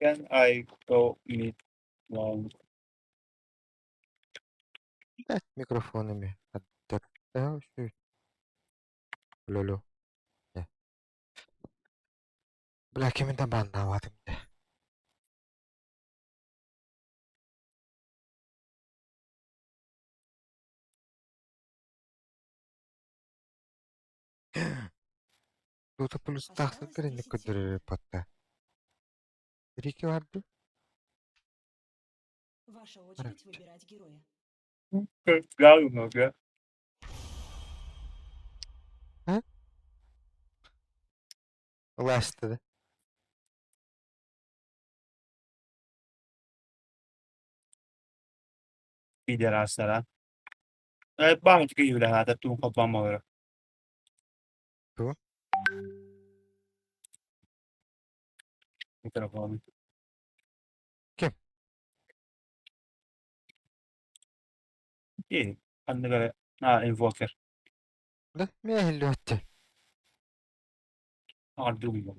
Can I go meet one? Evet, mikrofonumi. Hatta şu lolo. Ya. Belki de ben anlamadım de. Тут плюс tahsil keren kadar patta. Riki vardı. Ваша очередь выбирать героя. Galiba много. Last'tı. Federasyona. Vamos que ir hada tu kapamaları. Tu. Mikrofonu. Kim? İyi. Anne göre. Ha, invoker. Da mehilli öttü. Harbi uyuyor.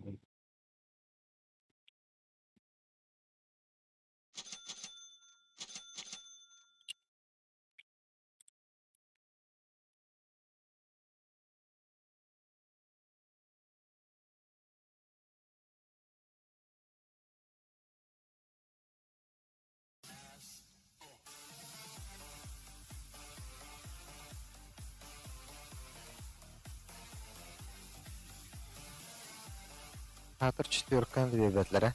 Hatır четверкан devletlere.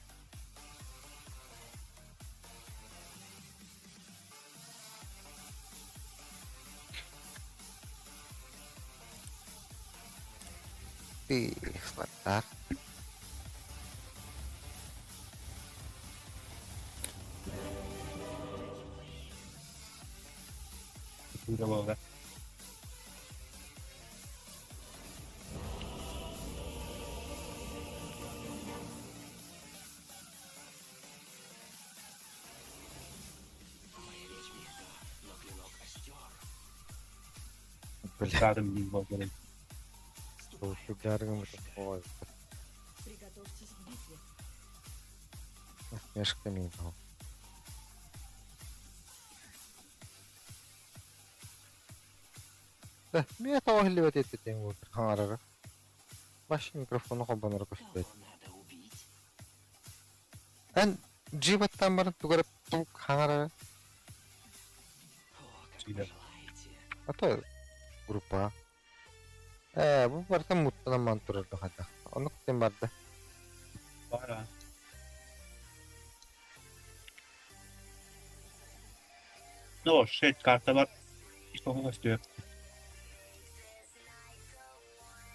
Bir ıslatlar. Uyuyor böyle. Бля, Kadın bir invoker. şu gargım ой. Приготовьтесь к битве. Мешка не дал. Да, меня того хлебать эти темы. Харага. Ваш микрофон хоббанар костет. En civattan bana tugarap tuk hangara. Şeyler. Atau grupa. Bu parta mutlaka manturur da hada. Onu kutem barda. Var ha. No shit, karta var. İşte onu istiyor.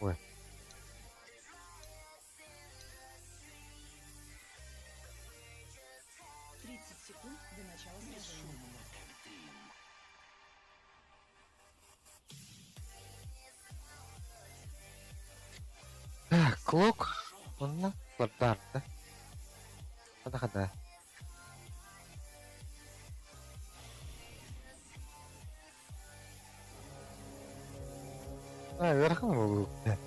Ой. Тридцать секунд до начала сражения. Клок. Onunla barda. Hada. Верхом bu grupta.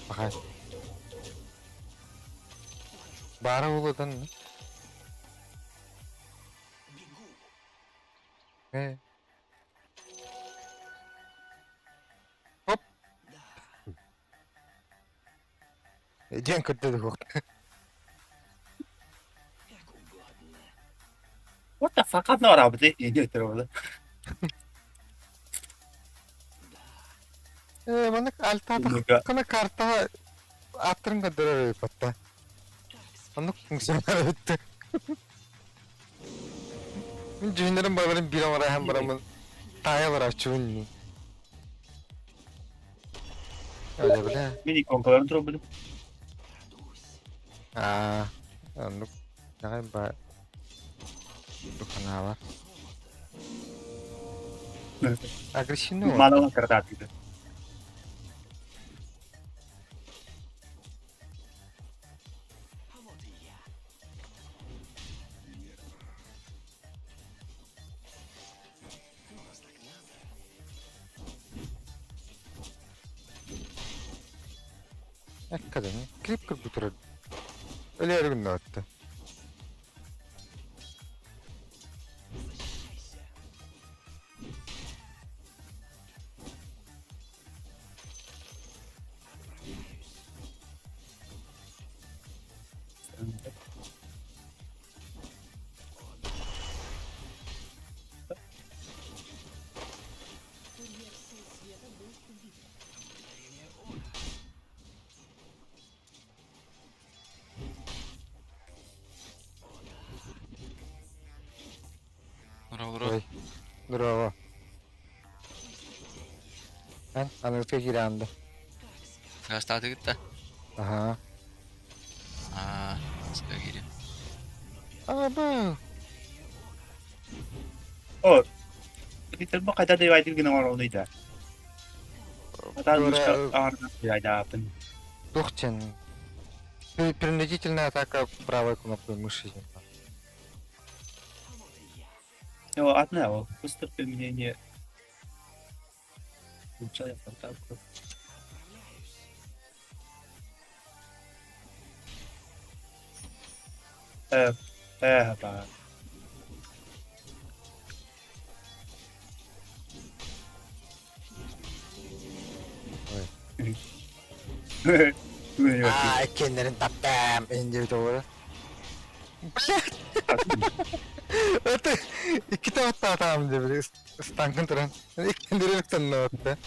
Bakay. Bara uludan mı? Hop. Jen kırdı bu. What the fuck? Ne var abi? De idiot orada. Bana altada Mega. kana karta atırın kadar patta. Onu funksyonel etti. Cühünlerin babaların bir amara hem baramın taya var açığın. Öyle bile. Mini konkaların tropu. Onu ne kadar bu kana var. Agresyon ne var? Mana var karata atıyor. Hakikaten klip kırıp götürürdü. Öyle her gün öttü. Курьер сил света был убит. Vura. Oy. Bravo. Ben Amerika girendi. Kaç tane gitti? Aha. Aa, sıra geliyor. Aba. O. Kita ba kada day wide ginawa ro nida. Ata Dora- gusto arna ya dapen. Тухчен. Принудительная атака правой кнопкой мыши. Yo atna o. Gusto применение. Получая фантазию. Ba. Böyle bakayım. Aa, kendilerini tattım. İnce doğru. Öte iki tarafta atam diye böyle stankın duran. Kendileri tanına ötte.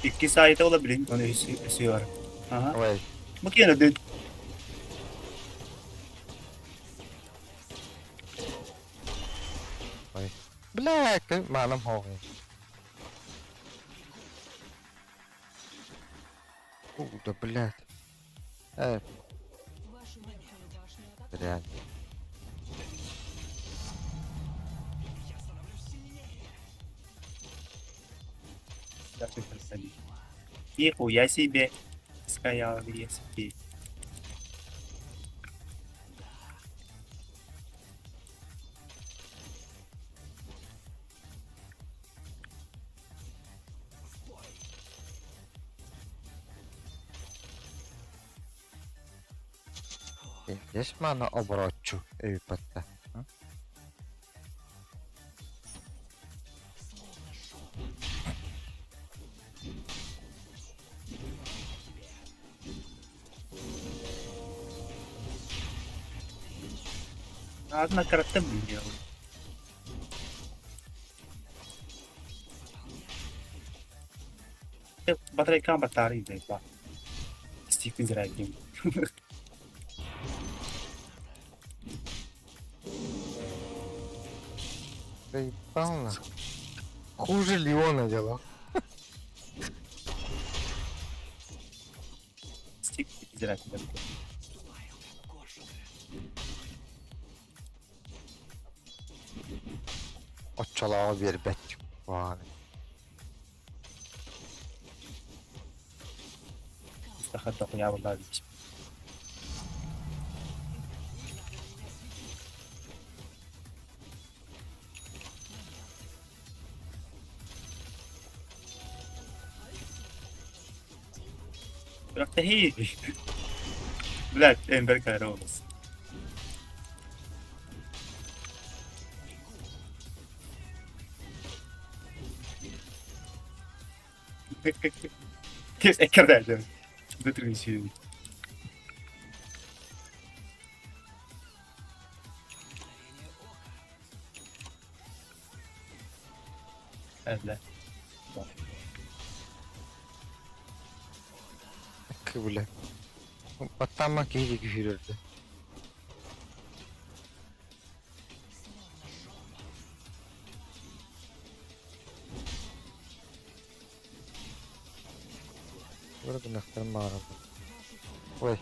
İki sayede olabilir. Onu istiyor. Aha. Vay. Makine de Black. Manam ho. Да, блядь. Вашу верхнюю башню атаковали. Реально. Нихуя себе. Стоял ESP. Есть мана оборотчу. Эй, патта. Одна карта мне. Батарейка батареи да ба. Стикин зрагим. Да ебало. Хуже Леона дела. Стикин зрагим. O çalağı bir bet. Vay. استخدت يا والله. رحت هي بلاك امبرك روز كيف اكرر هذا بدري شيء هذا Kıbıle. Battanmak iyice güçlürdü. Burada naktarım bağırdı. Vay.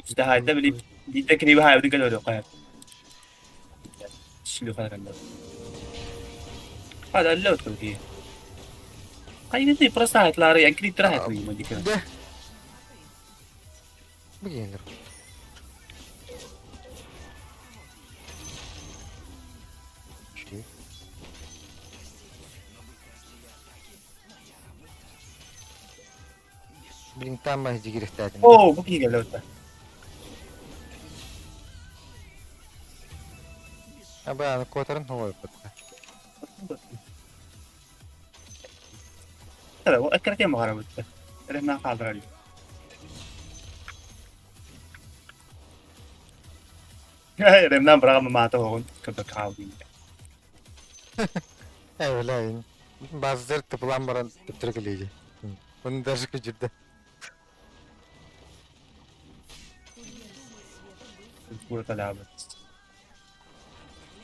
işte halde böyle bir tekniği hayatı kadar yok hayat. شلو هذا اللون هذا اللون تلقيه هاي دي просто هتلاقي يعني كده راح تقول ما دي كده De. Bu yenir. Blink'ten ben hiç giriş derdim. Oo bu iyi geldi orada. Ha bayağı kotarın hava yapıttı. Tabii o ekran kim var burada? Elimden kaldıralım. Elimden bırakamam mata oğlum. Kıbrı kaldım. Öyle yani. Bazıları tıpılan bana tıptırgılıydı. Bunu dersi küçüldü. Burada labet.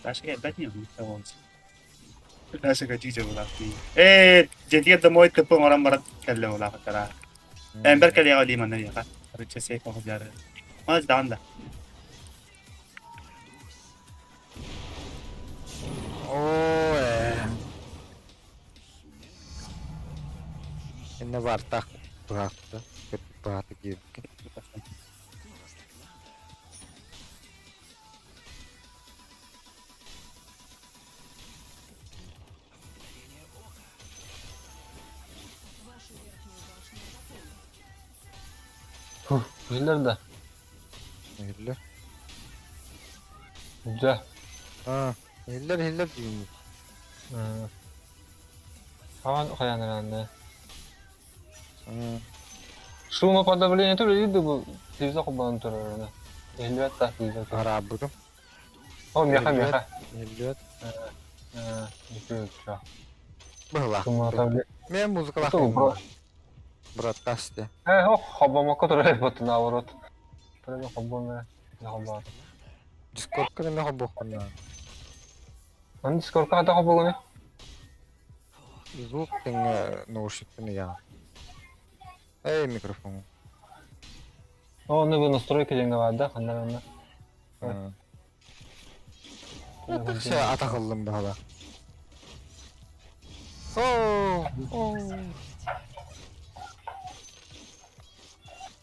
Taşka elbet niyo. Tamam. Taşka kaçıcı ulak di. Jadi ada moit tepung orang barat kalau ulak tara. Ember kali yang di mana ya kan? Harus cek kok jalan. Mas down da. Oo Yine var tak bıraktı. Köpük bıraktı gibi. Güzel de. Hiller. Güzel. Ha. Hiller değil. Kawan kayak aneh. Ha. Semua pada belinya itu udah itu bu. Bisa aku bantu orangnya. Ya lihat tak bisa. Araburum. Oh mereka mereka. Hiller. Itu bisa. Bahlah. Semua tablet. Ben muzikalar Itu bro. Broadcast ya. Oh haba maka terus buat nawarot. Terus haba mah. Ya haba. Discord ka na ako na. Nanti skor ka ada haba gini. Звук ting наушник na ya. Микрофон. Oh ini bu настройки yang nggak ada kan namanya. Tak şey atakıldım be hala. Oo.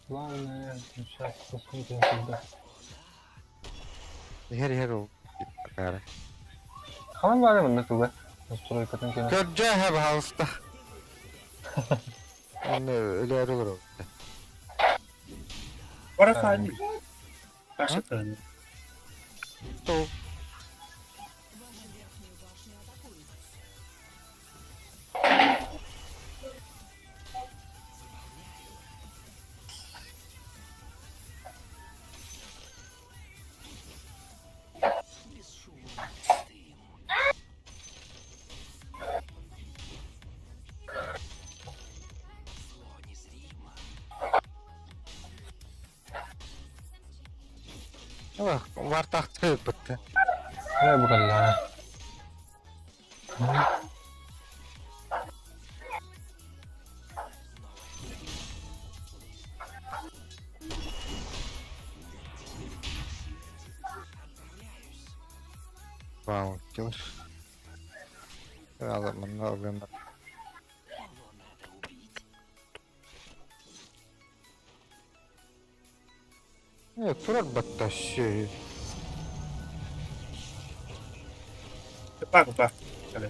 Главное, сейчас посмотрим сюда. Her o. Kare. Kawan mana benda tuh gue? Настройка kan kena. Kerja hep hasta. Anne öyle arılır o. Orası aynı. Karşı tanı. To. Wah, warteg terbet. Ya bukan lah. Wow, killer. Ada mana benar. Turar batta şey. Pago, pa. Cadê?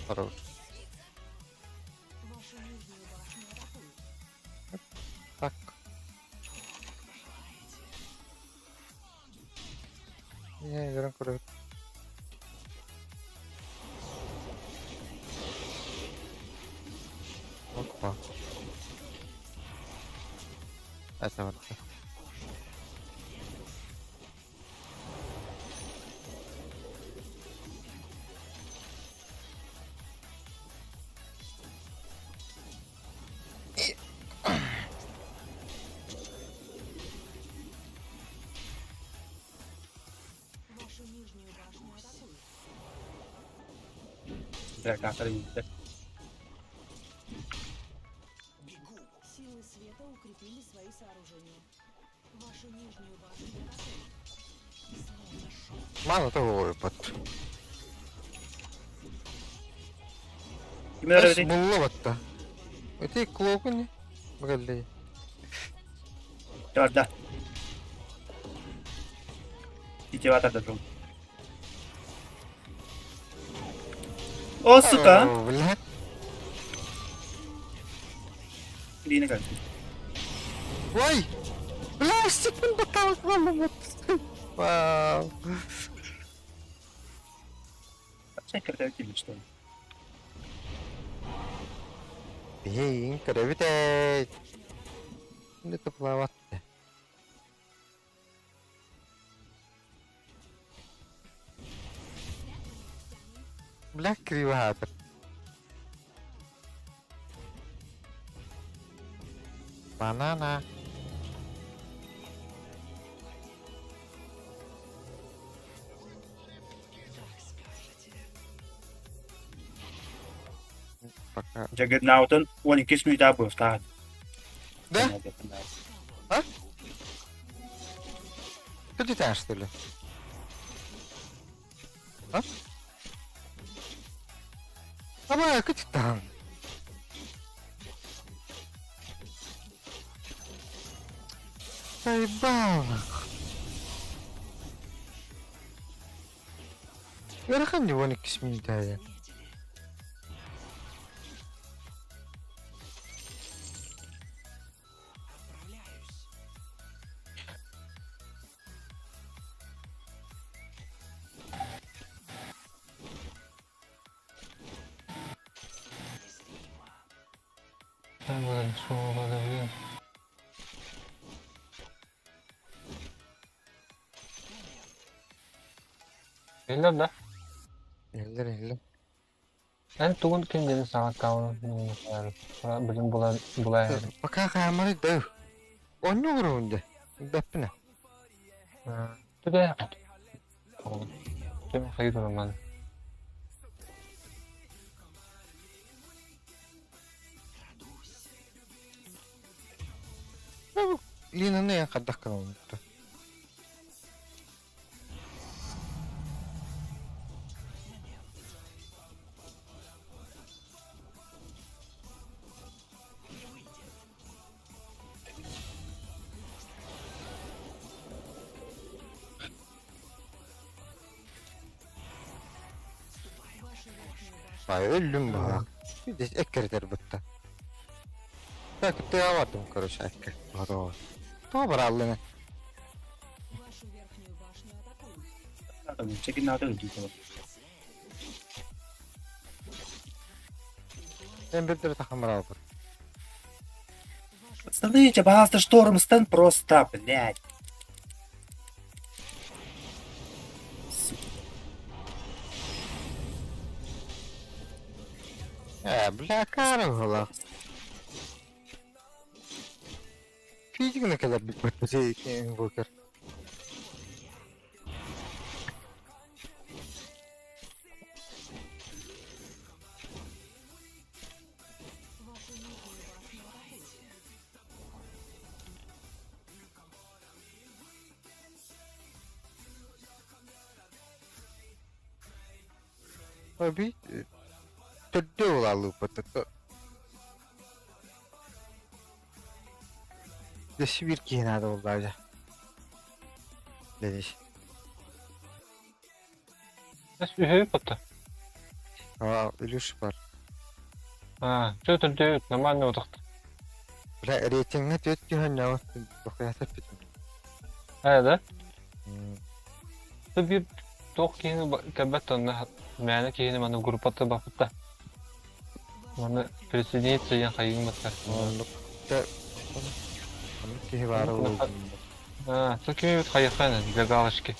Хорош. Так. Не, верно, курит. Опа. Это вот. Вашу нижнюю башню атакуют. Дракон, смотри. Силы света укрепили свои сооружения. Вашу нижнюю башню атакуют. Словно шок. Мало того выпад. Kimin öyle Эс değil? булла батта. Öte клоку не? Багалли. Orada. İki var da O suka. Блядь. Hindi na ganun. Why? Plastic man ba tawag malamot? Wow. Secretary Kilstone. Being created. Hindi ito pelawat ya. Black riwata. Banana. Пока. Juggernauten, one kiss me double start. Да? Ты летаешь, что ли? А? Давай, капитан. Заебал. Верхан него не кисмитая. Ben böyle şunu yapabilirim. Beyler de. Eller. Ben tuğun kendini sanat kavramını yapıyorum. Bilim bulayım. Пока камеры да. Он не уровень. Бепне. Bir de Değil mi? Hayır oğlum ben. Lina ne kadar kaldı. Vay öldüm bak. Bir de ekkerler bitti. Так, ты аватом, короче, эккер. Здорово. Добре, Аллина. Вашу верхнюю башню атакуют. Juggernauten dito. Ben bir de takımlar aldım. Смотрите, пожалуйста, шторм стенд просто, блядь. Бля, каргола. Физик ne kadar bir şey bakar. Вашу нижнюю башню атакуют. Abi tedde olalı patata. Deşi bir kenarda oldu aja. Demiş. Nasıl bir şey yaptı? Aa, ölüş var. Ha, söyle normal ne oldu? Bля, рейтинг не тет ki ne var? Bakıya tepki. Evet. Bir tok kini kabet onda mene kini mana grup atı bakıp da. Mana presidensiya yan kayın bakar. Onluk da ki var oldu. Ha, takimi bit kayıkhan gagalışki.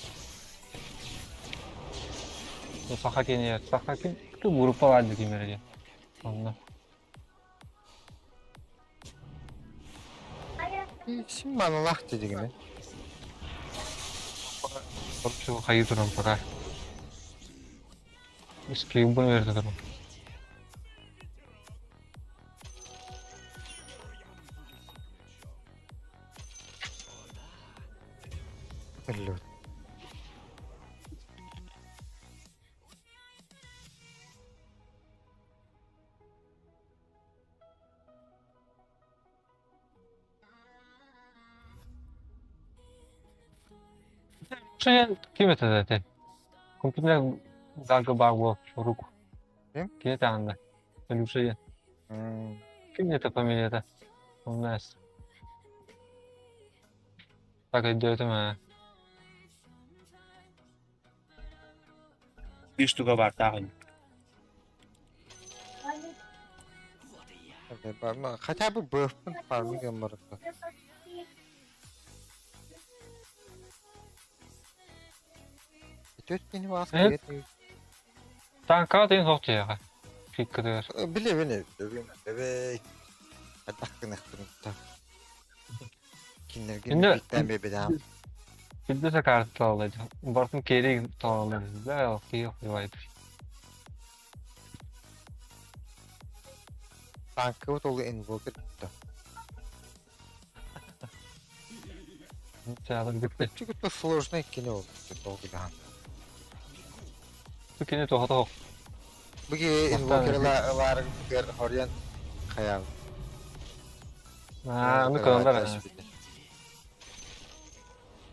Bu sahakin yer. Sahakin tu grupa vardı kimere. Ondan. Şimdi bana lak dedi yine. Şu kayı duran para. Skill bunu verdi durum. Hello. Şey kim ete zaten? Komputer dalga bağlı ruku. Kim? Kim ete anda? Öyle şey. Kim ete familiyada? Olmaz. Bak ediyorum ha. Bir штука var takın. Hadi barma. Хотя бы бэфпін farming барықты. Өткені басқа Evet. етмей. Tanka atayım soğukça ya. Fikir. Біле. Бебек. Адаққын ақтырын. Кинерген Şimdi- биттен бебедам. Bir de kartı alacağım. Bartın geri tavalarız. Da yok yok yok. Tankı ot olu invoker bitti. Çağlar gitti. Çünkü bu florjna ikkini oldu. Oldu daha. Tükeni tohata. Bugün invokerla var bir horyan hayal. Ha, onu kadar ha.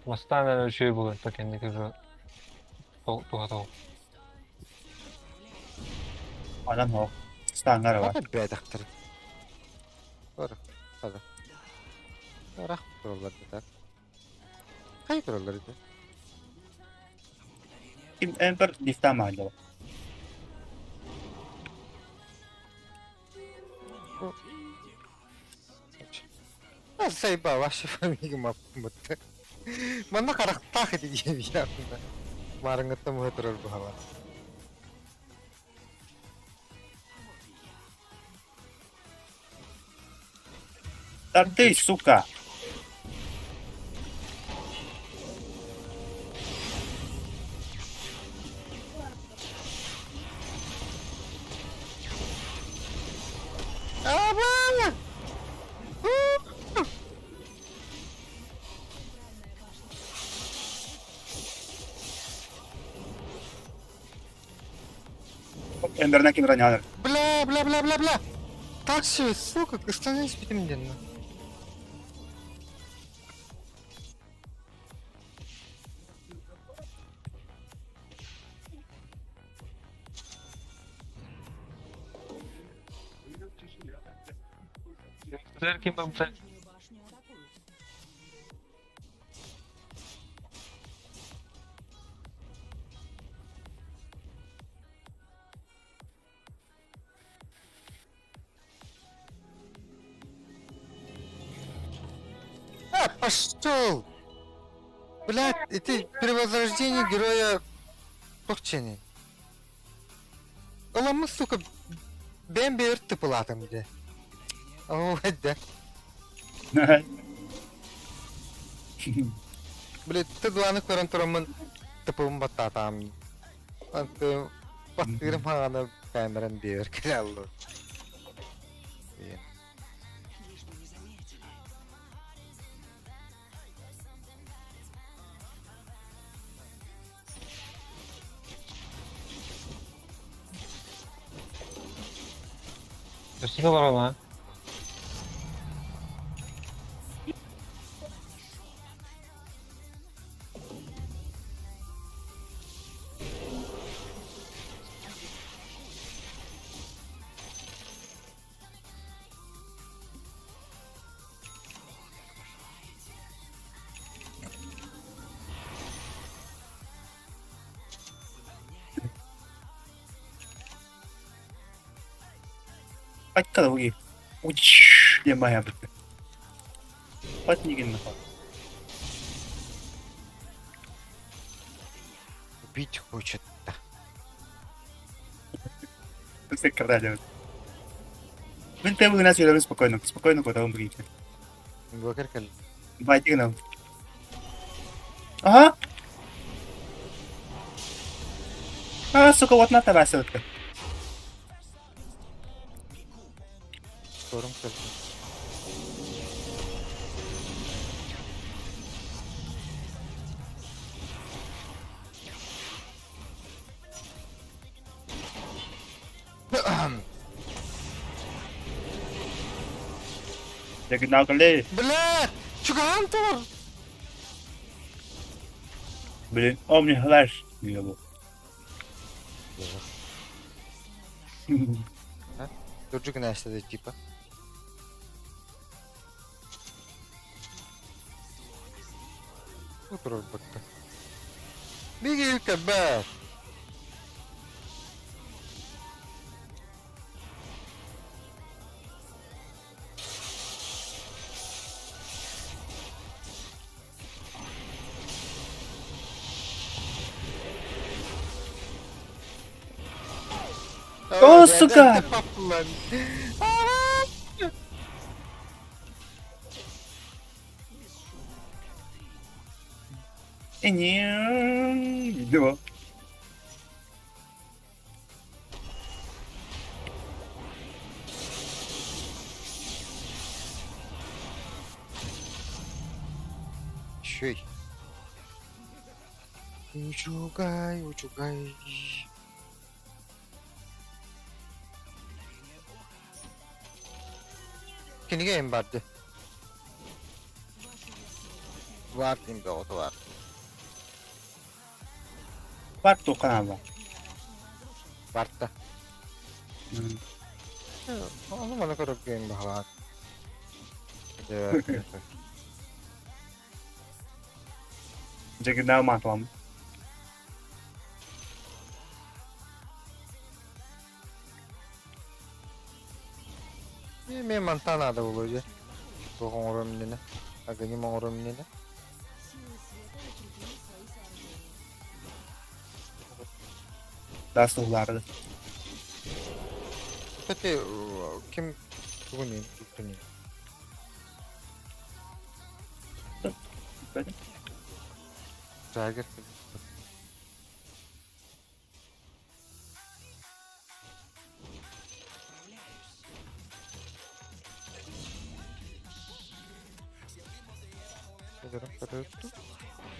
Mastana öyle şey bulur. Ta kendi kızı. Tohata. Adam o. Stangar var. Hadi be daktır. Doğru. Hadi. Rah kurallar da. Kay kurallar da. Kim Ember liften mi acaba? Say ba ваша фамилия мапмытты. Мана карактах дiyeyim ya. Marangıtta mı hatırlar bu hava? Да ты, сука! Aba! Ember'den kim ranyalar? Бля. Так все, сука, остановись перед немедленно. Güzel kim ben sen? Верхнюю башню атакуют. Пошел! Блядь, это перевозрождение героя Токчени. Оламыз, сука, ben bir tıpıladım bir de. Oh, hadi. Блядь, ты главный кварантурамын tıpım battatam. Антı battırım hana kameran bir krallı. Üstünde var ama. Kaç kadar bu iyi? Uç diye bayağı bitti. Kaç niye gelin bakalım? Бить хочет. Все крадали. Він тебе буде нас відомий спокійно. Спокійно, коли там брійте. Блокер каль. Байте нам. Ага. А, сука, вот на тебе селка. Sorun kal. Jadi nak kali. Блядь! Чугантор! Блин, Omni Flash. Diyor bu. Dur güneşte de tipa. Утро будто. Беги, кабак! О, сука! Видео. Чей? Учугай, учугай. Kiniga em vardı. Var timde o da var. Parto ka na ba? Vardı. Hmm. Ano man ako game bahwa. Evet. Jadi na matom. Мне монта надо вроде. Каком уровне не? А где не уровне не? Das dolardı. Kстати, kim 누구니? 누구니? Tiger.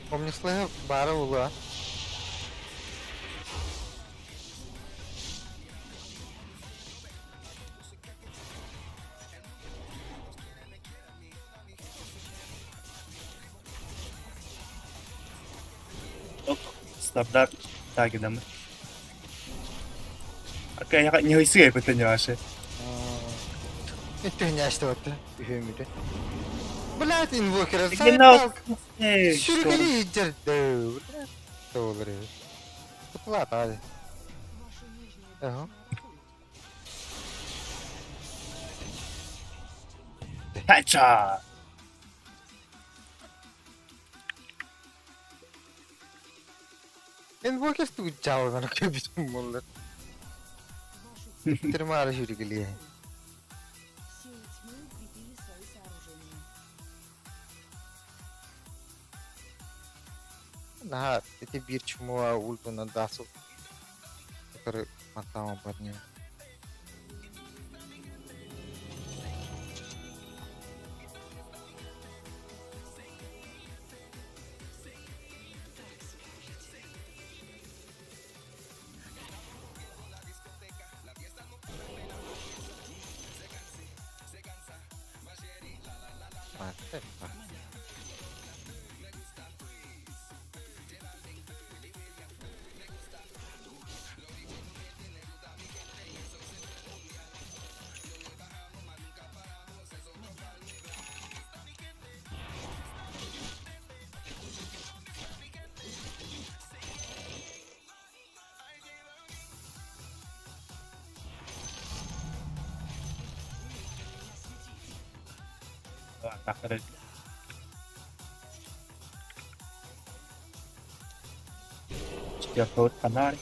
Помнишь, 12 угла. Stoplar takip edemem. Arkaya не хисээ битэн яаш. Это не что это? Хэмидэ. Блядь, инвокер. Genau. Шүргали идэрдэ. Тоолэр. Плата. Ага. Headshot. Инвокер ту जाओगा ना कभी तुम बोल रहे. तेरे मारे шүргали. Силы тьмы укрепили свои сооружения. На, эти бир чумова ульту на дасу. Который матама поднял. Takdir. Setiap laut kanar.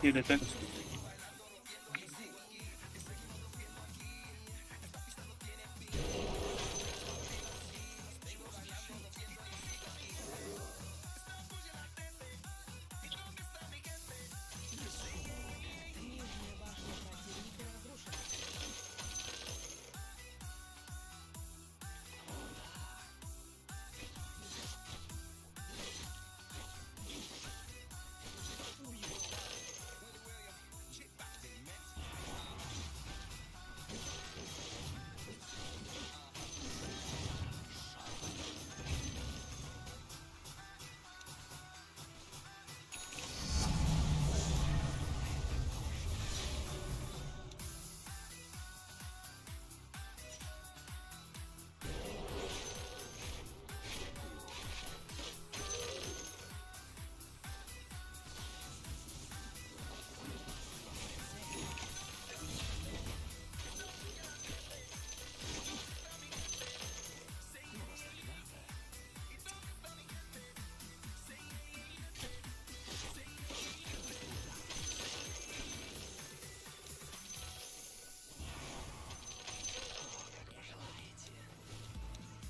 Tidak terus.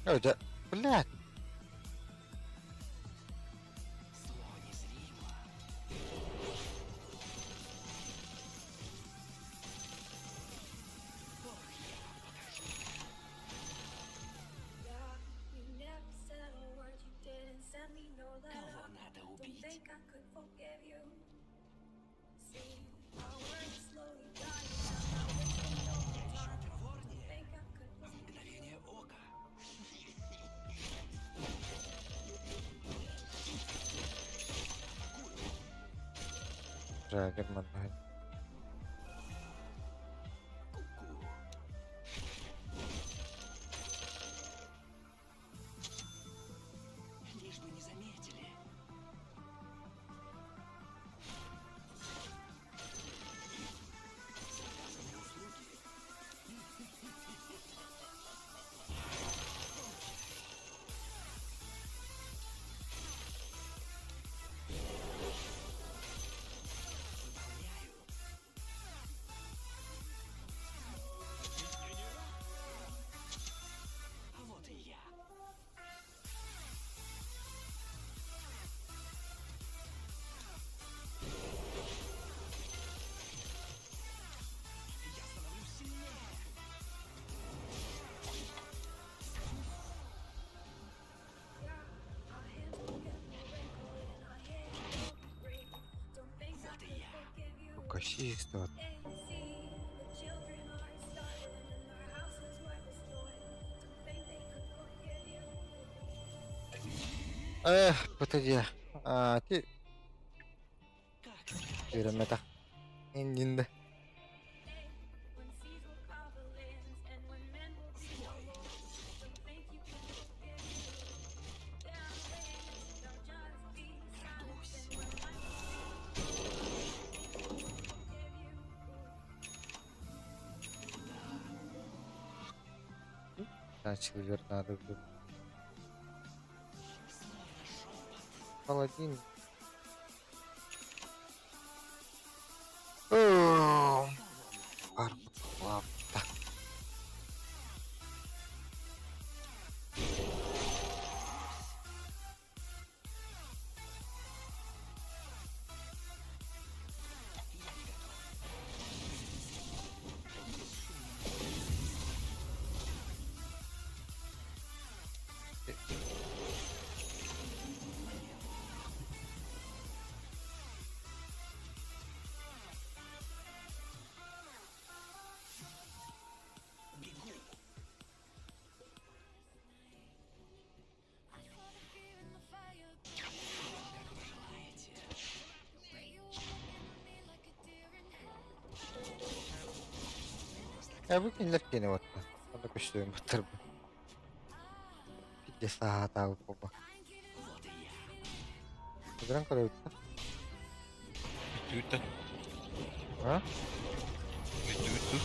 Öde. Блядь. You never said a word, you didn't send me no letter. Don't think I could forgive you. See, our words slowly dying down. I wasting no time. Don't think I could forgive you. Жагер мандай. Our hands will get more wrinkled and our hair will break. Don't think I could forgive you. Косисто. Hey, see, the children are starving and our houses were destroyed. Don't think they could forgive you. Погоди. Ти... Пирамида. Индинда. When seas will cover lands and when men will be no more. Don't think you can forgive you. Down raised, they'll just be silent and when life will forgive you. Начал вернадо. Паладин. Ладно. Ya bugün gene var. Hadi koşuyorum batır bu. Bir de saat tahu baba. Sekarang kalau itu, Itu. ha? Itu.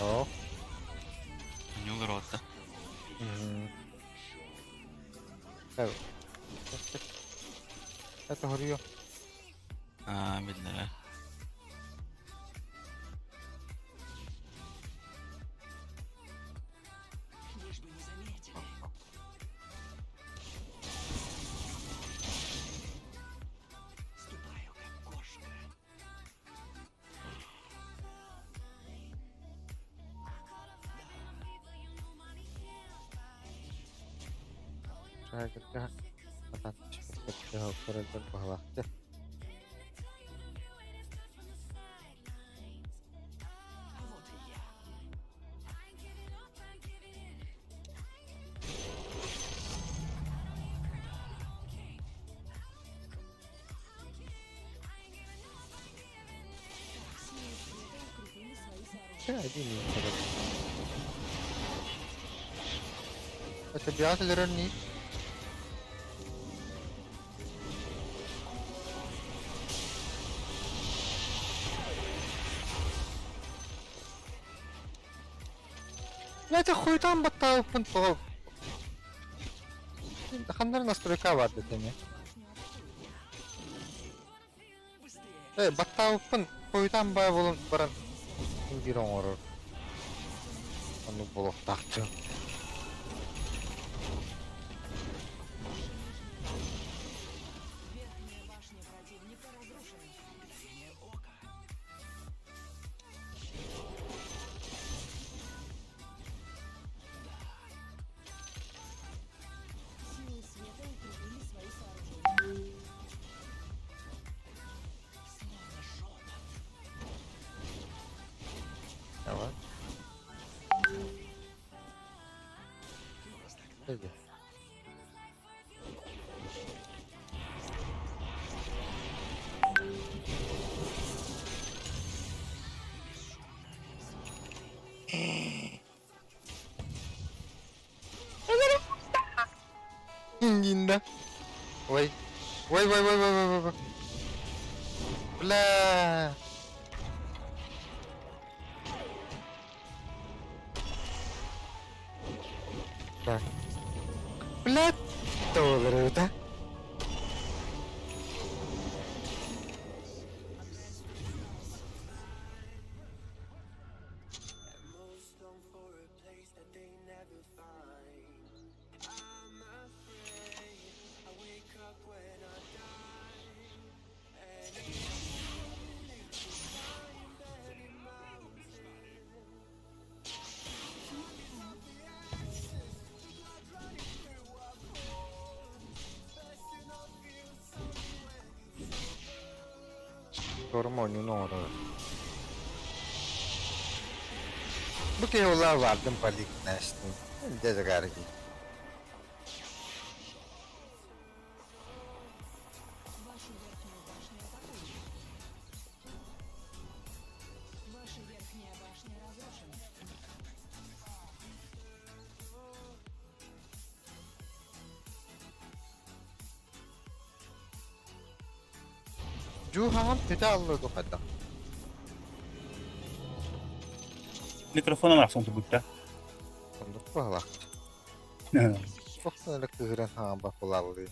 Oh, Nyuga rotta. tahu. Это горю. Billah. Saya kerja atas kerja kerja bahwa ya. Jadi nih. Это биат nih. Это хуй там батал пунктов. Хандар настройка вады теми. Батал пун хуй там бай болон баран. Индирон орор. Ону болок тахчы. Hadi. Linda. Woi. Woi. Lah. Nah. Belat. Tuh, berita. Hormonun oru. Bu ki yollar vardı palik neştin. Dede gargi. Juhan tete aldı hatta. Mikrofonum var son tubukta. Kunduk bağlak. Çok öyle kıhıran ha bak olaldı.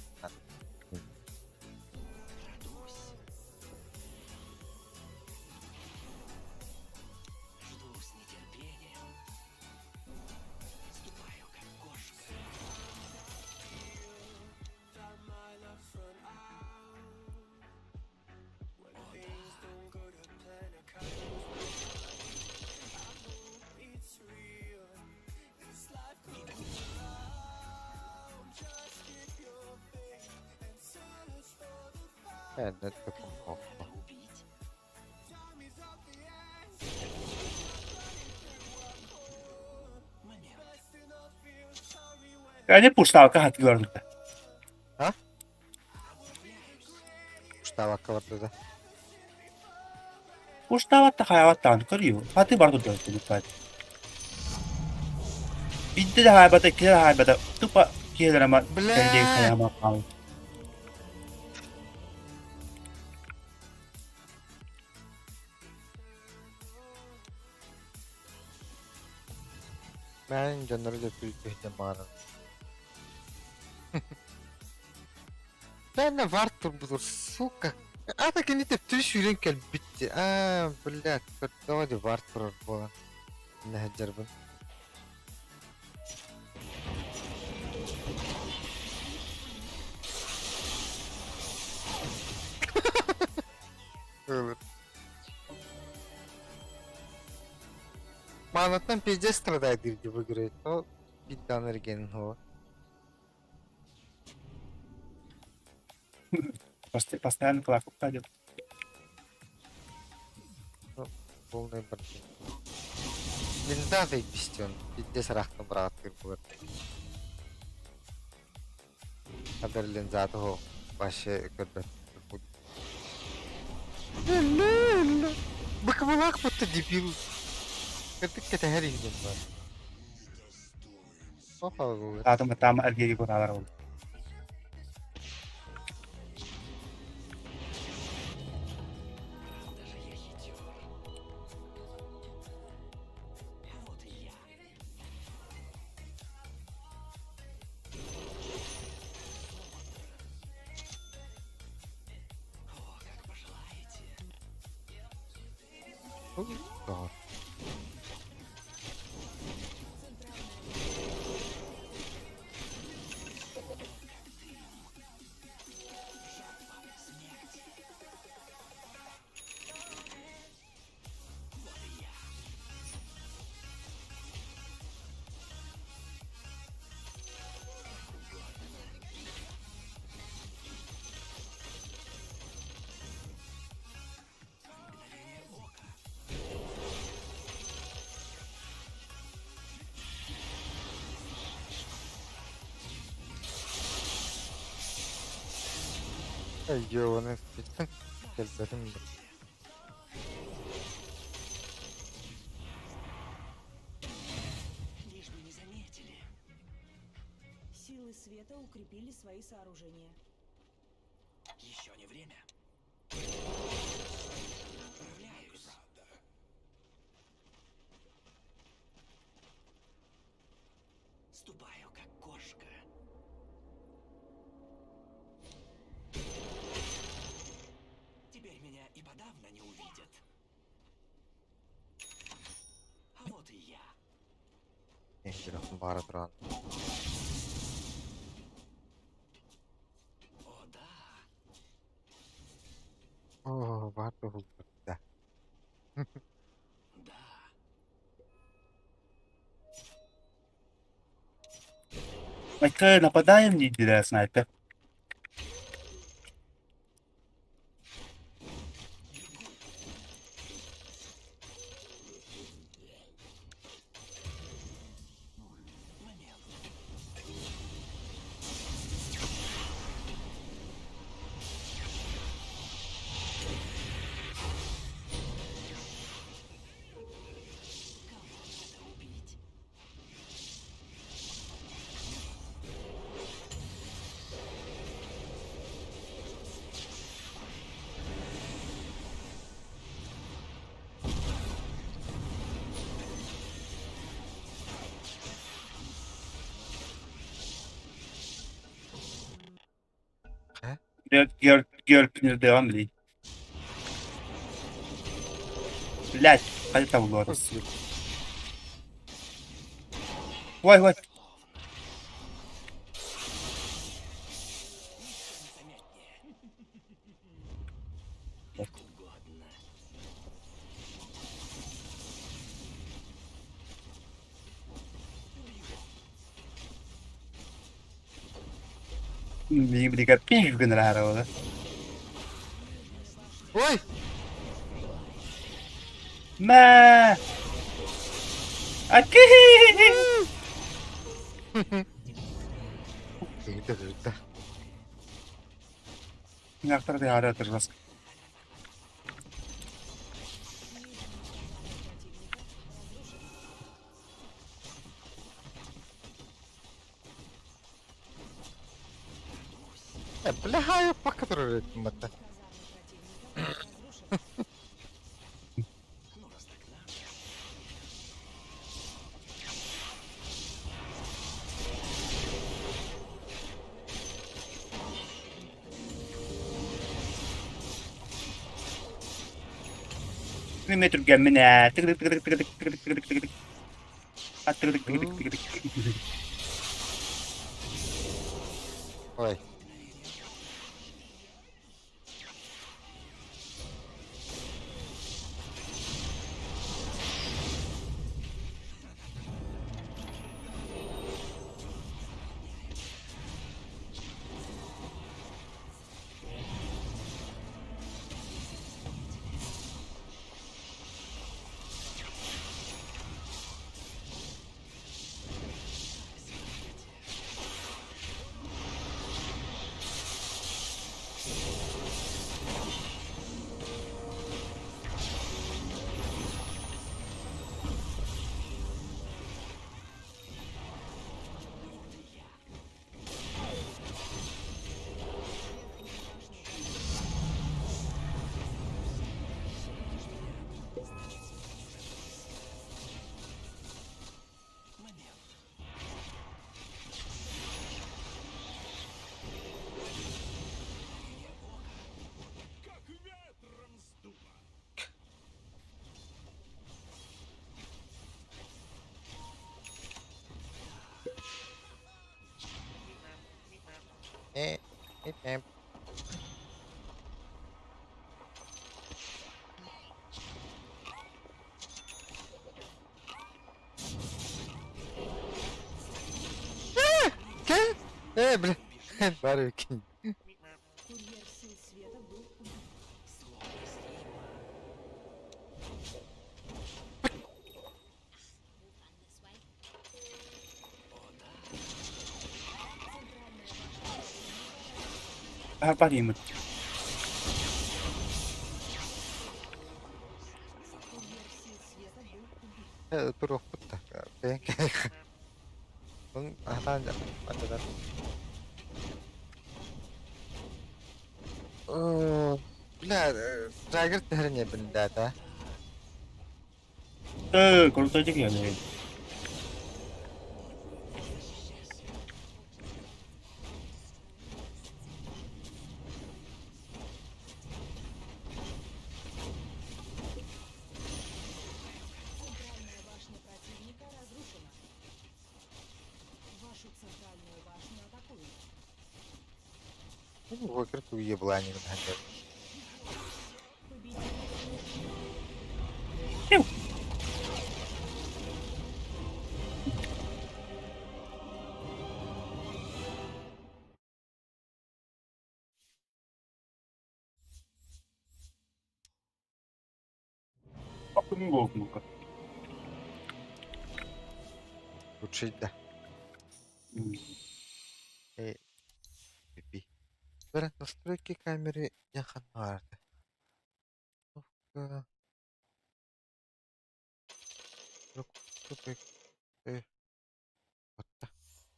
Evet, takım korktu. Yani push'ta hati gördük de. Kuşta vakka vardı da. Push'ta hatta hayattan kırıyor. Hati bardo gördük lütfen. Bitti de haybata, iki de haybata. Tupa gelir ama Bile. geldiği kayama kaldı. Ben canları da büyük ihtimalle. Ben de vardır budur. Suka. Ada kini de tüş yürün kel bitti. Billah. Kırtta hadi vardır bu. Ne hacer bu. Olur. Манатан пиздец страдает в игре. То питанер ген ho. Постоянно клаку пойдет. Полный борщ. Линза заебистен. Пиздец рахтан брат кырбыр. Кадер линза то вообще кырбыр. Ла. Бакмалак будто дебил. Ketika hari ini kan, apa gue? Atau pertama lagi di kota Larol. Oh, Ayyo, nasıl? Geldim. Лишь бы не заметили. Силы света укрепили свои сооружения. Еще не время. Отправляюсь. Ступаю, как кошка. Теперь меня и подавно не увидят. А вот и я. Enggak, maraton. О, да. Oh, batu dah. Да. Майка, нападаем, не теряя снайпер. Герпнер Деонли. Блять, хай там лорес. Ой, ой. Угодно. Бігав пів генерала. Ой! Ма! Аки! Gede. Някъде да яра тървас. Бля, я пока мата. Метр гамина. Ой. Eh, eh. Бля. Барыки. Курьер сил света был убит. Паримут. Turok putta. Kayak Bang, tanya ada kan? Oh, لا راجل تهرني بالداتا. kurtaracak yani. Центральная башня противника разрушена. Вашу центральную башню атакуют. فكرت يبغاني من هذا. Победитель. Bakın bu okul. Лучше да. Э, пипи. Настройки камеры я ханарда. Ну-ка. Ну-ка. Вот так.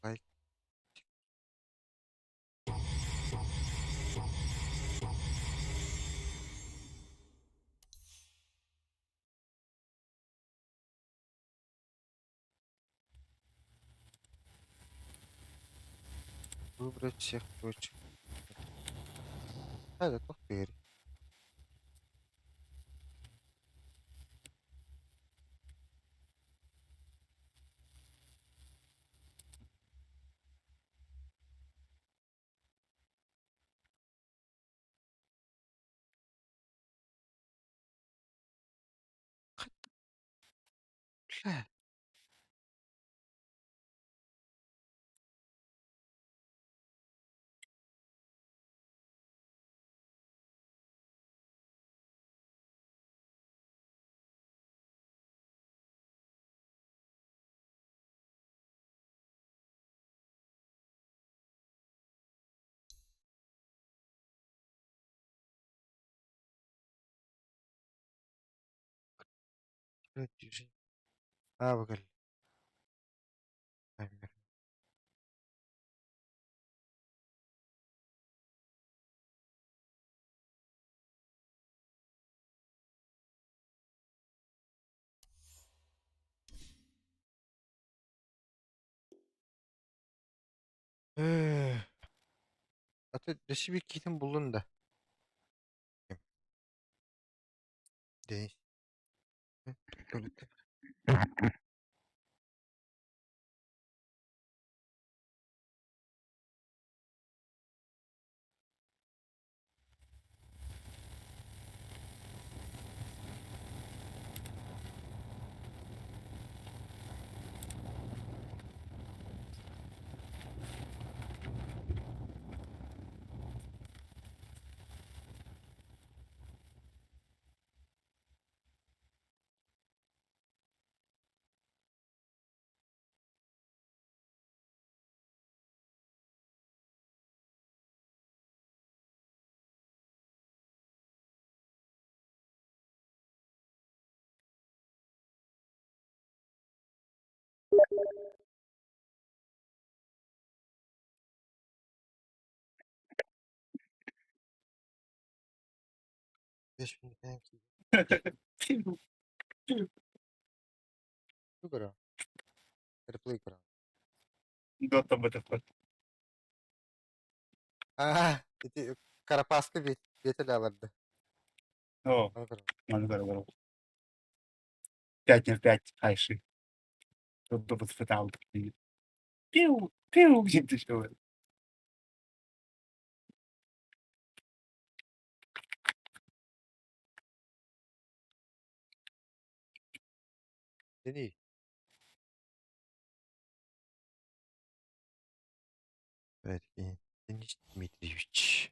Лайк. Выбрать всех точек. Это повтори. Бля. Движение. Выголи. Камера. Аты дэшиби китин булун да. Дэнис. Дэшби тэнки. Супер. Реплей кара. Дота БТФ. Ити Карапаска ветили аларды. О, Аны кара. манзара. 5 на 5. Айши. Дота БТФ там. Пиу, пиу, где ты что? Дени. Денис Дмитриевич.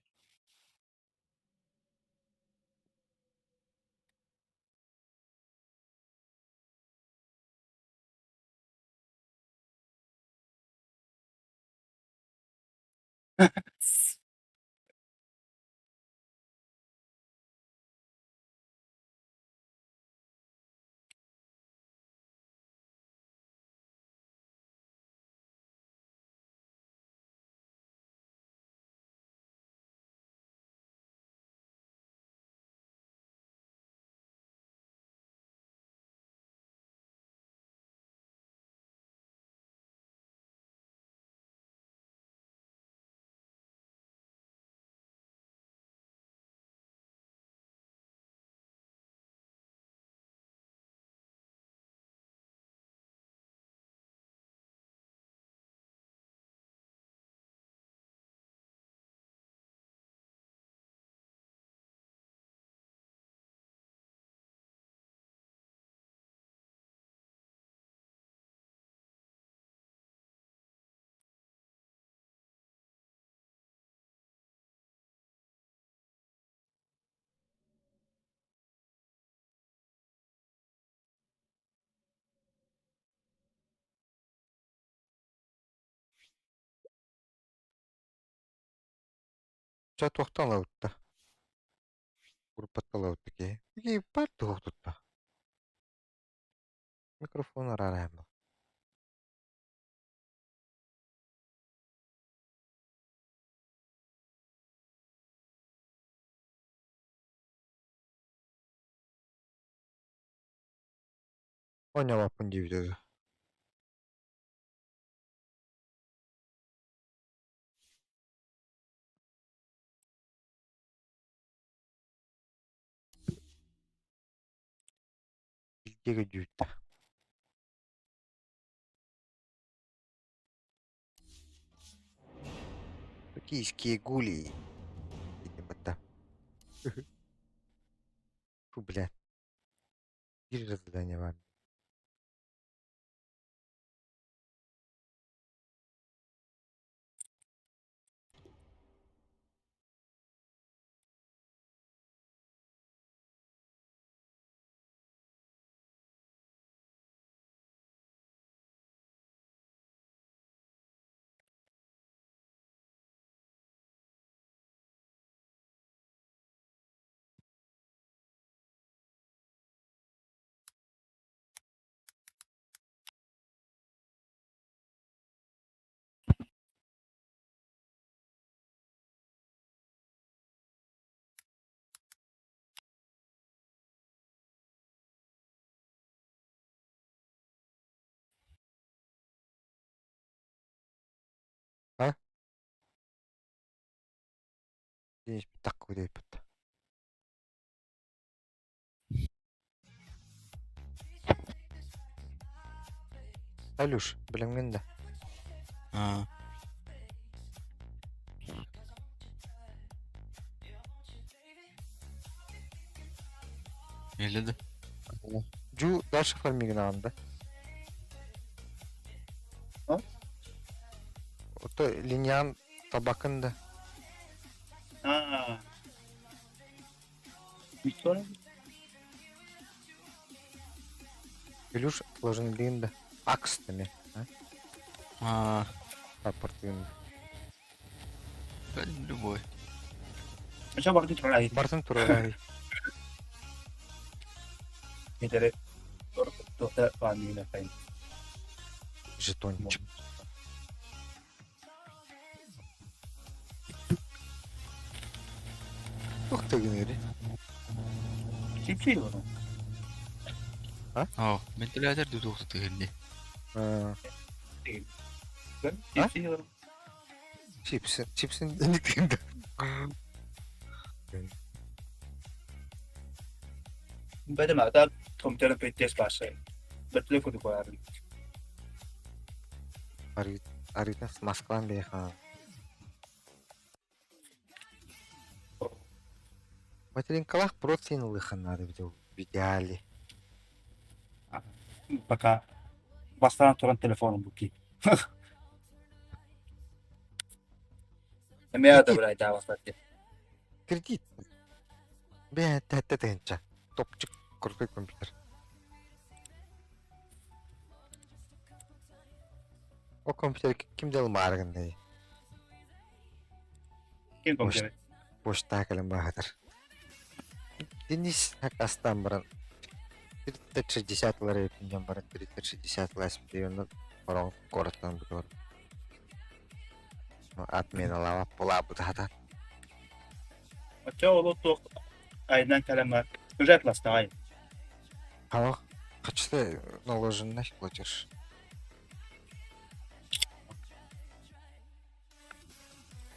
Çat toqtan lautta. Gruppatta lautta ki. Ki бар тоқтутта. Микрофон арарайм. Ойнамаппын дейбит өзү. Илдеги дүйүттө. Токийские гули. Дейт бата. Фу, блядь. Бир задание бар. Ha? Дейш такку дейт бата. Алюш, билиңген да. Ha. Eledi. Жу дальше фармиген анда. Ha? Ото линиян табакында. Ha. Victor. Илюш сложнылыгында. Акс деме. Ha. Апортыгында. Ben любой. Acaba vardı troll Бартын туралай. Yetere. Doktor falan değil efendim. Жетончик. Тохта генери. Çiftçi var o. Oh, ventilator du toxtu hindi. Değil. Ben çiftçi var. Чипсын деникенде. Benim adam komutanın pettes başlayın. Betle kudu koyarım. Аритас Москван бейхан. Материнкалах протеинлыхын надо в идеале. Пока бастан туран telefonum bu ki. Emeğe de buraya daha basar ki. Кредит. Бе тәттәтенчә. Топчик крутой компьютер. О компьютер кимде алмаргындай. Kim komutanı? Почта калым баһадыр. Денис Акастан баран. 360-лар епинген баран 360-лар спионы баран городтан бутор. Отмена лава пола бутата. Açı oğlu tok. Aydan kalemler. Ücret lasta ay. Хава качты наложенный платеж.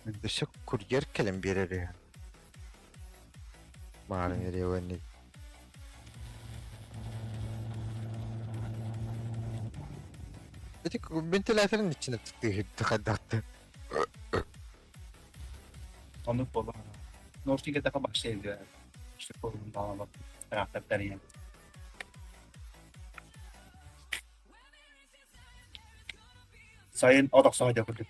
Дөсө курьер келем берер. Марын ревани. Эти вентиляторun içine tıkadattı. Onu bolu. Nortik'e defa başlaydı yani. İşte kolunu bağlamak. Rahmetler yani. Sayın odak sayıda kurduk.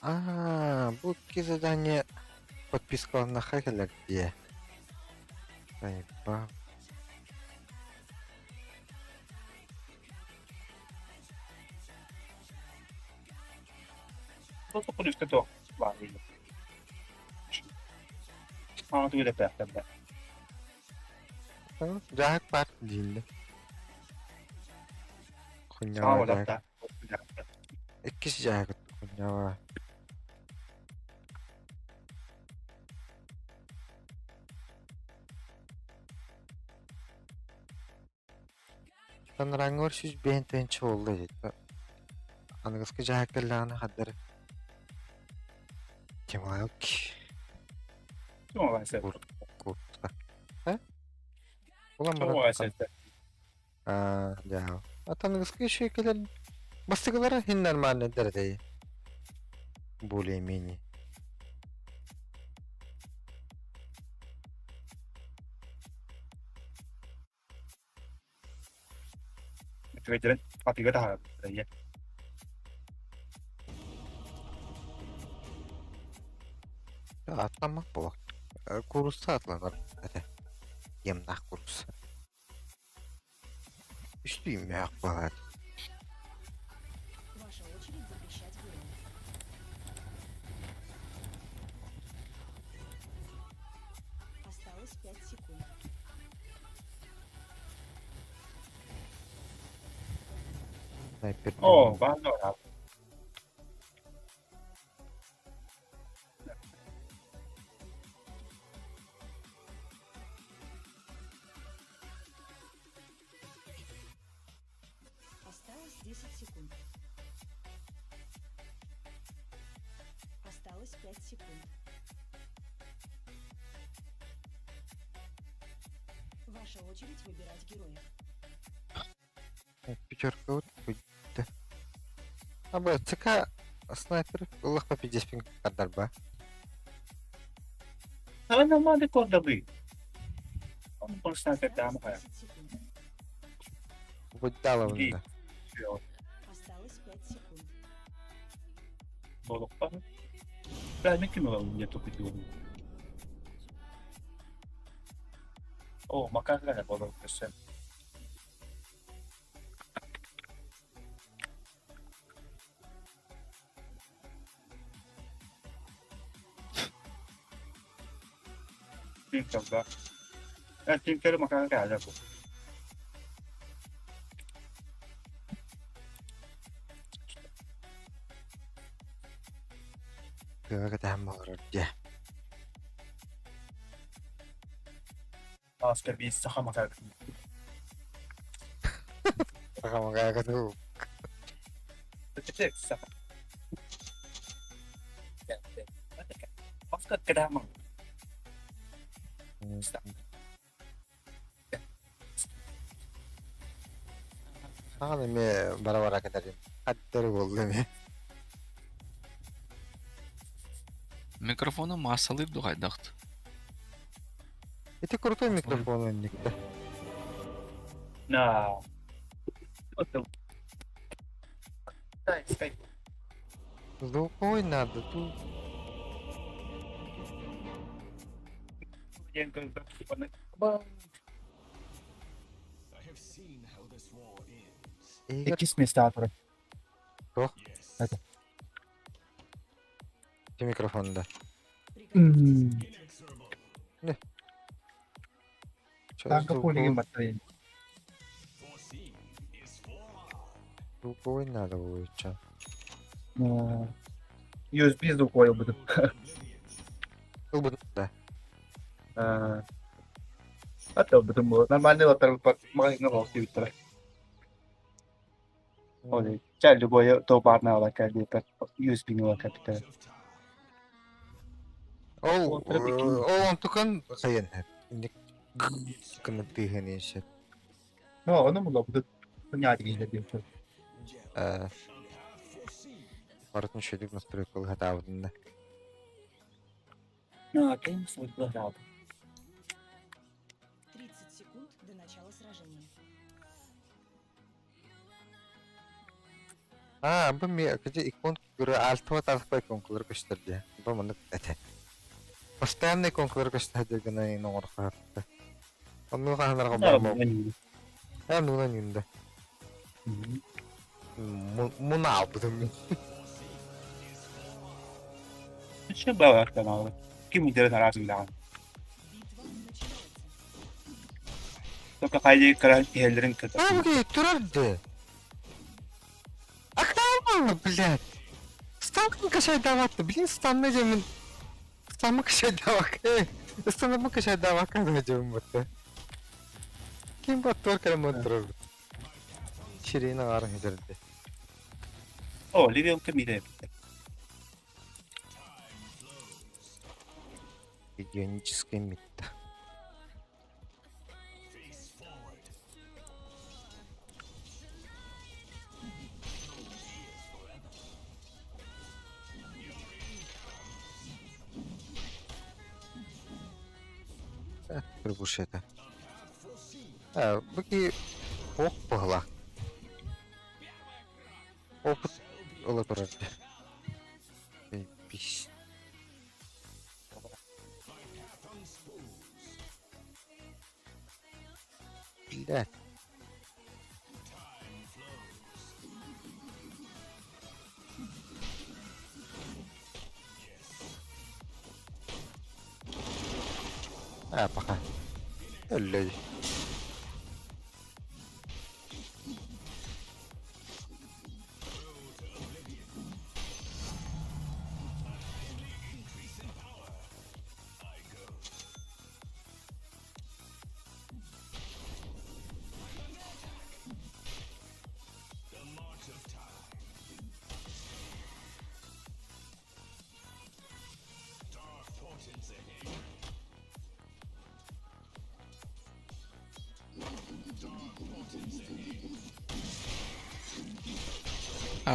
Бұл задание подпискаларына келер дие. Айба. Tot op een toch waar we. Doe je dat echt? Jahat бар дейінді. Sağ ol Құнyawa da. Ikisi jahat Құнyawa. Танраңор сүз бен-тенчі олды дейді. Анығызғы jahat келлағаны қадыр. Кемалк. Tamam ben sen. Kurtқа. Ulan Tamam ben sen. Ya. Атаныңызғы шекелер бастығылары хин нормальный дәрдей. Более-менее. Twitter pati ka tahan. Ya. Atlamak bu. Kurusta atlanır. Hadi. Yemnah kurusu. Üstüyüm ya bak. Ваша очередь запрещать героев. Осталось 5 секунд. Снайпер. Oh, ben de var. Осталось 10 секунд. Осталось 5 секунд. Ваша очередь выбирать героев. Пятерка вот будет. А бы ЦК снайпер Allah по 50 пинг kadar ba. Sana normalde kodda bu. Onu konuştan tekrar mı kaya? 10 секунд. Будь далавында. Осталось 5 секунд. Doluk var. Ben ne kim olalım diye top ediyorum. Oh, makarna ne olur sen. Tim çaldı. Evet, timleri makarna geldi bu. Kıvaka tam olur ya. Asker bir saha makarna. Bakalım kaya katu. Tek saha. Asker kedamang. Sana me bara-bara kadar. Haddar oldu me. Микрофоны массалып дугайдақты. Это крутой микрофон у них, да. No. Otro. Sky. Звуковой надо, тут. Yang ke mana? Игорь, Мистатор. ты микрофон, да. Чё, звуковой надо будет, чё? USB звуковой буду. Ну, да. Atau betul betul. Normalnya latar makanya nggak filter. Oleh, jadi boleh to barna lah kan dia per USB nih lah kan kita. Ол, Tabii ki. он tukang kayın hep. Ini kemetihan işte. No, onu mu betul? Penyaji ini dia tuh. Барытын шөлік настройкалы хатабында. No, kayak musuh betul. 30 секунд до начала сражения. Bu каже икон көрө альтыма тарпай иконкалар көстөрдү. Бу муну эте. Постоянный иконкалар көстөрдү гана ноңор катты. Онну ханарга бармоо. Нуна нинде. Муна алдым. Siya ba ka na? Kim hindi na raso lang. So kakaya ka i-heldering ka. Abi турарды. Актаума, блядь. Станка кашай даватты. Блин, станна жемин. Станма кашай давак. Станма кашай давак на жемин бутты. Ким баттор каламон турар. Ширина гаран хизерде. Oh, livi yung kamila. Гигиеническая метта. Прибуш это. Баки ох погла. Опыт лаборатории. Пись. Блядь. Пока. Блядь.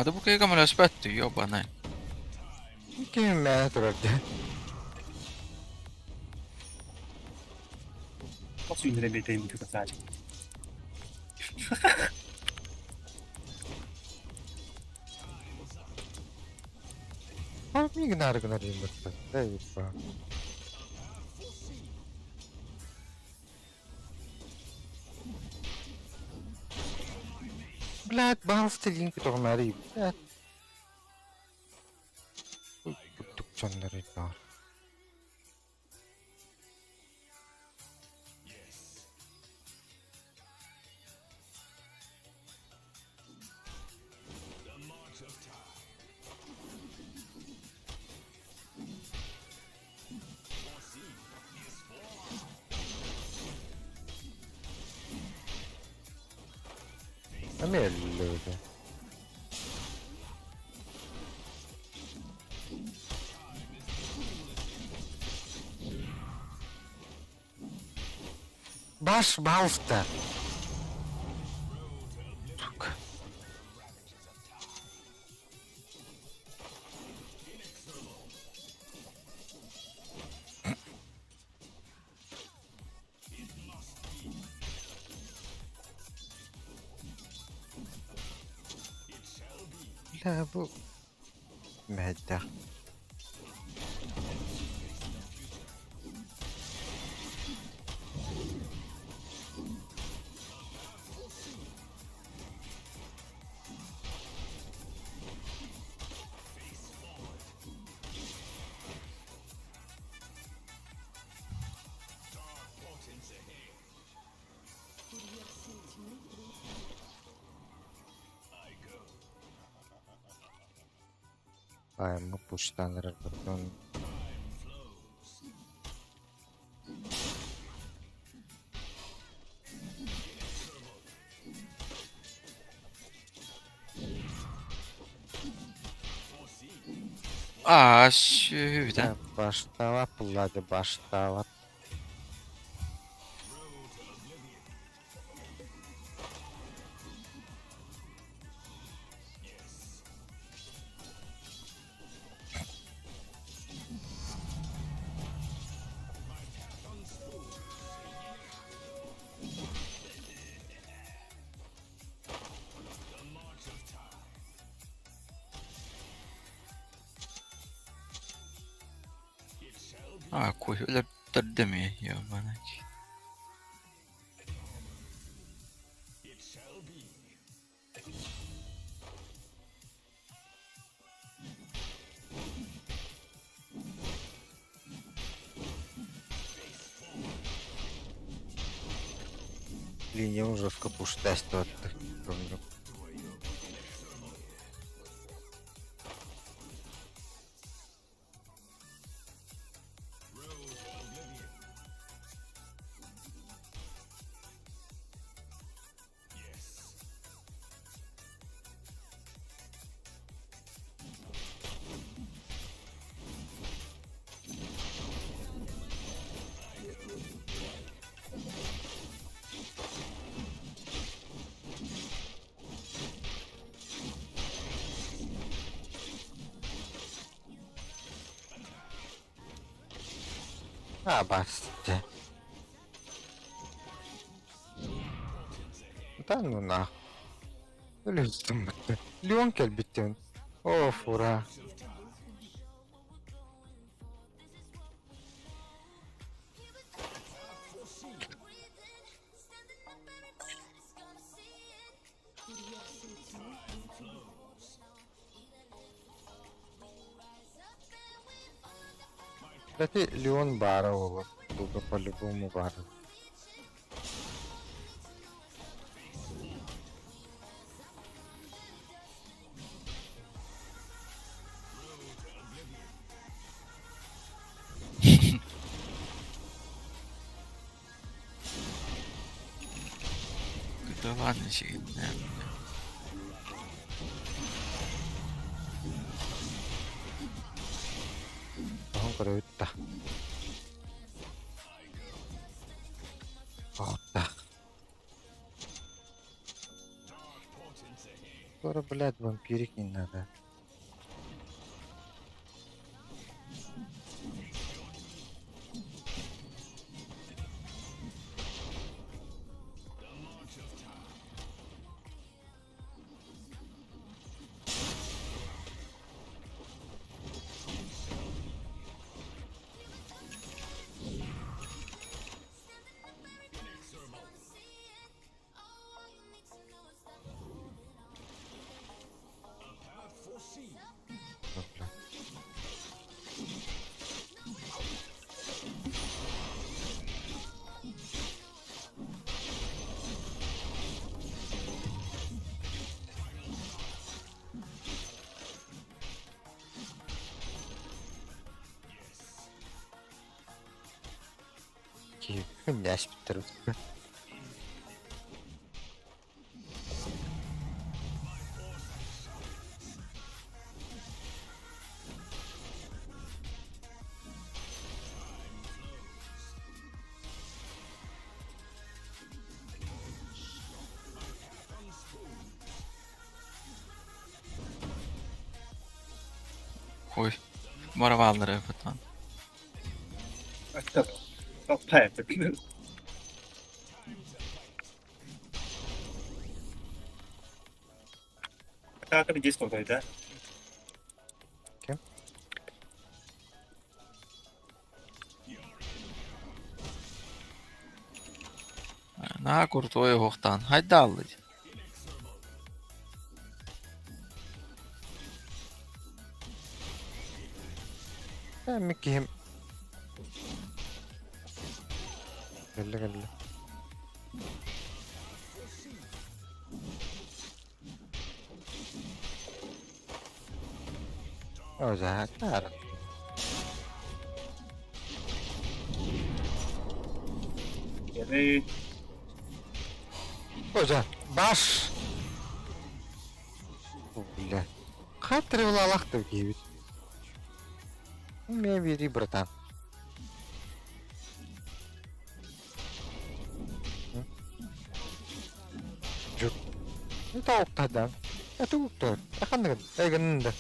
Det brukar ju gamla spett jobba nej. Kim med turарды. Kasi yung nilibita yung mga kasali. Миг нараг юм байна. Дай ба. Блядь, баалстай линк тогмари. Блядь. Тук чандарыг баа. Амелло. Баш баалста. لا بو مهدة Pushtanlar buradan. Huvuden. Başlava pulladı başlava. Kui yllättädämme jo ainakin. Линия жестко пуштайство. Баста. Да ну нахуй. Леон кельбиттен. О, фура. Кстати, Леон Барова. Дуга по-любому Баров. Kyllä vaan siitä. Onko röyttä? Ota. Скоро, блядь, вампирик не надо. Няш битэр. Oi, bara vandrar för fan. perfect. Attack just for that. Okay. Naakur tuo johtaan. Haidallit. Mikin. Kyllä. Oh, sehän käydä. Jadi, Oh, se bas. Бля. Хатри лалахтов гибит. Меня бери, братан. Жук. Это октада. Это октад. Аханнаган. Эгэнэнда.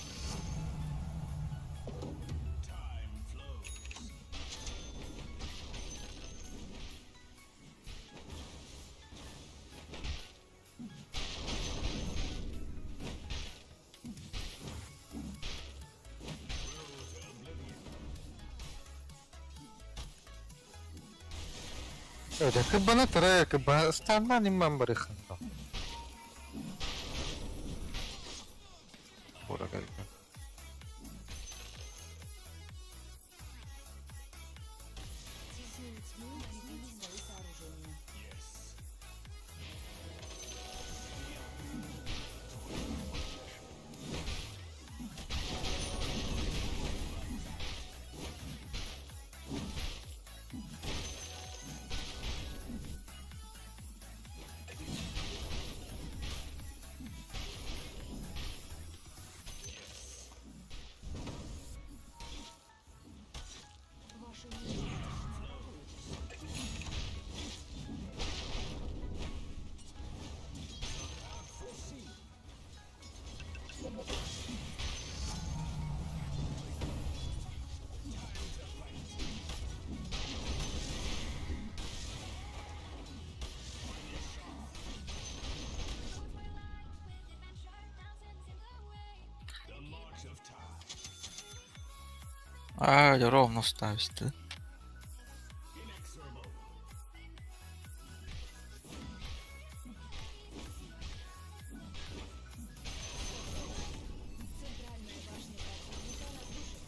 Udah kebana tere kebana stana ni memberikan to. Ora kali. Силы тьмы укрепили свои сооружения. Ваши мечты Я ровно ставить, да? центральная башня противника разрушена.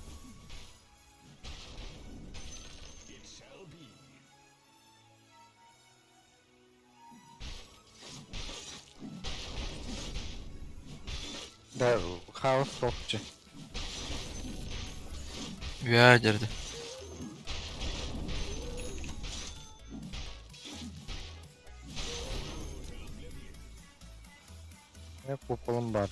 Da хаос топче. Ядерді. Ne kupolum var.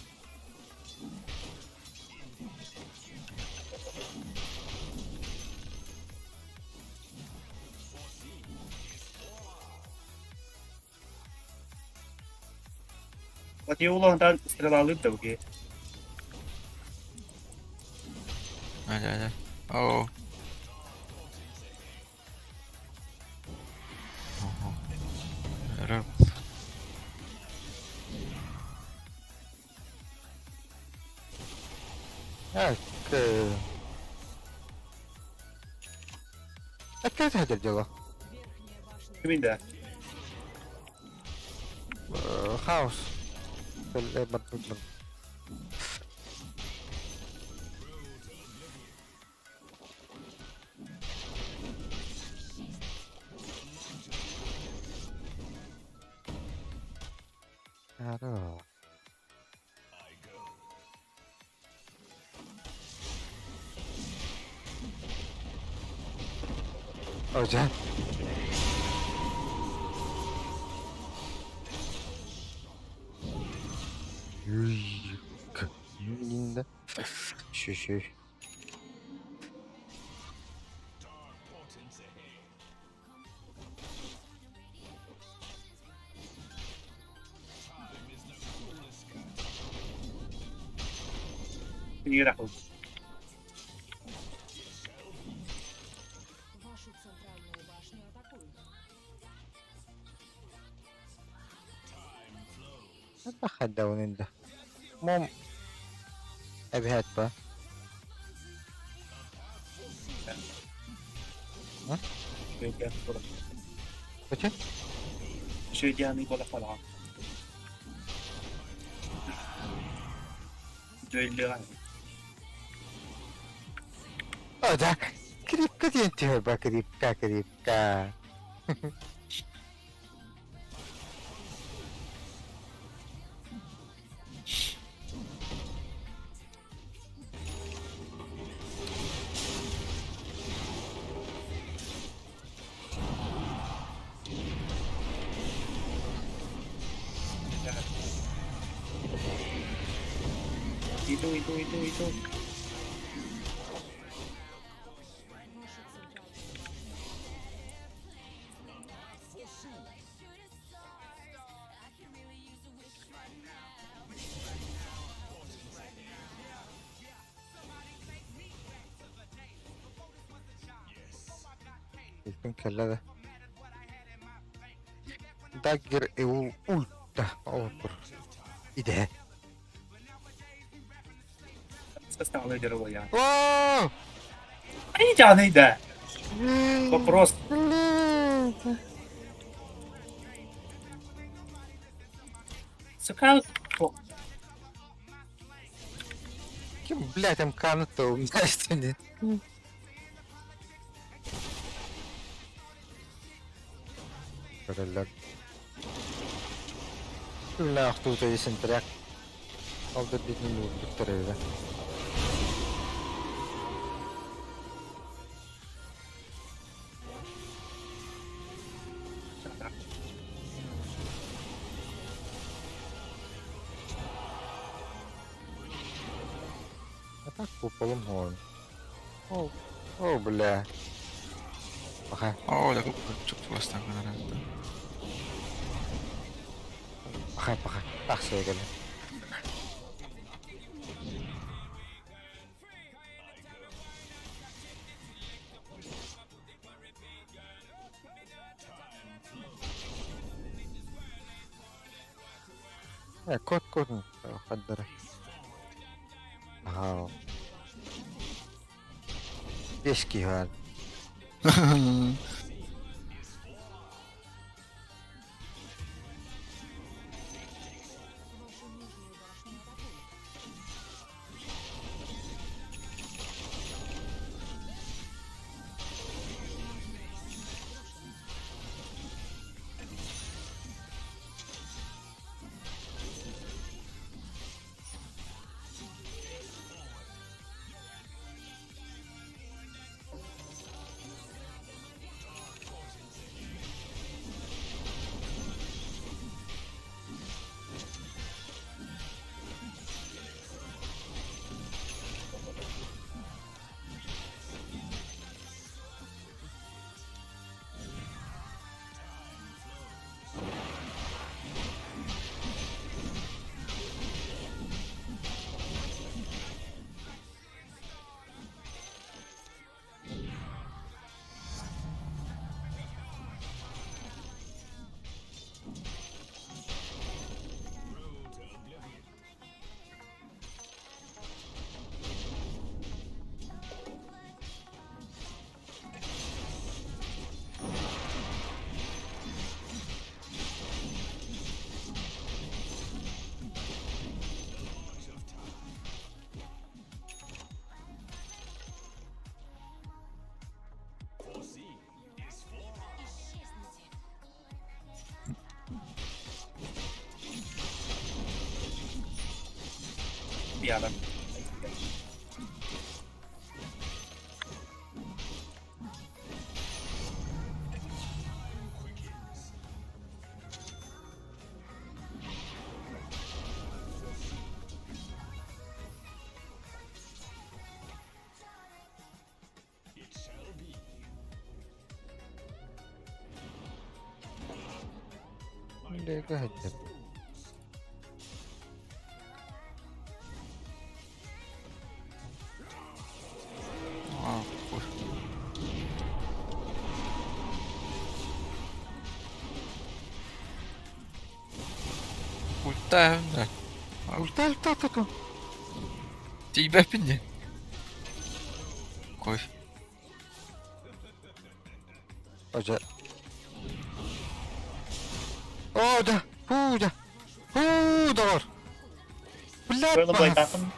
От є улогдан стріла липдавки. Hadi. Oo. Oho. Yarım. Так. Опять это дело. Верхняя башня Кимінде? Хаос. Lebat bener. Aduh. Oh, jangan. Linda. Şuş. Tinira ko. вашу центральную башню атакуют. Bakit daw ninda? Mom. Evet ba? Şöyle burada. Bakın. Şöyle yani kola falan. Düelli var. Oh, dah. Kripka din tiyo ba? Kripka. Itu. Ваша центральная Ilpin kalla. Dagger ewu ulta. Otur. İde. Составное дерево я. Wow! А не тяны, да. Вопрос. Сакал... О, Кем, блядь, МК-то у меня стене. Короляк. Lah, тут есть интерак. Алда бедный Виктория. А так куполом он. О, бля. Пока. Oota, kun chukki vastaan kyllä näyttää. Пока. Ах, все, гали. Кот, حضر. Ага. Пешки, гад. Яна. Лего хотя бы. Aa, kuh. Ultää hyvää. Ультал. Tiibä pinne. Koi. Oja. О, да. Дор. Pero Блядь, boy, мага. takon.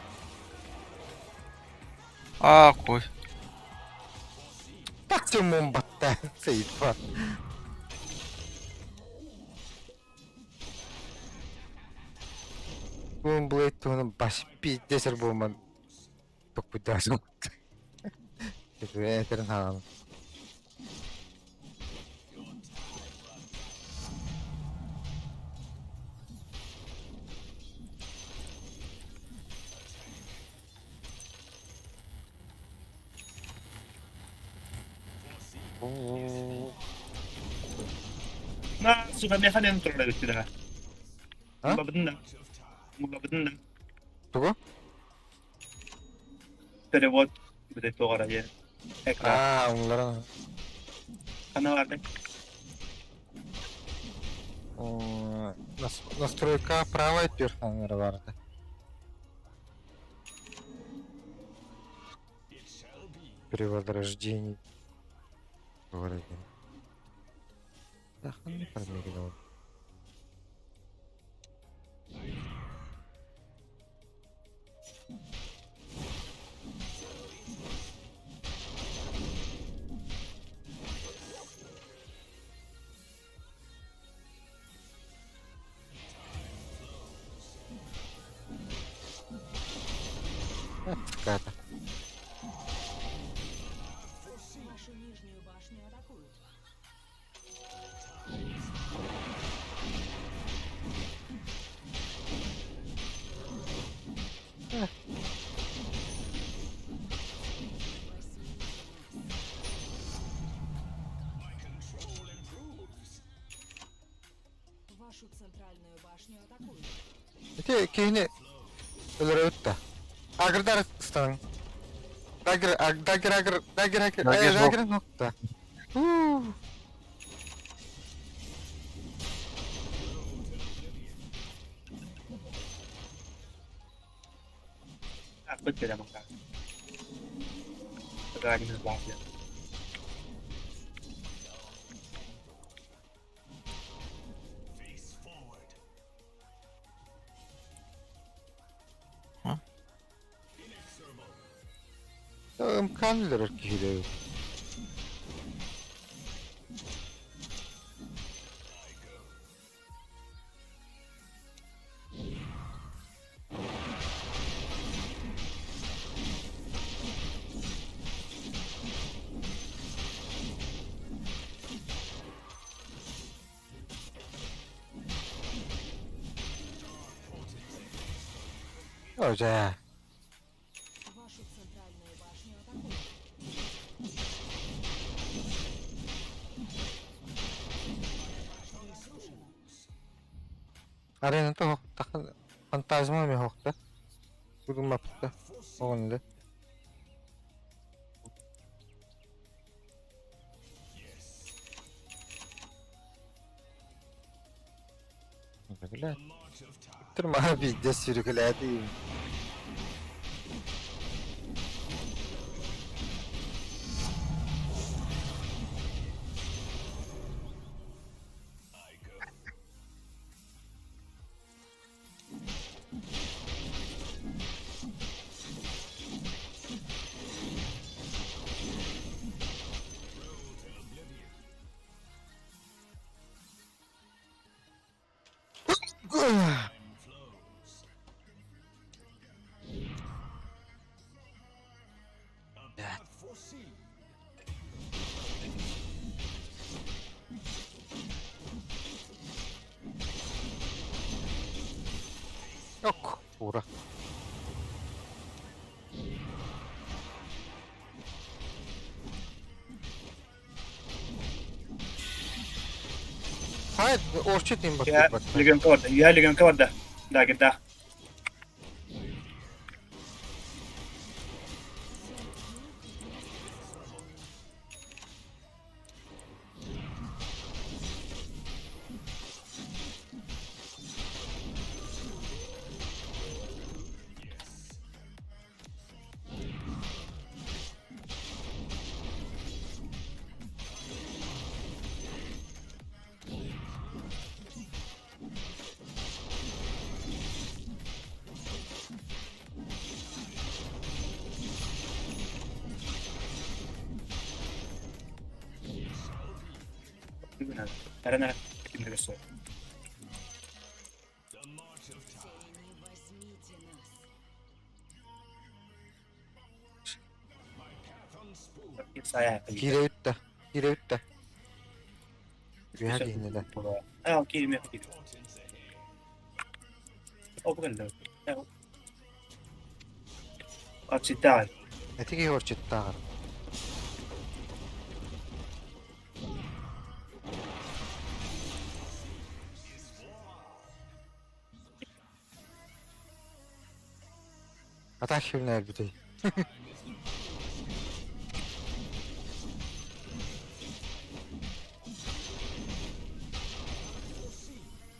Aa, koi. Максимум батта. Сейфа. Бумблейт туна баш пиздесер буман. Токудасу. Это этернал. Na, suka me hanen to da kida. Ha? Mugabdin na. Туго? Перевод bude to ora je. Ekran. Унлара. Ana var ne? Настройка правая перханера варта. Перевод рождений. Вроде. Да, не промерил. Какая-то. Вашу нижнюю башню атакуют. Вашу центральную башню атакуют. Ити кihini öldürüp Agır stun. Dagger. Dagger nokta. Takut beda maka. Pagkain ng bakya. İmkanlıdır kihini. Hoca. Вашу центральную башню атакуют. Arena to hokta. Fantazma mı hokta? Bugün mapta. Onlu. Güzel. Durma abi de sürükledeyim. Yok. Uğra. Hayır, orçeteyim bak. Ya, Bak. ligam ka orada. Ya, ligam ka orada. Dagger da. Arena. Kimde göster. Saya. Gire ütte. Gire ütte. Güya giyini de. Ah, okey, mi okey. O bu kadar. Occidental. Etiki orçet dağır. Atak filmler bir de.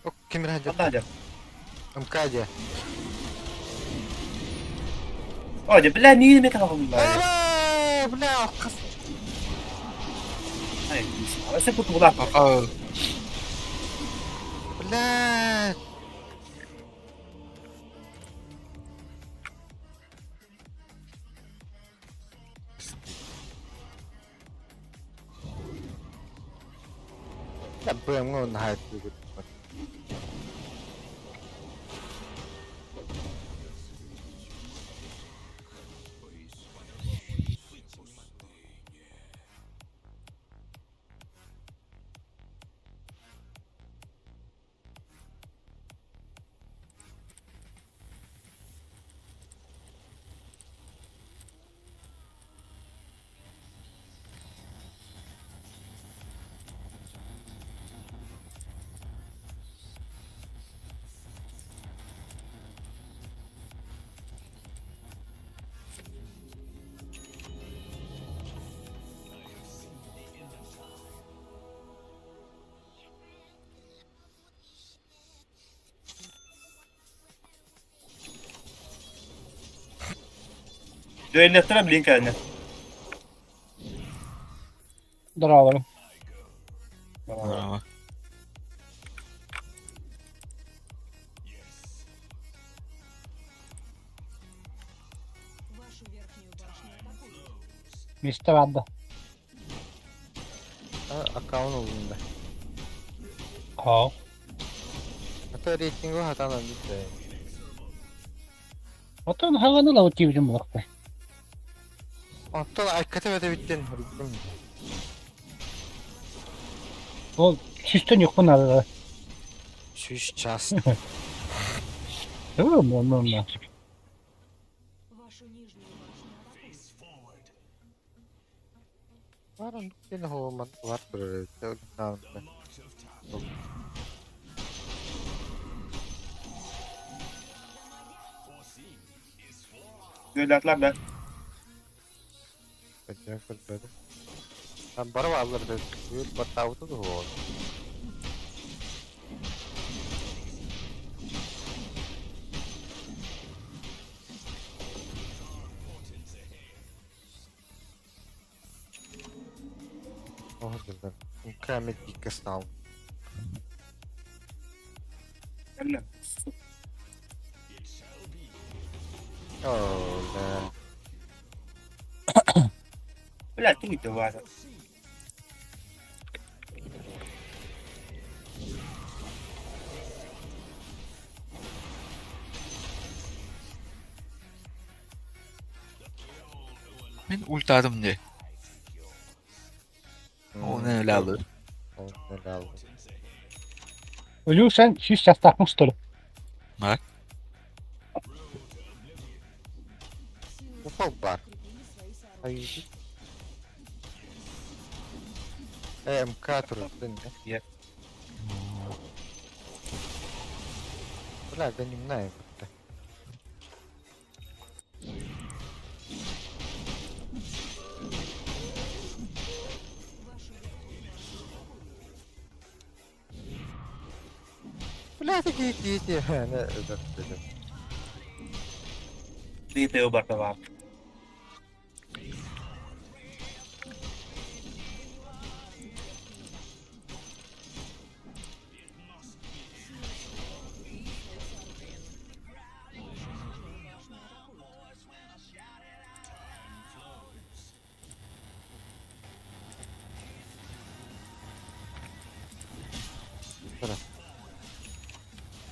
Ok, kim rahat Hadi. Amkaja. Hadi, بالله مين متى هم بعد. Aba, bu ne akıl? Hayır, bس كنت بضعف. Aa, Ulan. แต่เปลืองเงินหายไปกู Duel yaptıra blink halinde. Dur alalım. Bravo. Вашу верхнюю башню атакуют. Miste bende. Account olduğunda. Ha. Hatta ratingu hatalan bitti. Otan havanı la uçuyordum bıraktı. Hatta katemede bittin. O sistem yok bunlarda. Şuş ças. Değil mi? Ondan. Вашу нижнюю башню атакуют. Parang kinuhuman var bro. Tamam. Duel atlar ben. Kaya kalbado. Ang barawa alır da. Yun bataw to ko. Oh, ganda. Ang kami tikas na. Gelme. Oh, na. Böyle attım gitti bu arada. Ben ulti aldım diye. Onu öyle alır. Oh, na aldı. Ölürsen 100 yaz takmış tutarım. Bak. Ufak var. Ay. MK turun din. Yep. Wala ganyan na eh. Wala sa gigit yan. Dito yung barta bak.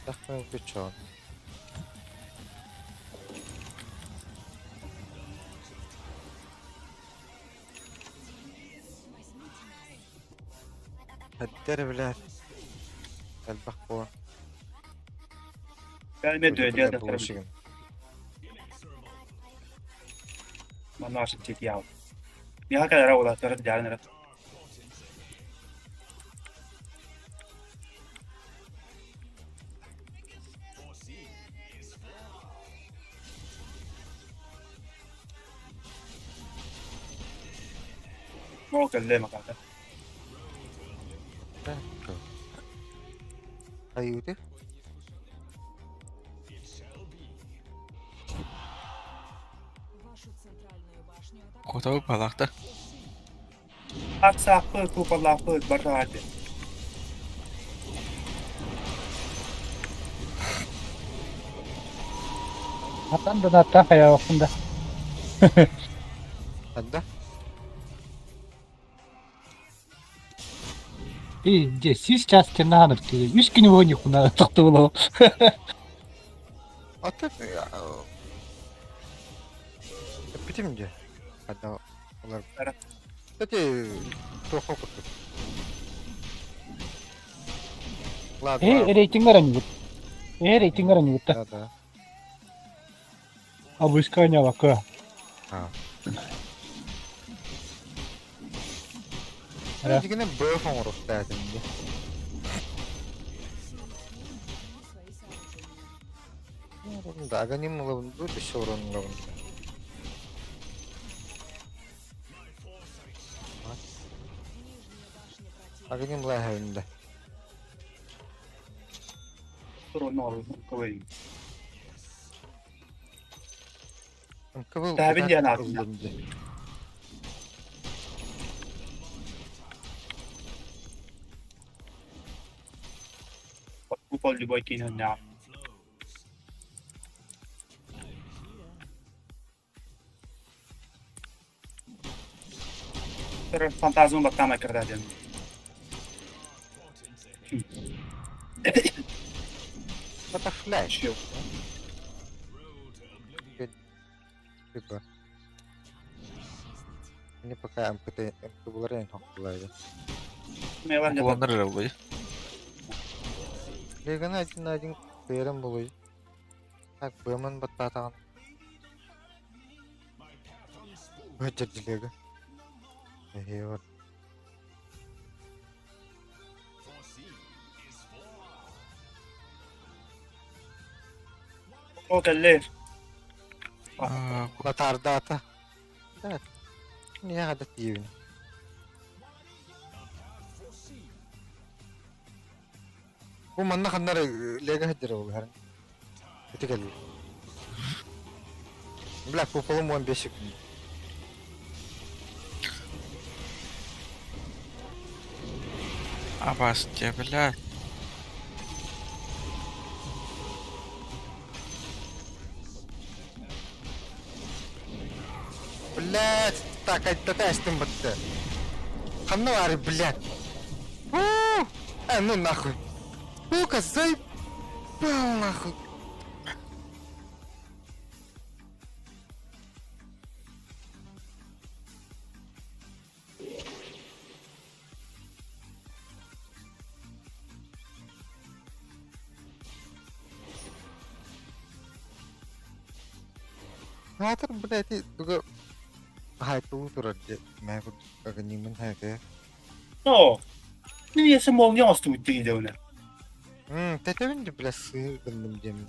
Tak mo yung pichon. Haddere bile. El bak bu. Gelme duel ya da tarım. bullshit. Mano aşık çek yav. Bir hak kadar ola tarım jarın ara. Mo kalle makata. Ayuti. Вашу центральную башню атакуют. Kota balakta. At saklı kupalaklı barta hadi. Atan da hatta kaya altında. Anda. И здесь сейчас на ночь. Вишки него не хуна, так то было. Ата битимде. Ада олар. Ара. Кстати, тохо кот. Эй, рейтинг ранит. Рейтинг ранит. Да. Обыскание лака. А. Ара. Жигне бэфон ростай дэнди. Да, аганим лавн тут еще урон лавн. Аганим лахавинда. Ronaldo kawai. Кабыл. Тәбин диян артында. Kupol любой кинен ням. Тэр фантазм батамай кардаден. Это фляж. Чё? Типа. Ini pakai MPT keluar yang lagi. Мевар не Kullanır arabayı. Dia kan один перем был. Так, бэмэн бататан. Бачер жилега. Вот. О, каллер. Aa, Батардата. Так. Не ada TV. Bu manna kanlar lega hadir oldu her. Kötü geliyor. Black Popol'un 15 gün. Абасtia, бля. Блять, так, это стим бытты. Ханнары, блять. Ну нахуй. Ну-ка, заебал нахуй. Хатар, блять, туга хайпу турат मैं कुछ अगर नीमन है क्या О, ну я самого не осту ты идёна. Тэтевин де бласы гандам дем.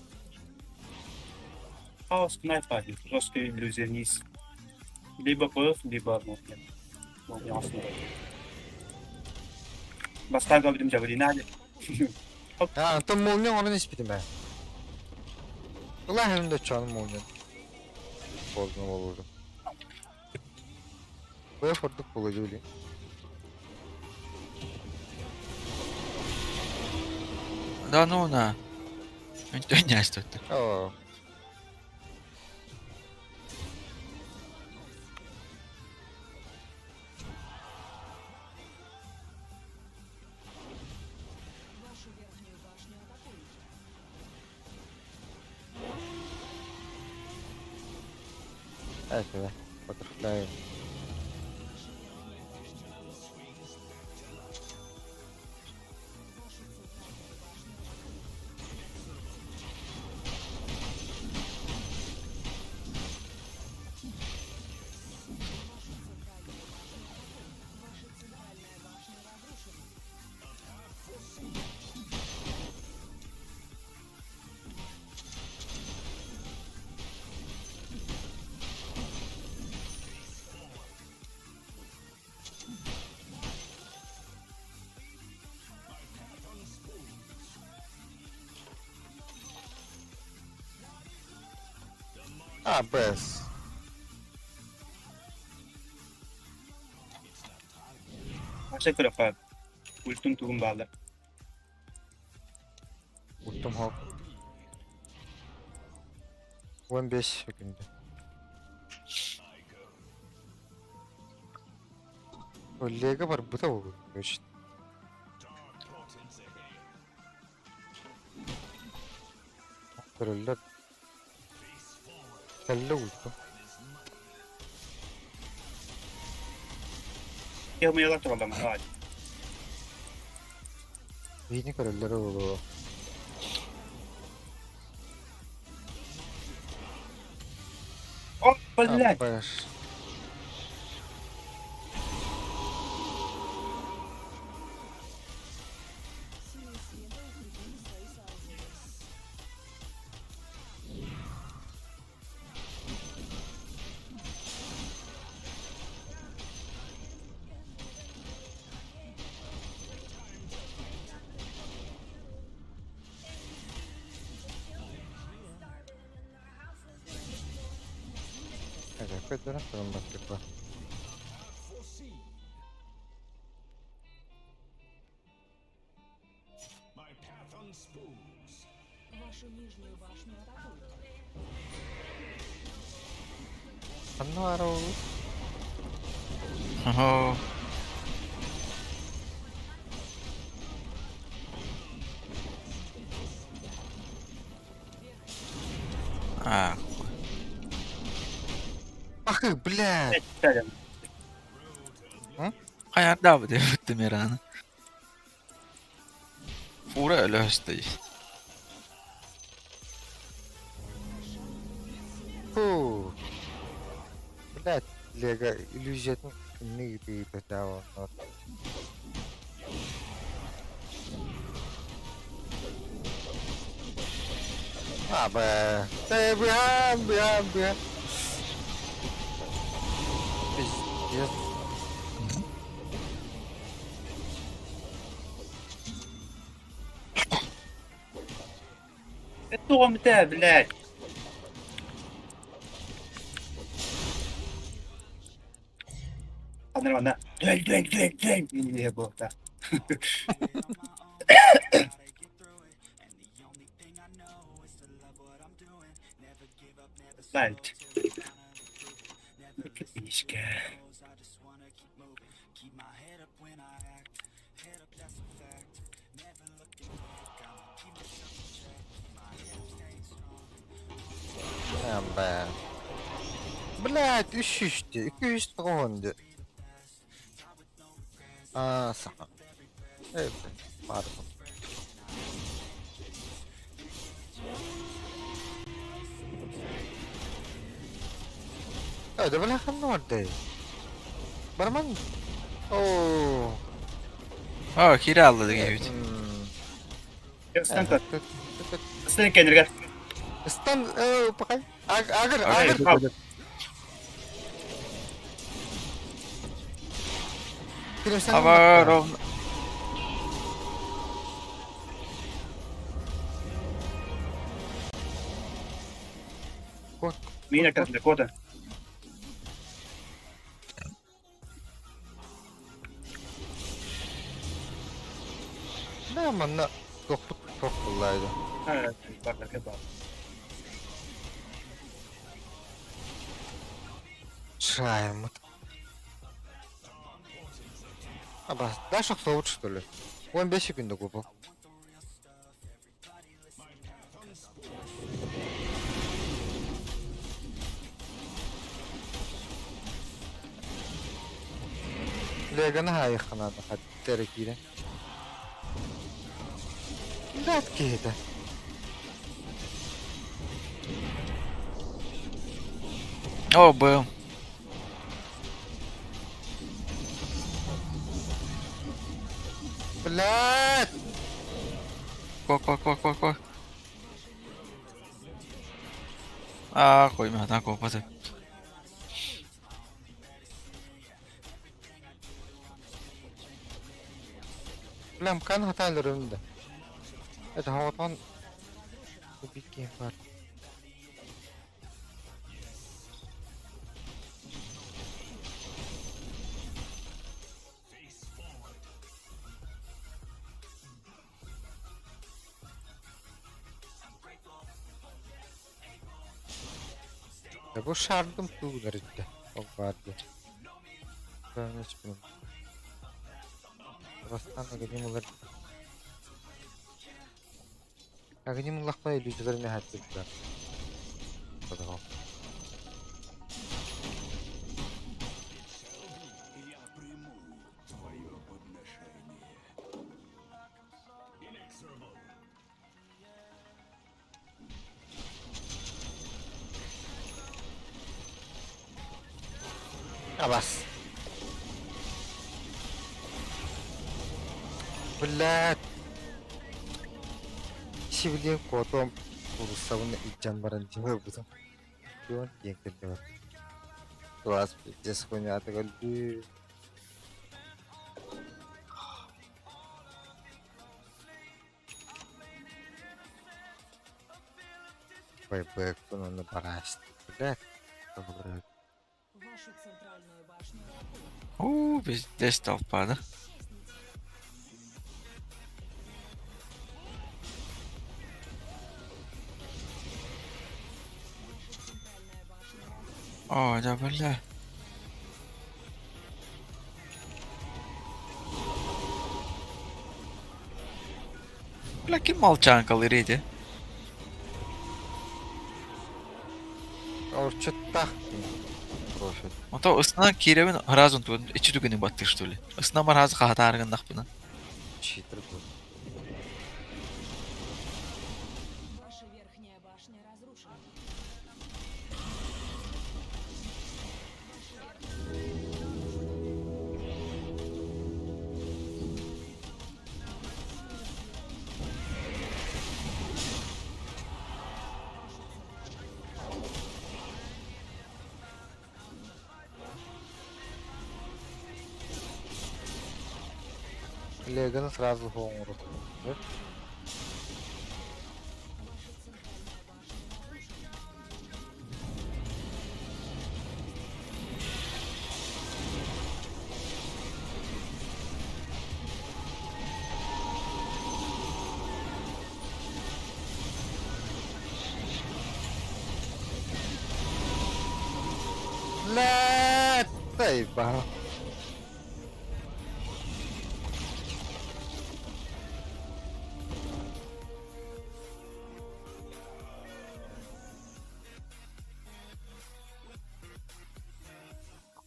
Хаос снайпер, просто иллюзионист. Либо бэф, либо молния. Молния осту. Бастага будем говорить надо. Там молния onu испитим ben. Ulan hem de çanım молния. Bozma olurdu. Böyle fırtık bulucu bileyim. Да ну на. Ничего что ты. Oo. Evet be. Butterfly. Без. Aşağı yukarı Ultum tuğum bağlı. Ultim hop. 15 günde. O Lega var bu da olur. İşte. Körüller. Kelle ultu. Yılmıyorlar trollama. Hadi. Yeni körüller oldu. Oh, блядь. Baş. Силы света укрепили свои сооружения. Evet, bedene sorun baktık var. Вашу нижнюю башню атакуют. Anne var oğlum. Oho. А, Ах, блядь. Evet, güzel. Ayarda bu devletti Miran'ı. Fura öyle höstü. Фу. Блядь, Лего, иллюзия не и потява. А, бля. Да, бля. Пиздец. Это он, да, блядь. Она. Дуэль. Не было, да. Блядь. Копеечка. А, бля. Блядь, ищите. 200 тронды. А, сама. Эй, блядь, пардон. Да бляха норды. Барман. О. Aa, kiraladı gibi. Stand up. Stand kendine gel. Стан, покай. Агр. Al. Hava ровно. Mina kendine koda. Да, манна. Çok kolaydı. Evet, bak bak. Шаймут. Аба, дашь лучше что ли? Он 5 секунд купил. Легана هايخ надо хоть терекире. Да, какие-то. О, был. Блядь! Koy. Aa, koymadan kopadı. Блям, kan hataları önünde. Evet, havadan bu bir game var. Ya bu şardım tuğlar işte. O vardı. Ben hiç bilmiyorum. Rastan da geleyim olur. Агни муллахпай лүжгөрүнө хаттыктар. Подавал. Абас. Блядь. Сибилиев котом урусабын итжан баран жимэ бузам. Юан еңкелдер. Класс пиздец хуйня атыгалды. Байбэк на бараст. Блядь. Блядь. Вашу центральную башню Пиздец толпа, да? центральная башня О, да, бля. Бля, kim молчанка лириди? Орчоттах. Профит. Ото ысынан киревин разун туын ичи дүгени батты что ли? Ысынан бар хазы хатарыгын нахпына. Читер был. Ваша верхняя башня разрушена. Леган сразу хоумру. Блядь! Заебал.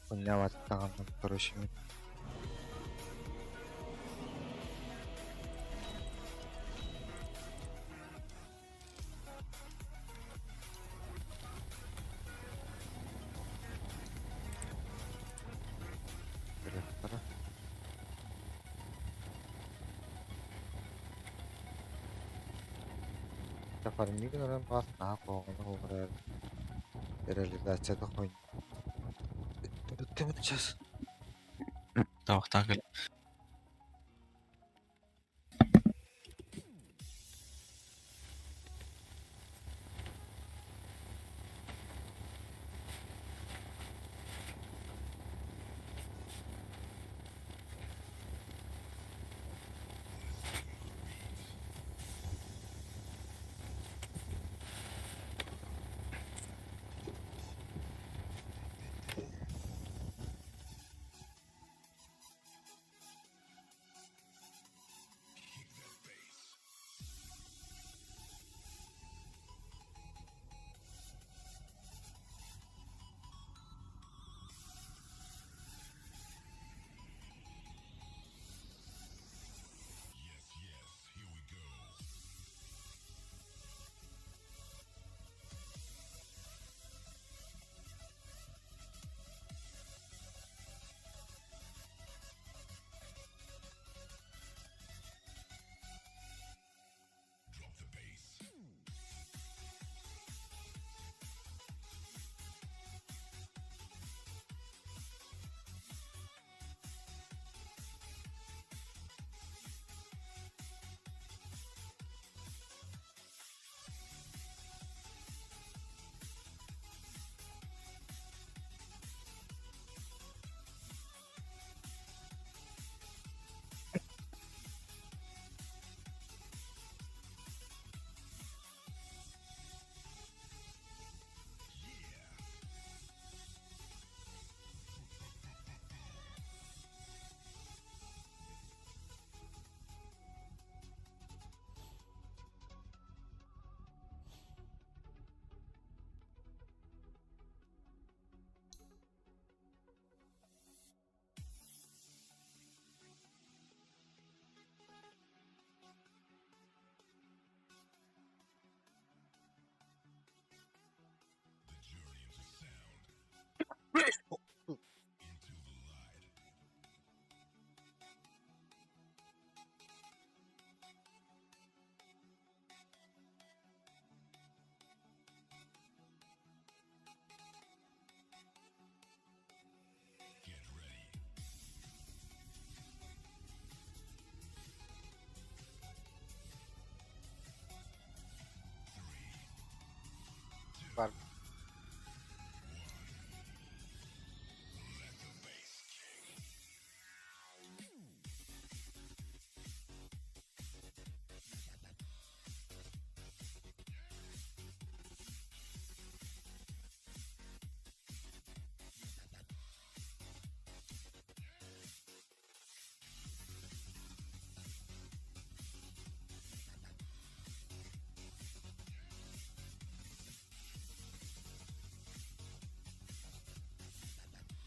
Хуйня ваттагандан короче мен. Кара. Фармиген оран бас на коогону ограр. Реализацияда хойн. Өттөмөт час. Тавактан кел.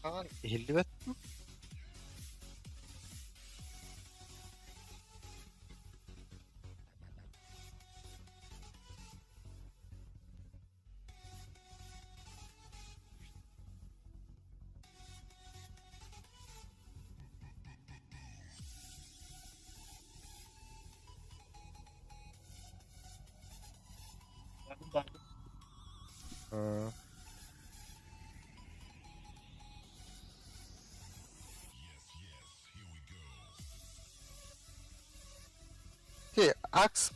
Kaan 50 bet mi? Bakın. Ha. Ki aks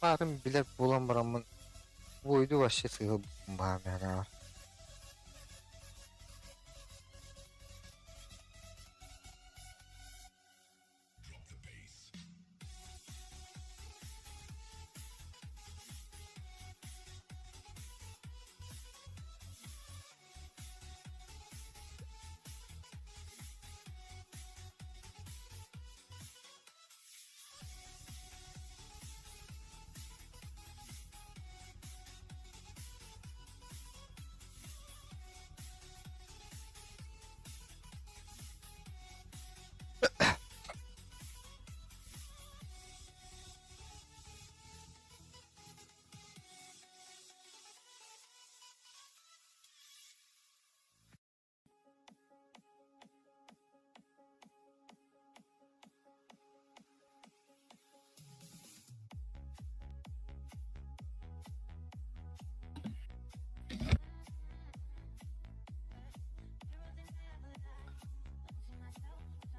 barın bile bulamıramın buydu başı sığıl var yani.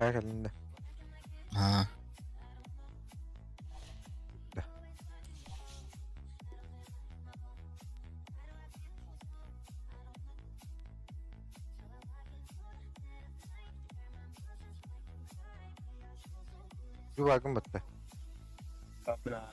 Her elinde. Ha. Bir bakın bitti. Kapra.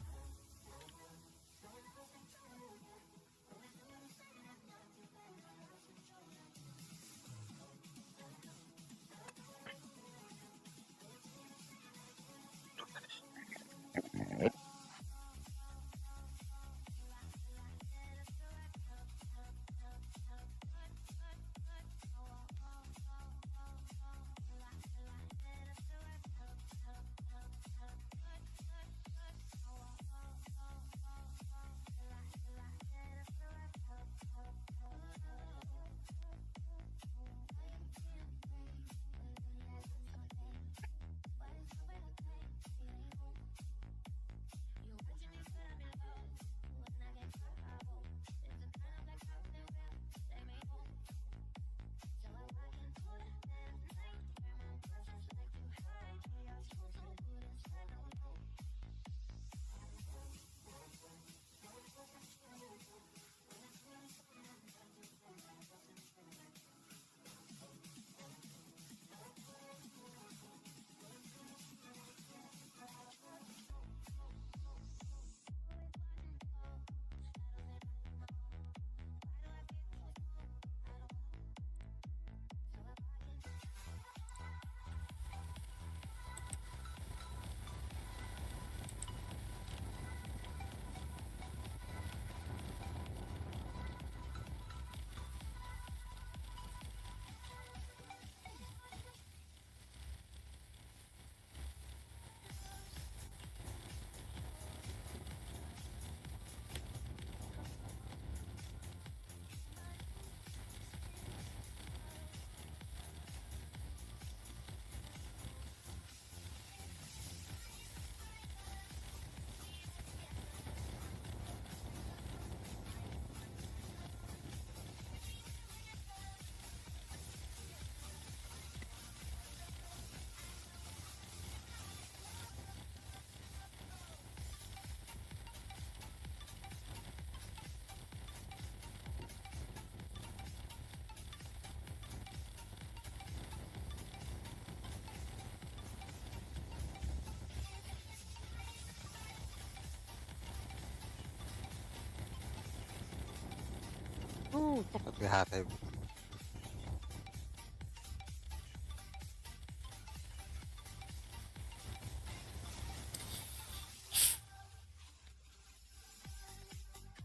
Çok hati.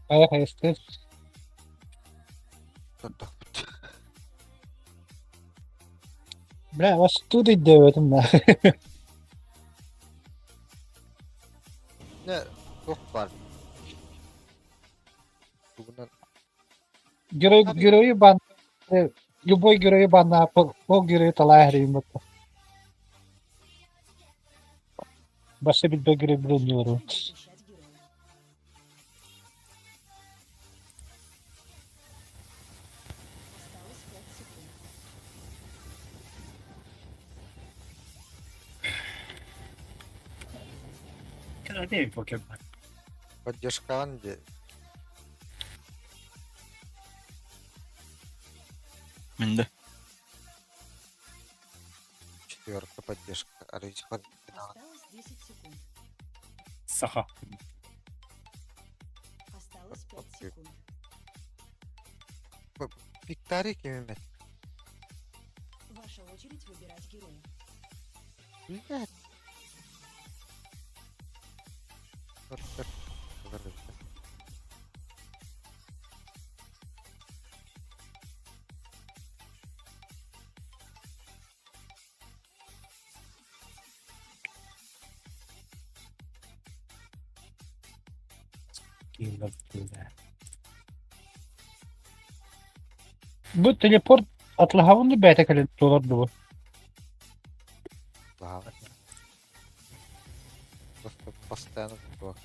Ayak ayıstı. Tuttuk. Бля, вас тут идем нахуй. Ne? Çok var. Bundan Герою бан... Любой герой бана, по герою талайрим. Başka bir görev bilmiyorum. Защищать героя. Осталось 5 секунд. Kaya değil mi Pokemon? поддержка Анди. Mende. Четверка поддержка. Аричка. Осталось 10 секунд. Saha. Осталось 5 Окей. секунд. Виктория кимmet. Ваша очередь выбирать героя. Блядь. Dur. Game of Thrones. Bu teleport atlahavını beta kalın dolar bu. Ладно. Просто постоянно такое.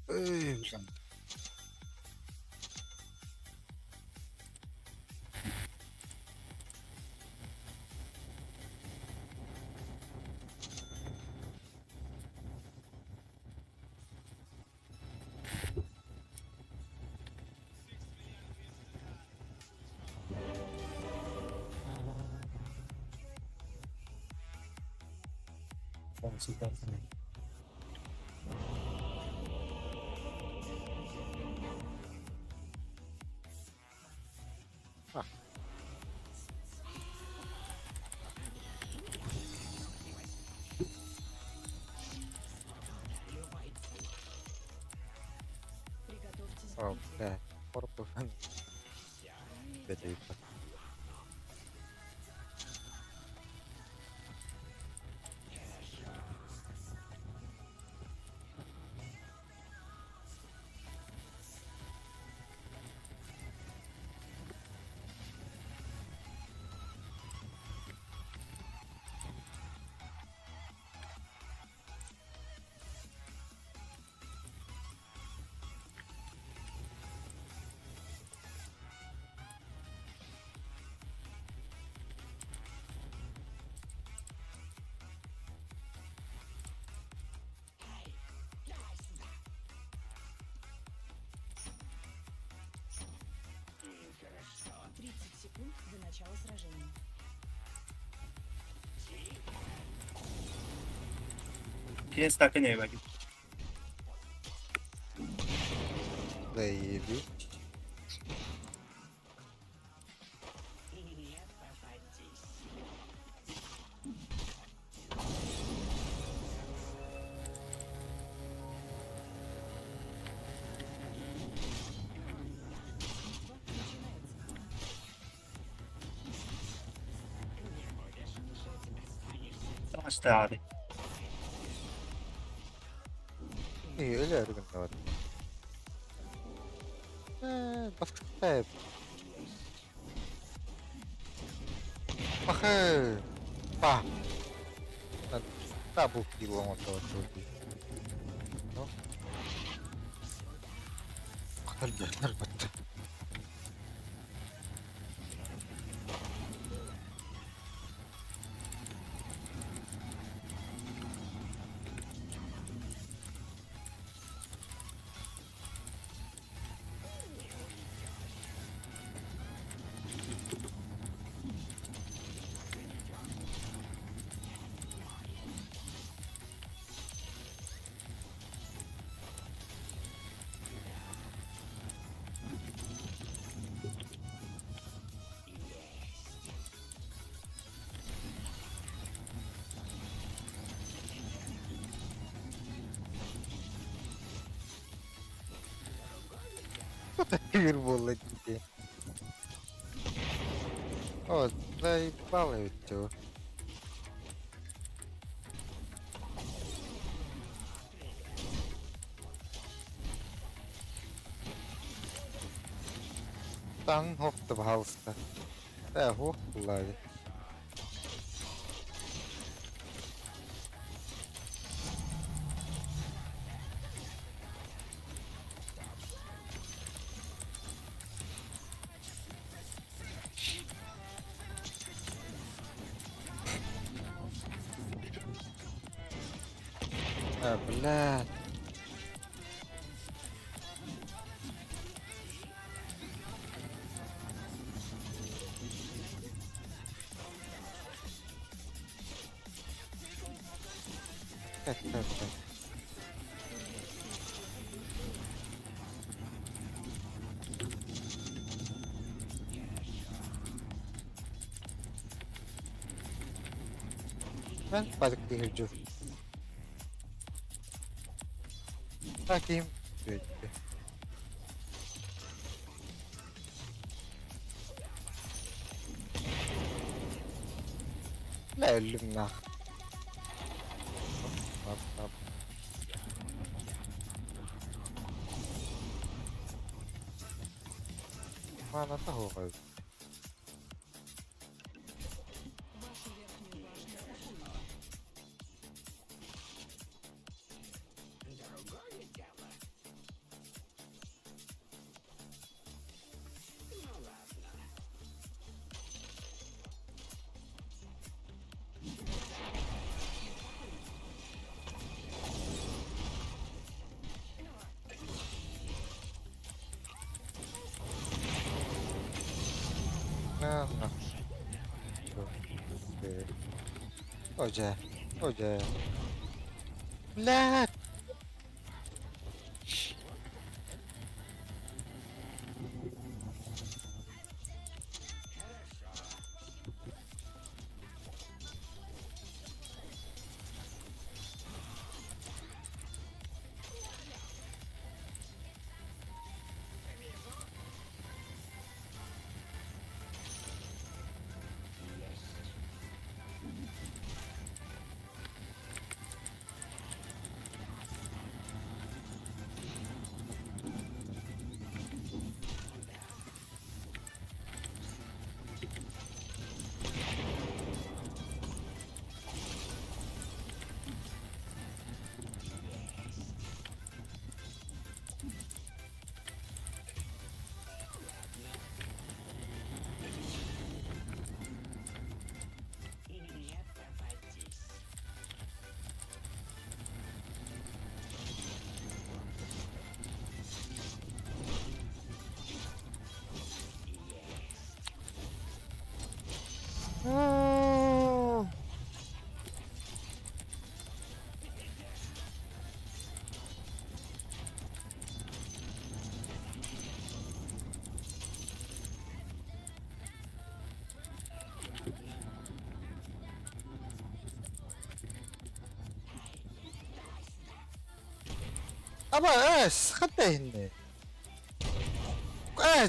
Эй, блин. Tamam, süper. Приготовьтесь. О, бля. Порту. Бедает. Тридцать секунд до начала сражения. Jest taka nie wiem. Заебись. Начинается. Savaştı abi. İyi öyle örgün de var. Başka hep. Bakın. Bak. Double kill on the turkey. No? Kalbiyenler battı. это фирбол эти. О, заебало ведь его. Там хопта бхалста. Хоп, лави. Блядь. Так. Ben balik tinggal Bakayım. Bekle. La öldüm la. Hop. Mana tahu kau. Вашу верхнюю башню атакуют. Nah. Oke. Oja. Lah. Aba, sakit hindi.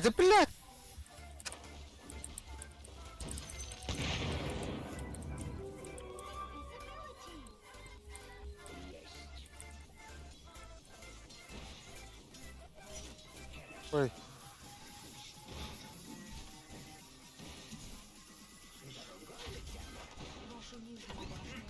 Depilat. Ой. Вашу нижнюю башню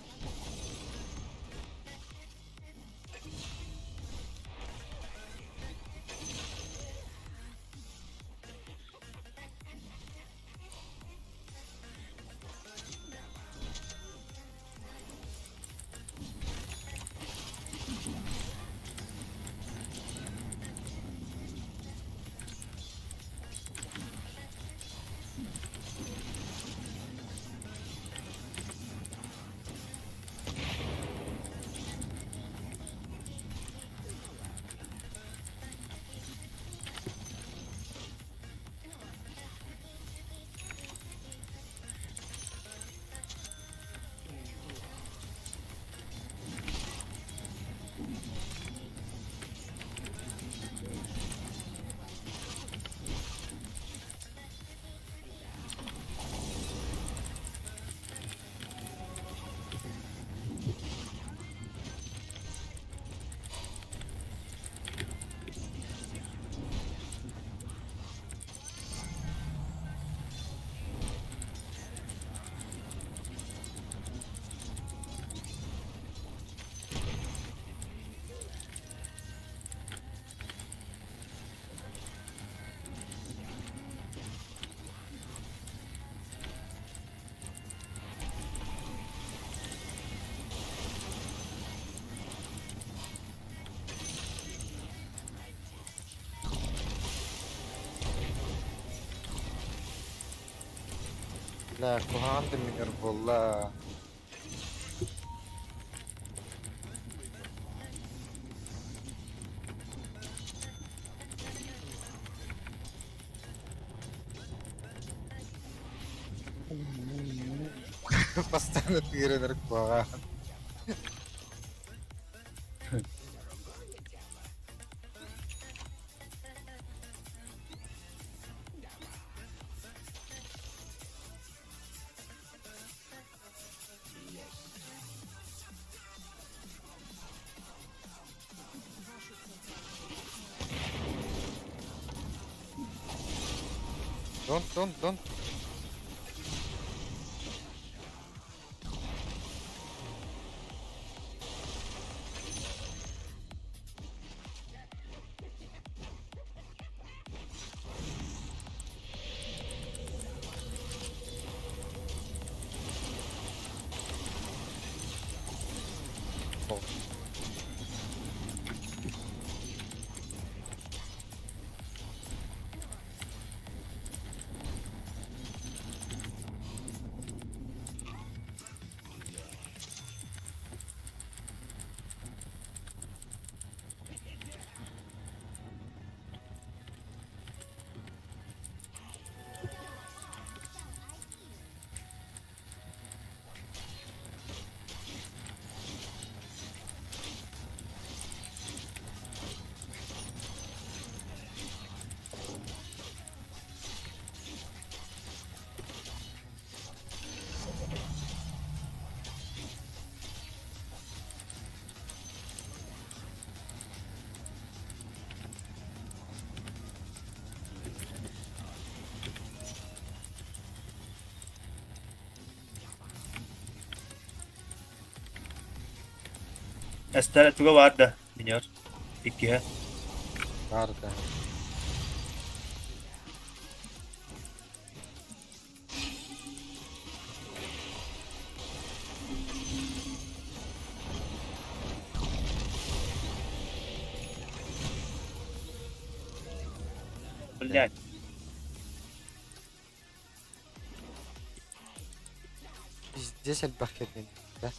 Bля, kulağındı minir bolla. Постоянно тыгырыныр куага. Don't. Esther Tuga vardı. Biniyor. İkiye. Vardı. Блядь. Здесь альбахет, да?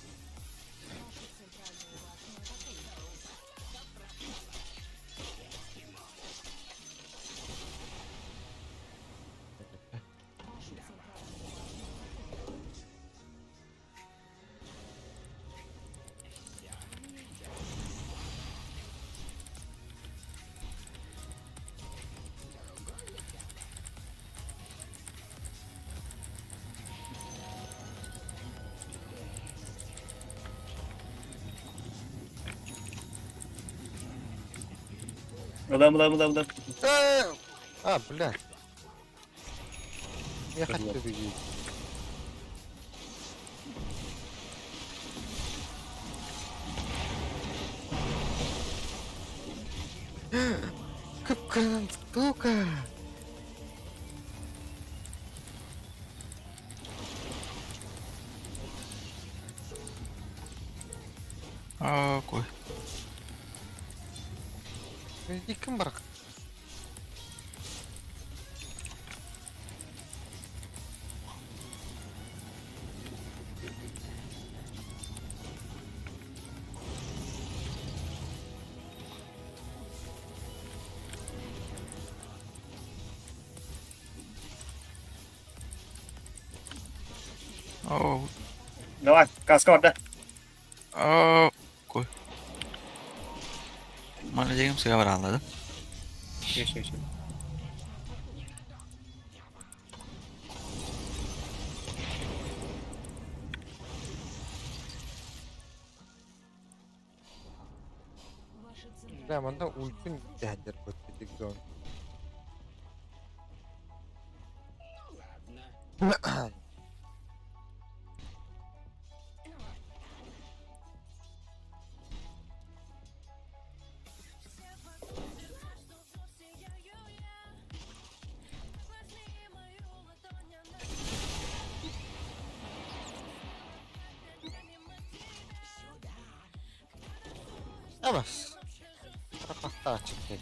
Ulan. А, блядь. Я хотел видеть. Какая штука! Aa, koy. Иди кымбарак. Oo, Давай, kaskı orada. koy. Manlayacağım suya var anladım. Şey. Ваши центральные Да, манда ультин дядер көтедік зон. Yavaş. Tarafta açık değil.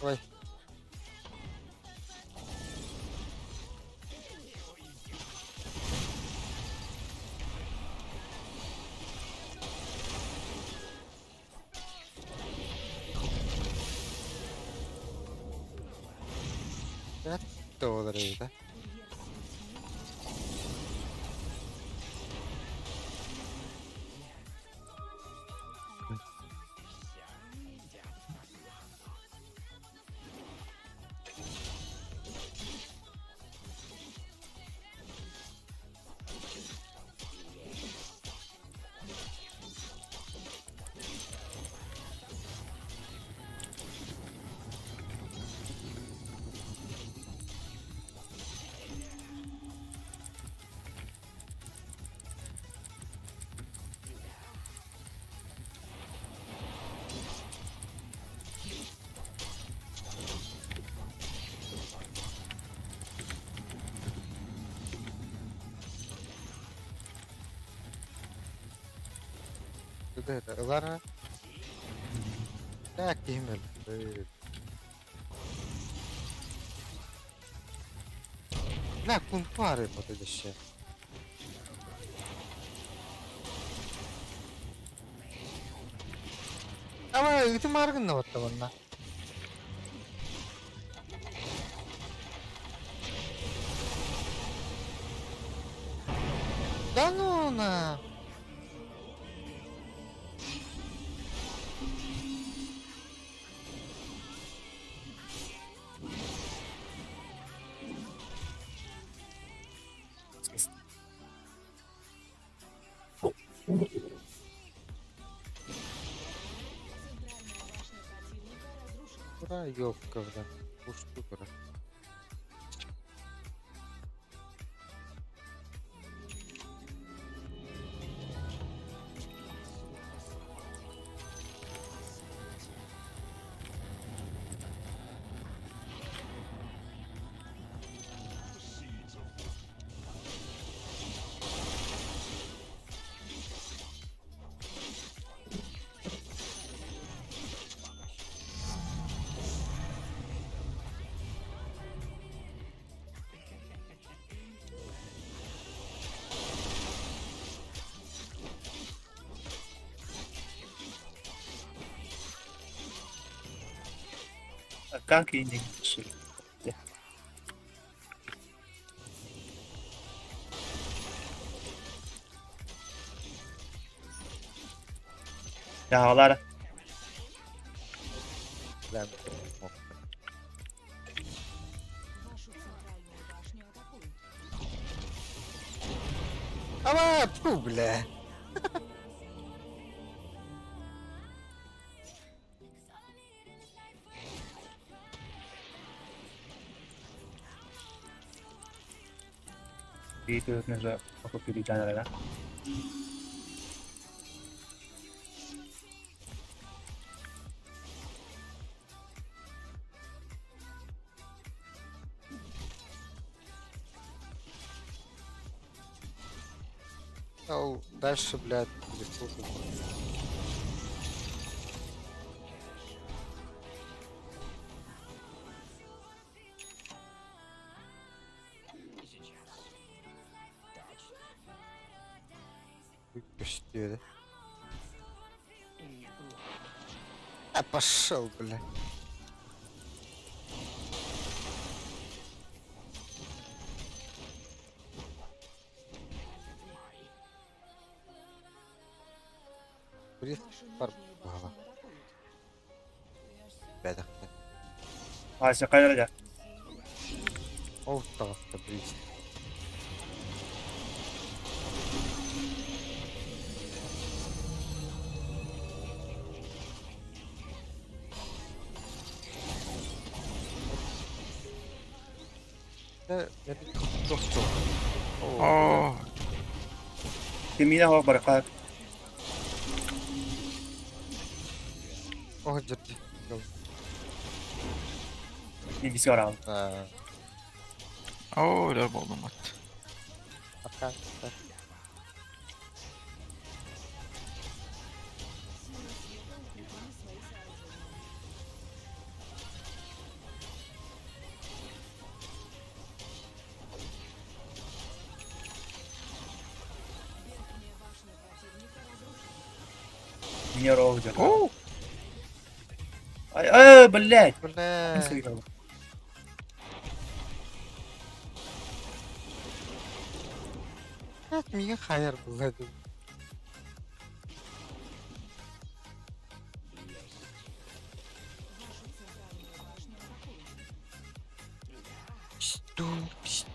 Ой. Это ударил, да? Куда это? Лара? Так, именно. На, кунпари подойди ще. Ama ഇത് മാർഗം ഒത്ത വന്ന Да ну на. Ура, ёбка, бля. Уж штука. А как и не решили. Yağlar. Бля. Вашу центральную башню атакуют. Ама, фу, бля. Dito na sa pagpapilitan na lang. Ну, дальше, блядь, не слушай. Почти, да? А пошел, бля. Бред, Вашу пар, нижнюю голова. башню атакуют. Беда. Ayşe kayıracak. Alt tarafta Breach. Ne bir çok çok. Oo. Oo. Kimine hava bırakar. Oh ciddi. Yok. Bilgisayar aldı. Ha. Oo, ular bo'lmayapti. Bakar. Minyor olacak. Oo. Ay блядь. Bu ne? Nasıl yıkalım? Evet, mega hayır bulmadım. Piştu, piştu.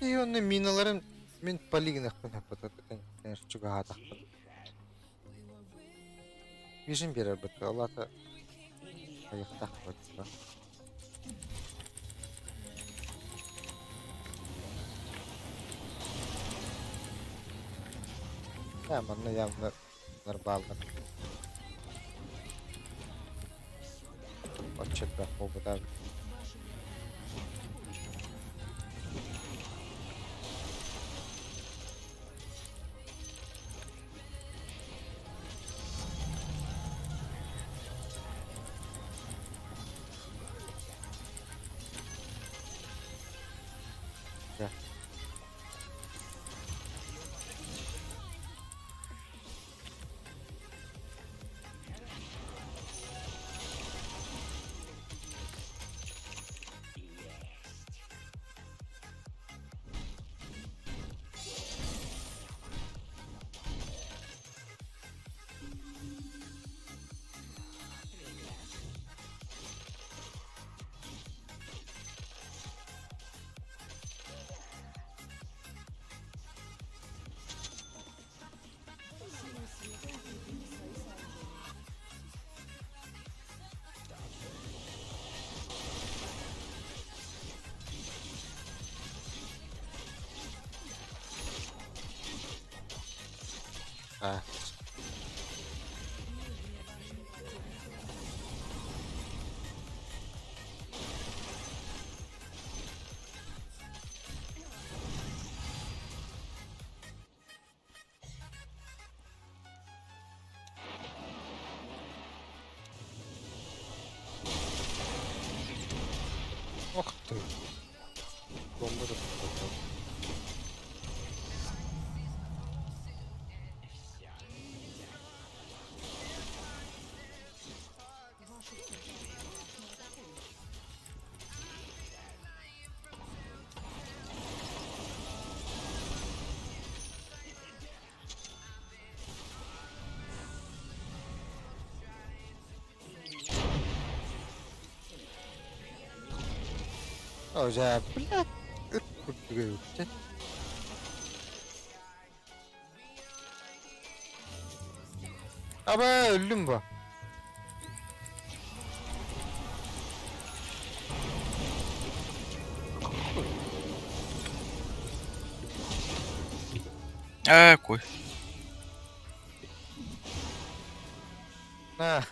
И он миналарын мен полигнах нападат, конечно, чугата. Вижен берер бит, алата аяктак бит. Я манна явно нормально. Отчет да побудав. Да. А. Ох ты. Бомба да попадала. Уже, блядь, куртуга. Aba öldüm bu. Koy. Ha.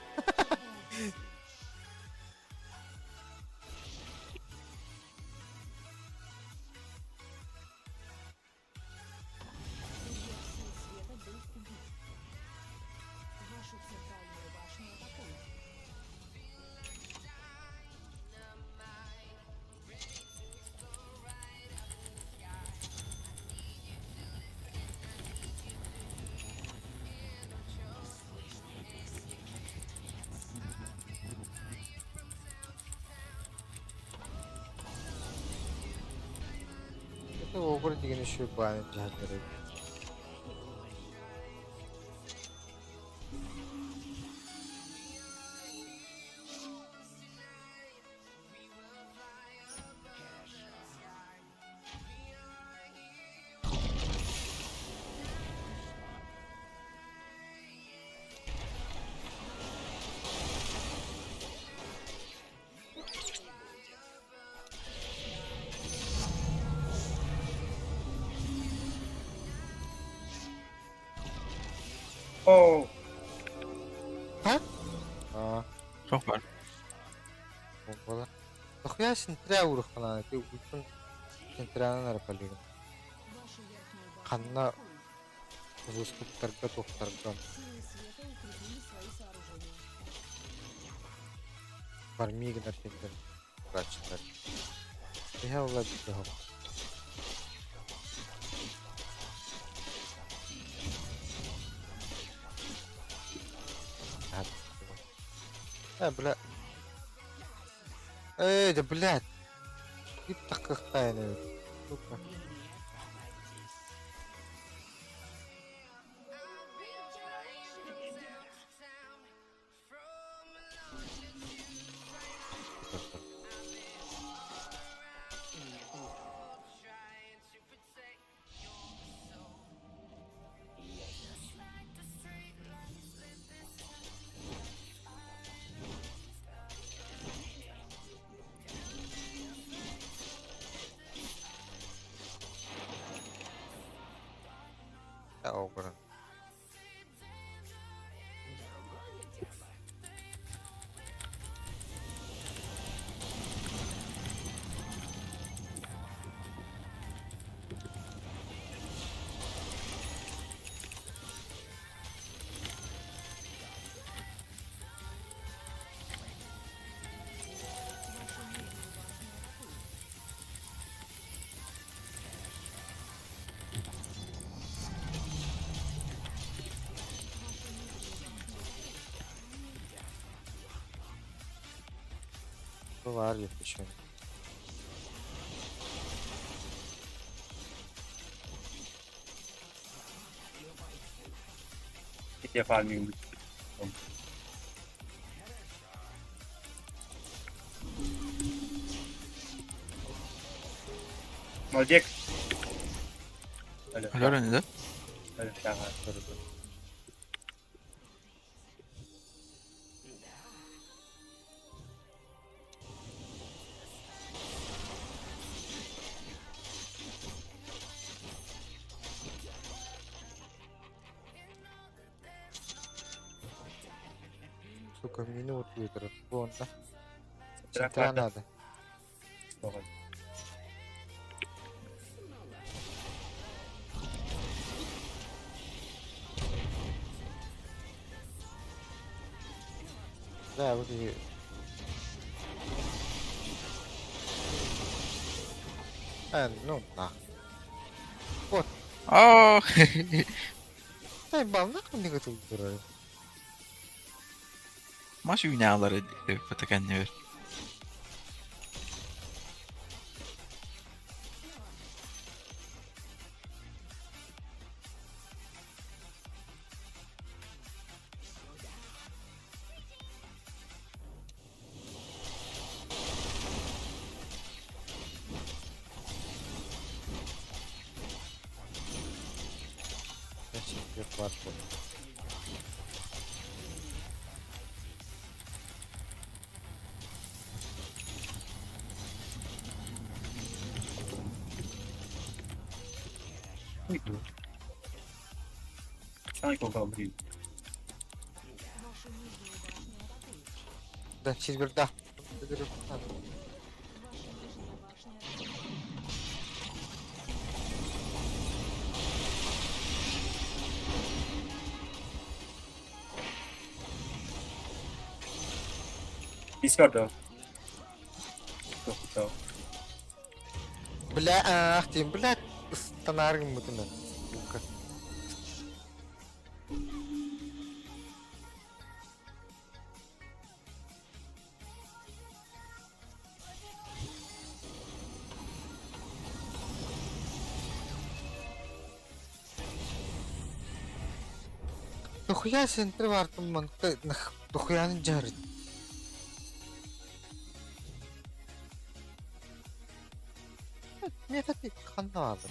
Ogre деген еще баны жаһаттар. Oo. А, Çok var. Ogre. Тохя синтра урах кана. Ты ультун синтраны нарпалигин. Вашу верхнюю башню Ханна атакуют. Рускуптарга тохтарган. Силы света укрепили свои сооружения. Фармиг нарсиндер. Рачтар. Я улад дихо. Бля. Да блядь. И так как тайна. Сука. Ogre. Var yapışıyor. Bir defa mıyım? Molcek. Öyle. Öyle önünde. Öyle. Daha. Сука, минут выиграть. Вон, да? Синтра Синтра надо. надо. Doğru. Да, вот и... Ну, на. Aa! Дай бал, нахуй не готов выбирать. Maç binaları Pataken'le ver. Я себе платформу. Sanki o kadar değil. Вашу нижнюю башню атакуют. Да, Чизберг, да. Ваша нижняя башня атакует. Discord. Çok güzel. Бля, ах ты, блядь, станаргом вот она. Сука. Дохуя центр вартым ман. Дохуяны жарит. Мне так и канадым.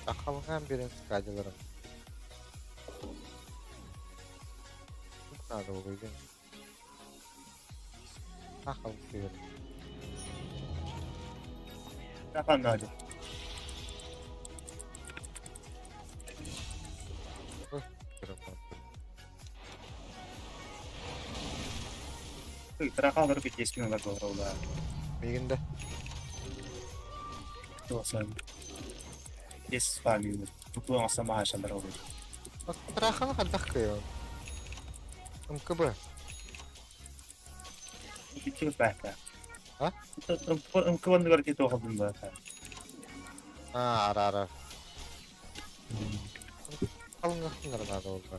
Akılgan birin skacılarım. Надо увидеть. Akıl birin. Yapan da hadi. Terakhir baru BTS pinang nagoro lah. Biginde. Dosan. Yes, value. Tutuwa ako sa mahal siya laro. Magtraha na kadak kayo. Ang kaba. Hindi ko bata. Ha? Ang kawan lugar dito ako dun bata. Ah, ara. Kalın akınlar nada oldu.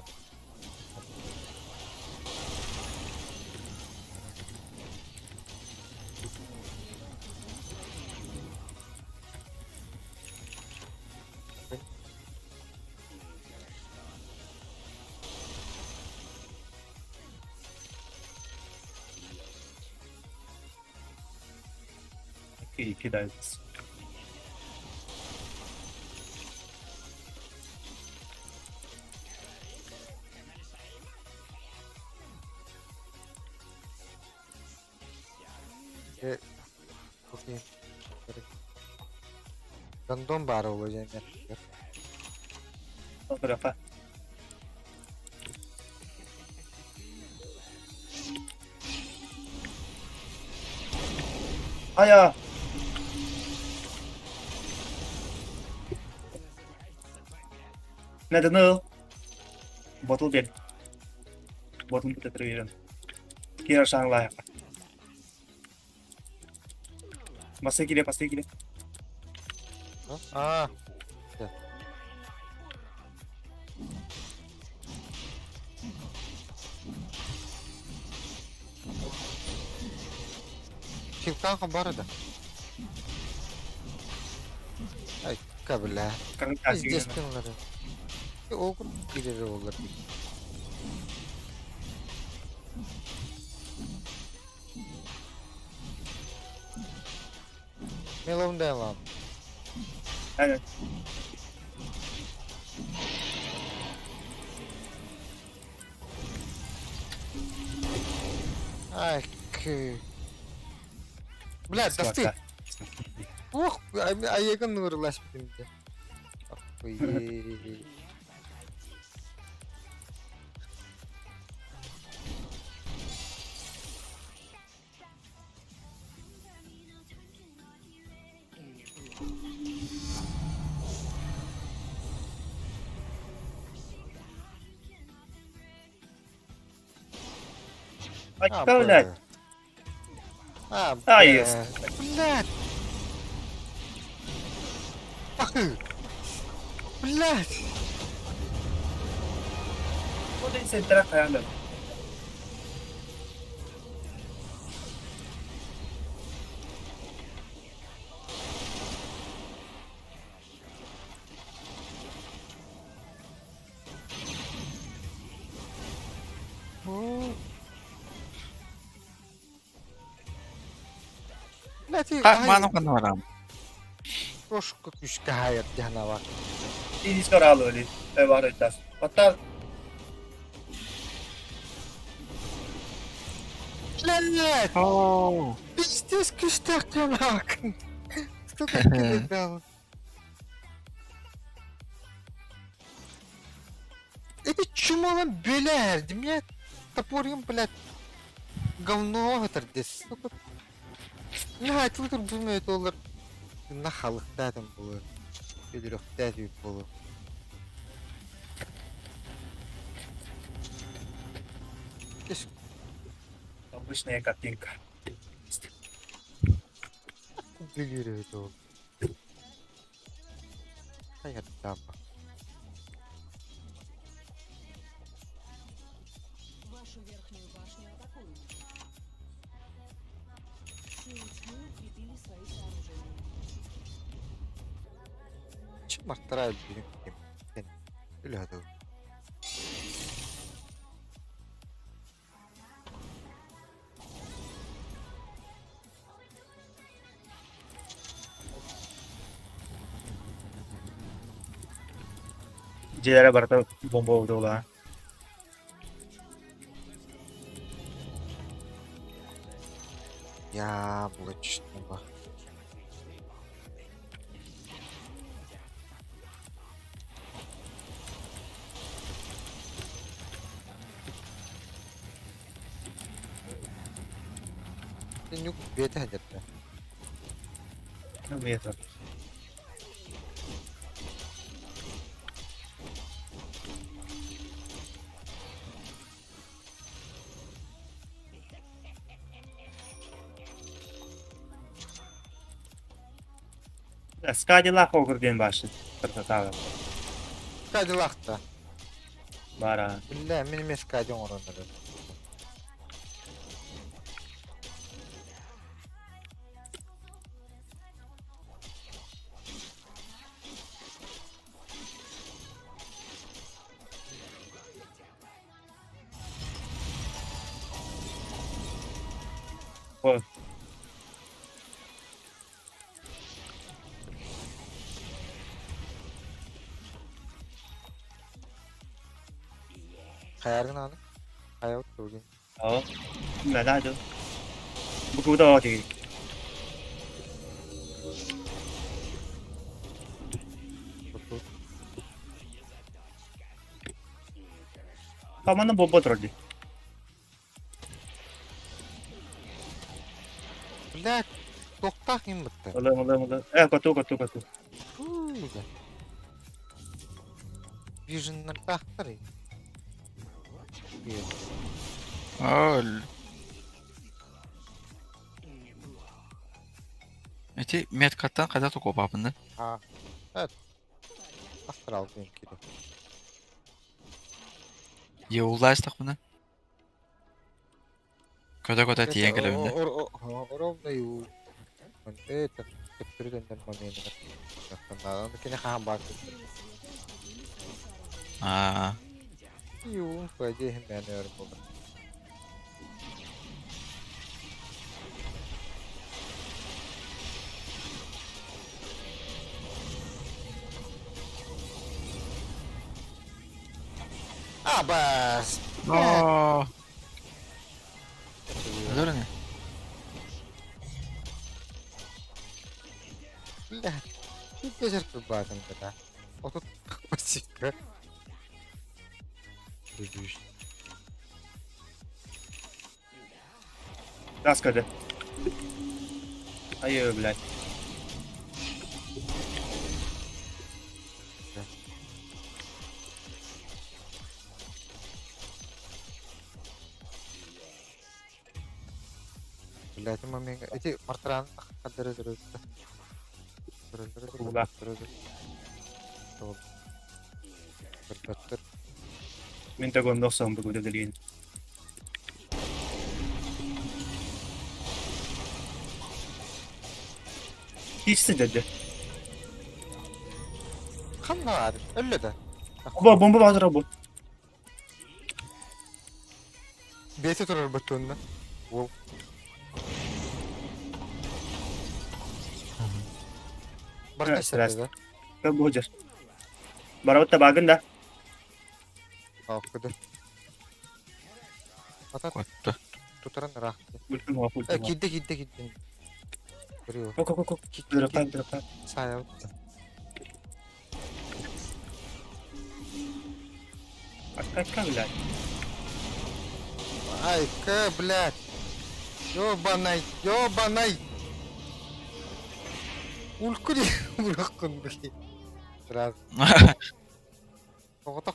İki days. Okey. Gandon bari olacak ya. O tarafa. Aya. Neden o? Bottle bed. Bottle kita teriran. Kira sang lah. Pasti gile. Ah. Şifkan kabarı da. Ay kabla. Kang Biz kasih. destin onları. Oğul gider olur. Melon devam. Aynen. Ay kı. Блядь, досты. Ух, ayağın nurlaş şimdi. Охуеть. Ay, А, блядь. бля. А, А, бля. есть. Блядь. Ахы. Блядь. O da center kayanda. Блядь, Ha, manam ka naman. Кошка кüşka hayat canavar. Ini sekarang lo ni. Varietas. Otak. Блядь. Oh. Пиздец, кüşka canavar. Кто такие дал? Это чума lan böyle erdim ya. Топорим, блядь. Говно getirdi. Сука. Нихайтылдыр bilmiyor olur. Нахалықтадым бұл. Өліріқтәді бұл. Обычная картинка. Deliriyordu o. Hayatta bak. Вашу верхнюю башню атакуют. Çim arttara öldüğüm kim? Sen. Öyle hadi. Cilere barata bomba oldu ola. Ya bu geçti bak. Sen yok bete hacette. Ne mi yeter? Skadi lak okur diyen başladı. Tırta tağı. Cadillac'ta. Bara. Billahi benim eskacım oranları. O. Kayargın abi. Hayat bugün. O. Là ra chứ. Bu cứu đo thì Pamanın bomba trollü. Billahi doktak kim bitti? Ola. Kotu. Güzel. Vision'dan taktır ya. Öl. Eti met kattan kada to kopapında. Ha. Evet. Astral benimki de. Yevulaystak bunu. Köde tiyen gelevinde. Orada yu. Evet. Tepkiri dönden mameyene. Yakında. Kene kaan bakın. Aa. Yu. Böyle hem beğeniyorum bunu. Bas. Aa. Öyle ne? Billahi. Bir becer bir bakın da. Otot basit be. Düş. Раскады. Ай, блядь. Billahi mameyene. Eti martaran kadere durur. Ulan. Berbatır. Minta gondok sa bu kuda dalin. Hiç dedi. Kan var. Öyle de. Bomba hazır bu. Bete durur batığında. Wow. Barka Evet, biraz. şerede. Ben bu hocar. Barawat tabagan da. Okudu. Atat Kotta. tutaran rahat. Ultim wa ultim. Giddi. Görüyor. Kok. Derapan. Saya. Kaç блядь. Ay ke блядь. Ёбаный. Улкури бırakın bir. Biraz. Тоғытық.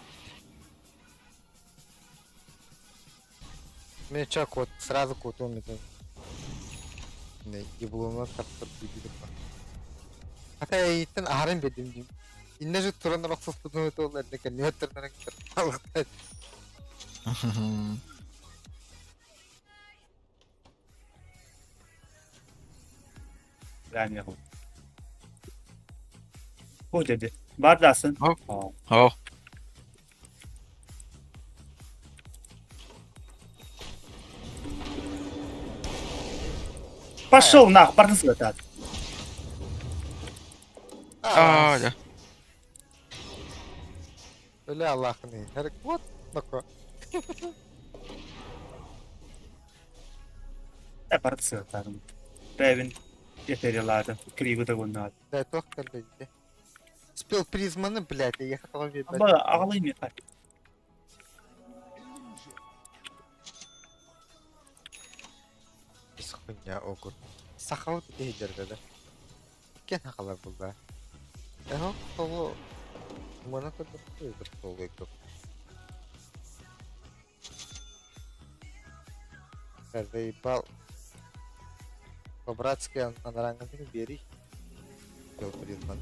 Мен чак вот сразу котом это. Не, еблуна таптыр дейді. Ата иттен арын бедим дим. Инне же туран роксус тудун это олар не кен нөттернен алыкта. Yani yapalım. O dedi. Bardasın. Hop. Aa. Oh. Пошел нахуй, бардası öter. Aa ya. Öyle Allah'ını. Her what? Nako. Bardası öter. Ревен эфирилады. Кривы да гонады. Да, доктор dedi. Спел призманы, блядь, я хотел видеть. Ama ağlayayım yeter. Biz хуйня огур. Сахау дейдер да. Кен хакалар булда. Эго, толу. Мана кадыр кыйдыр толу эко. Заебал. По-братски анаранганы бери. Спел призманы.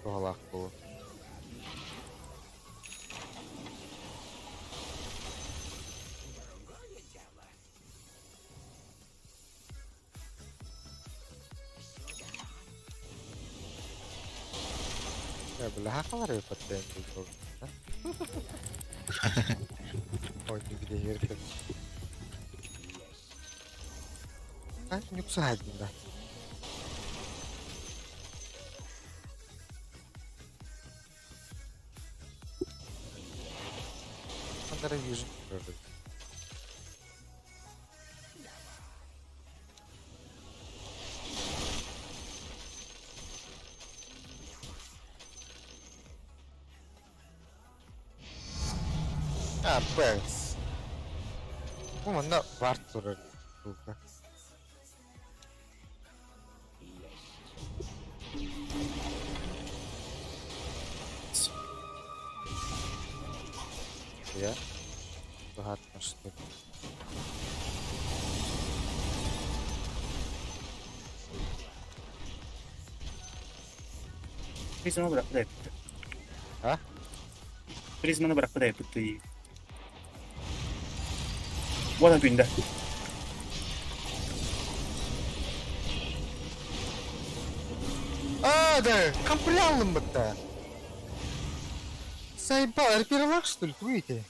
Тоғалақ болу. Ya böyle hakalar yapatlayan bir oldu. Oyunu bir de herif. Ha, yoksa halinde. Onlara yüzüm gördüm. Ah, pues. Como no, Bartur. Ya. Rahatmış. Призманы bırak da yapıttı. Ha? Prizmanı bırak da yapıttı iyi. Bana günde. А, да, комплялым бы-то. Заебал, перелаг, что ли, выйти?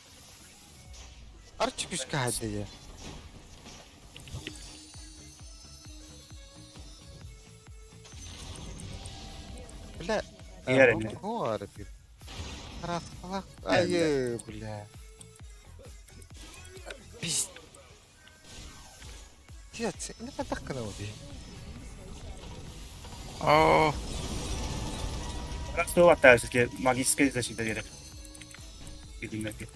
Арчи пешка я. Бля. Ярыми. О, арпи. Раз, фалах. Ай, бля. Пиздец. Дед, не так на убей. Oh. Раз то hatta ki magistrate защита gerek. Bildiğim gibi.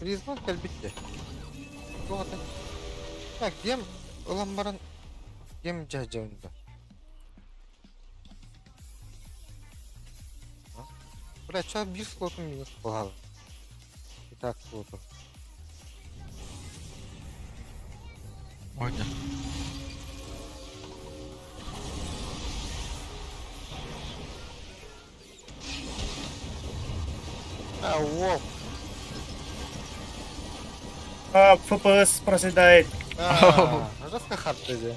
Призман әлбетте. Вот. Так, дем ламбарын дем жажауында. Бля, ча bir слотым минус болады. И так слотым. Oyna. А, воп. А, FPS проседает. Жестко хард dedi.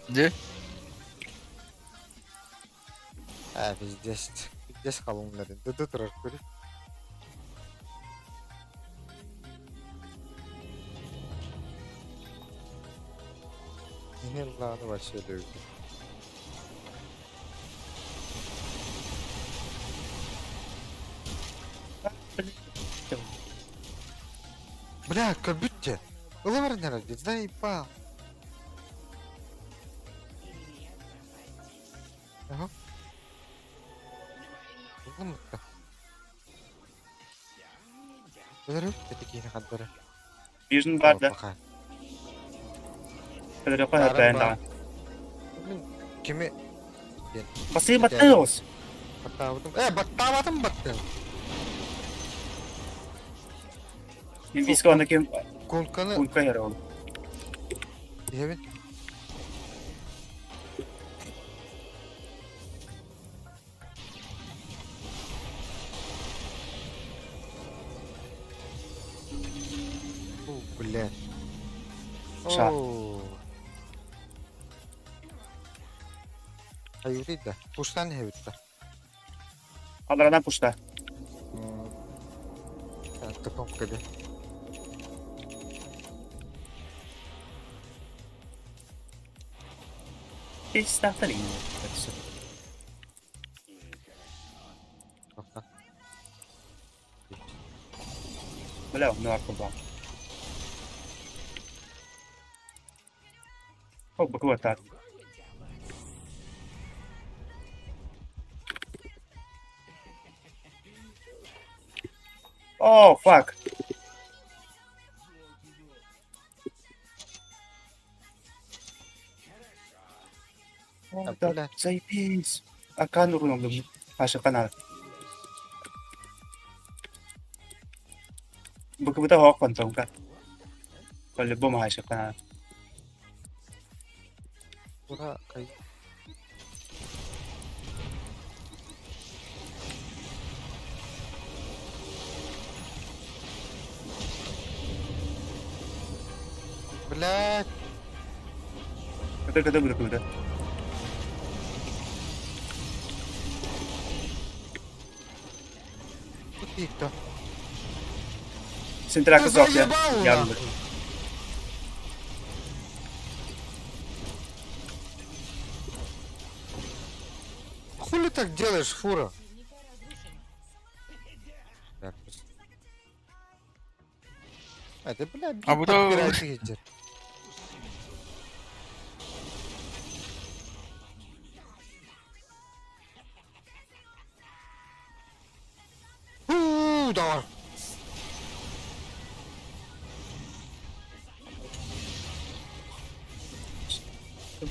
Ne? А, пиздец. Пиздец қалыңларын. Дөді тұрар көрі. Менен лағаны вообще lögdü. Бля, как будто. Уловар не ради, заебал. Ага. Улымытты. Öldürüp tekini kadları. Vision var da. Bakalım. Kadar yapar hatta yani. Kimi? Basayım batıyoruz. Batavadım. Batavadım battım. Viskondaki Kulkanı ulka yer oldu. evet. Aşağı. Hayır da. Puştan ne bitti? Alara'dan puşta. Tıpım kedi. Hiç startlar iyi. Bakın. Wala, no ako ba? Oh, bago ta. Oh, fuck. Oh, Wala. zaibis. Akan urunong dum. Pasok ka na. Bago ba hawak kontong ka? Wala bumasok ka na. Bura kay. Блядь. Kada budak. Tutito. Sintra ka Sofia. Заебал Yarın. нахуй. Хули так делаешь, фура? Так, просто. Это, блядь, А вот это- подбирай лидер. Давай.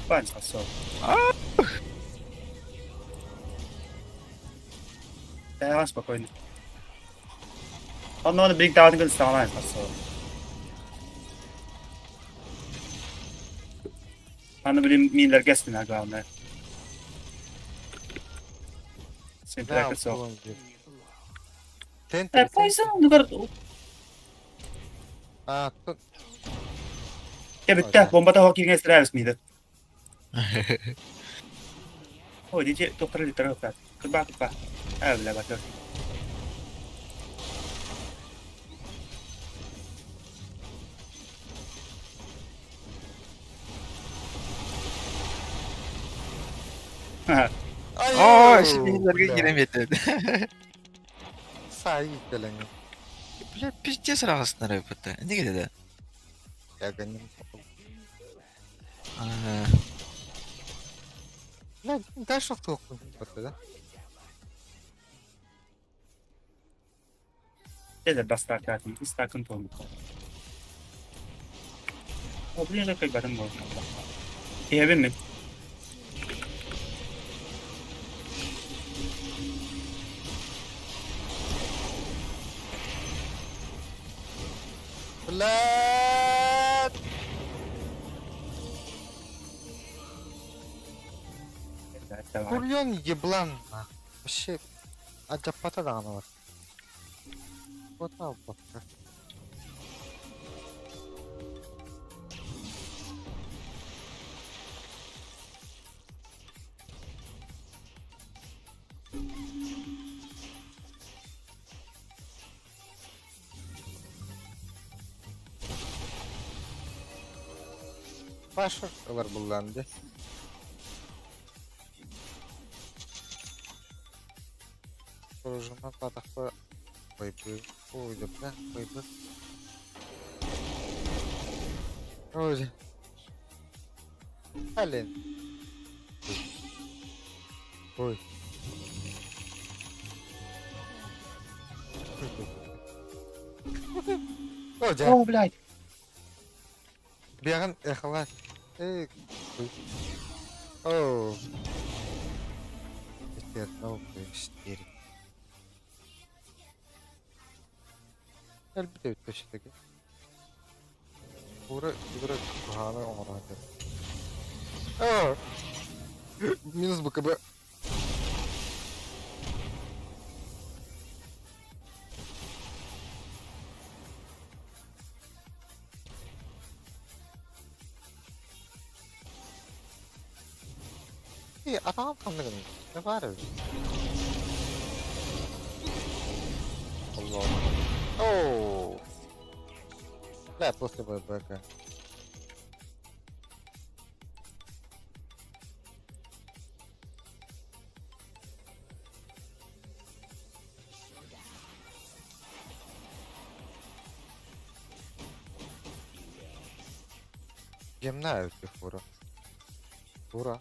Pan sasol. Kaya spokojnie. On big down ko sa mga sasol. Ano ba yung miller guest na nagawa na? Sintra ka so. Тентер. Poison lugar to. А, тут. Kaya bitta, bomba ta hockey nga stress mi det. Oh, DJ, doktor liter ka. Bakit pa? Ah, wala ba to? Oo, şeylerine giremedi. Сай geleni. Бля, пиздец рахасына рэпэта. Не гэдэг. Я гоним. Блядь, дай что толку. Да? Kaya basta ka, basta control. Oh, bigyan kay batang mo. Heaven me. Блядь! Курьон еблан. Вообще. Аджапата да она. Вот так вот. Başka var bullandı. Soruşturma katakta koydu. Koydu da koydu. Öyle. Halen. Koy. Hocam. Oh, blay. Biarkan ikhlas. Oh. Istirahat no istirahat. Elbette bitmişti. Bura hala orada. Oh. Minus BKB. атаған қандығын. Не бар өзі? Allah. Оу. Да, после ББК. Я знаю, ты фура. Фура.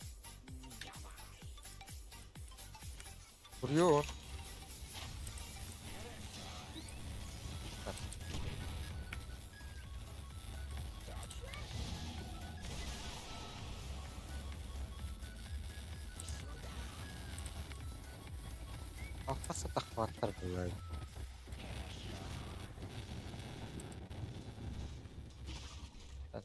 Фурьон. Kafası takmattır böyle. Tak.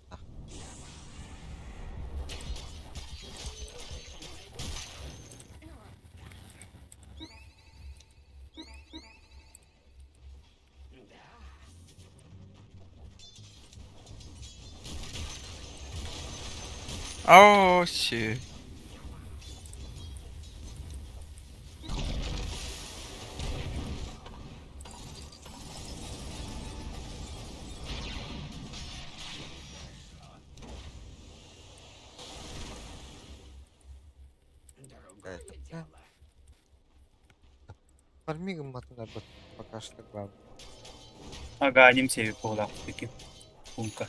Oh shit. Evet. Фармигом надо пока что главное. Magalim save ko lang. Piki. Punka.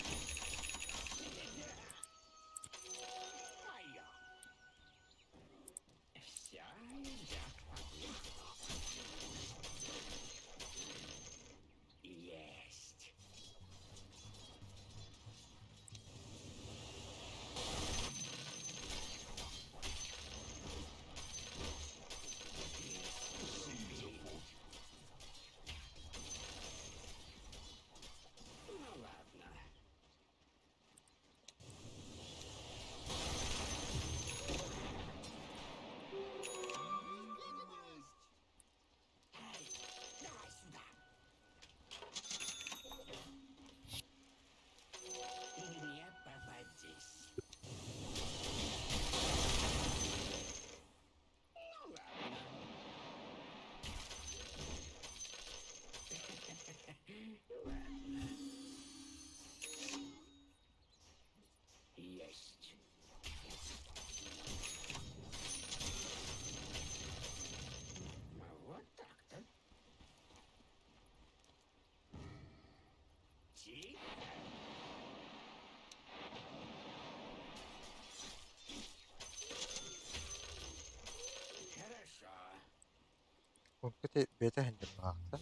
Мungkin beta hanya maksa.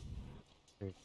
Oke.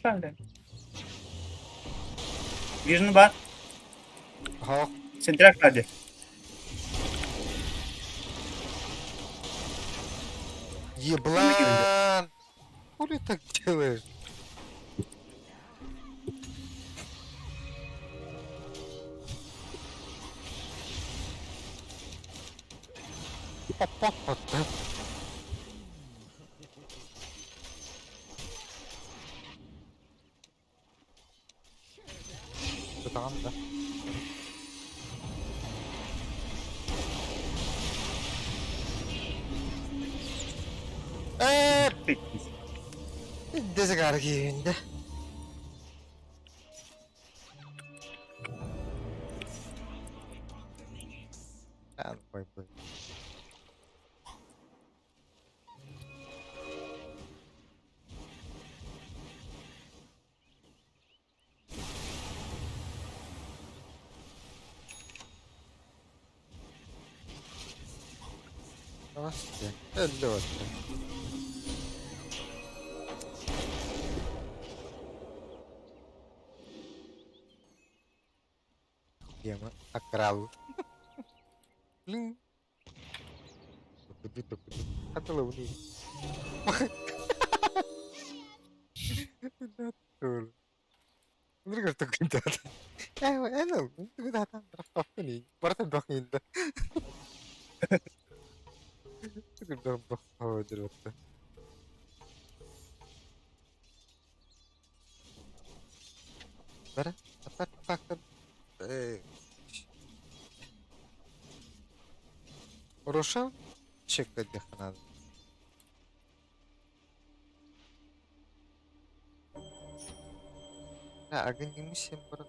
Saan? Vision ba? Hawk. Sentrak hadi. Еблан! Хули так делаешь? Опа, да? Что там, да? Desgar giyindi. Al koy koy. Здравствуйте. Здравствуйте. Тема. Акрал. Блин. Туку-ду. Атала уни. Betul. Bener gak tuh kita? Enak. Itu kita datang berapa nih? Berapa dong itu? Itu udah berapa jelas? Berapa? Apa? Rusha? Cek aja kan. Nah, agak ini sih ber.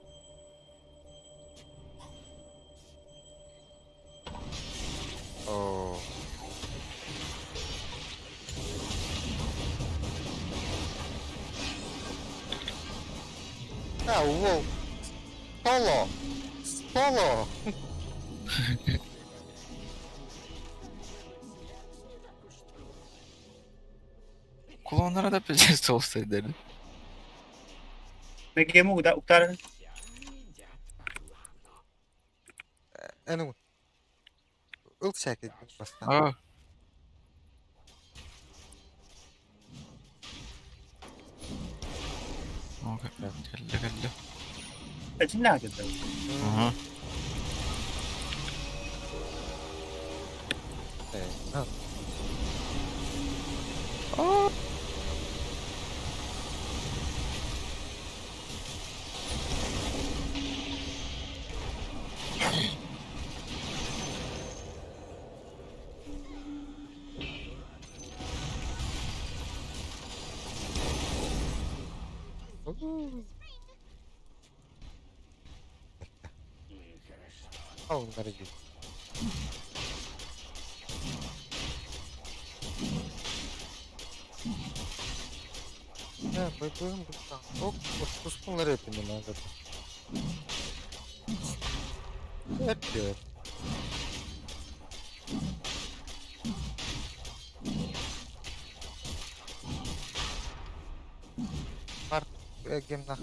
Oh. Ah, wow. Solo. Klonlara da beceri olsaydı. Ne game uktar. Anu. Ult sakit bastan. Aa. Okey. Geldi. Acın ne hakikaten? Aha. No. Oh, ntar aja. Ya, itu yang bukan. Oh, terus ngeliatin mana gitu. Ada. Part game nak.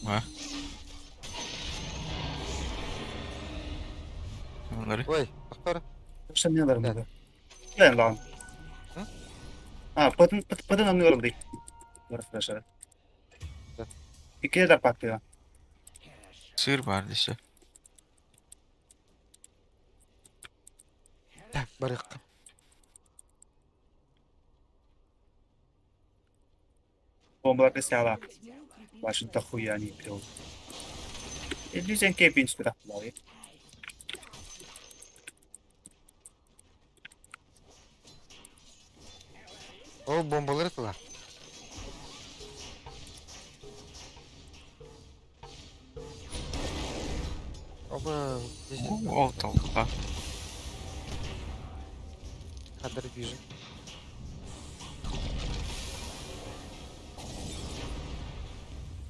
Wah. Bunları. Woi, dokter. Sen ne var burada? Gel lan. Hı? Patın anlıyorum değil. Arkadaşlar. İkiye de patlıyor. Sığır vardı işte. Так, барыг. Bombalar da sağlam. Başında хуя не пил. Дизайн кепин сюда. О, бомбалар тула. Оба, здесь Oltalıkta. кадр вижу.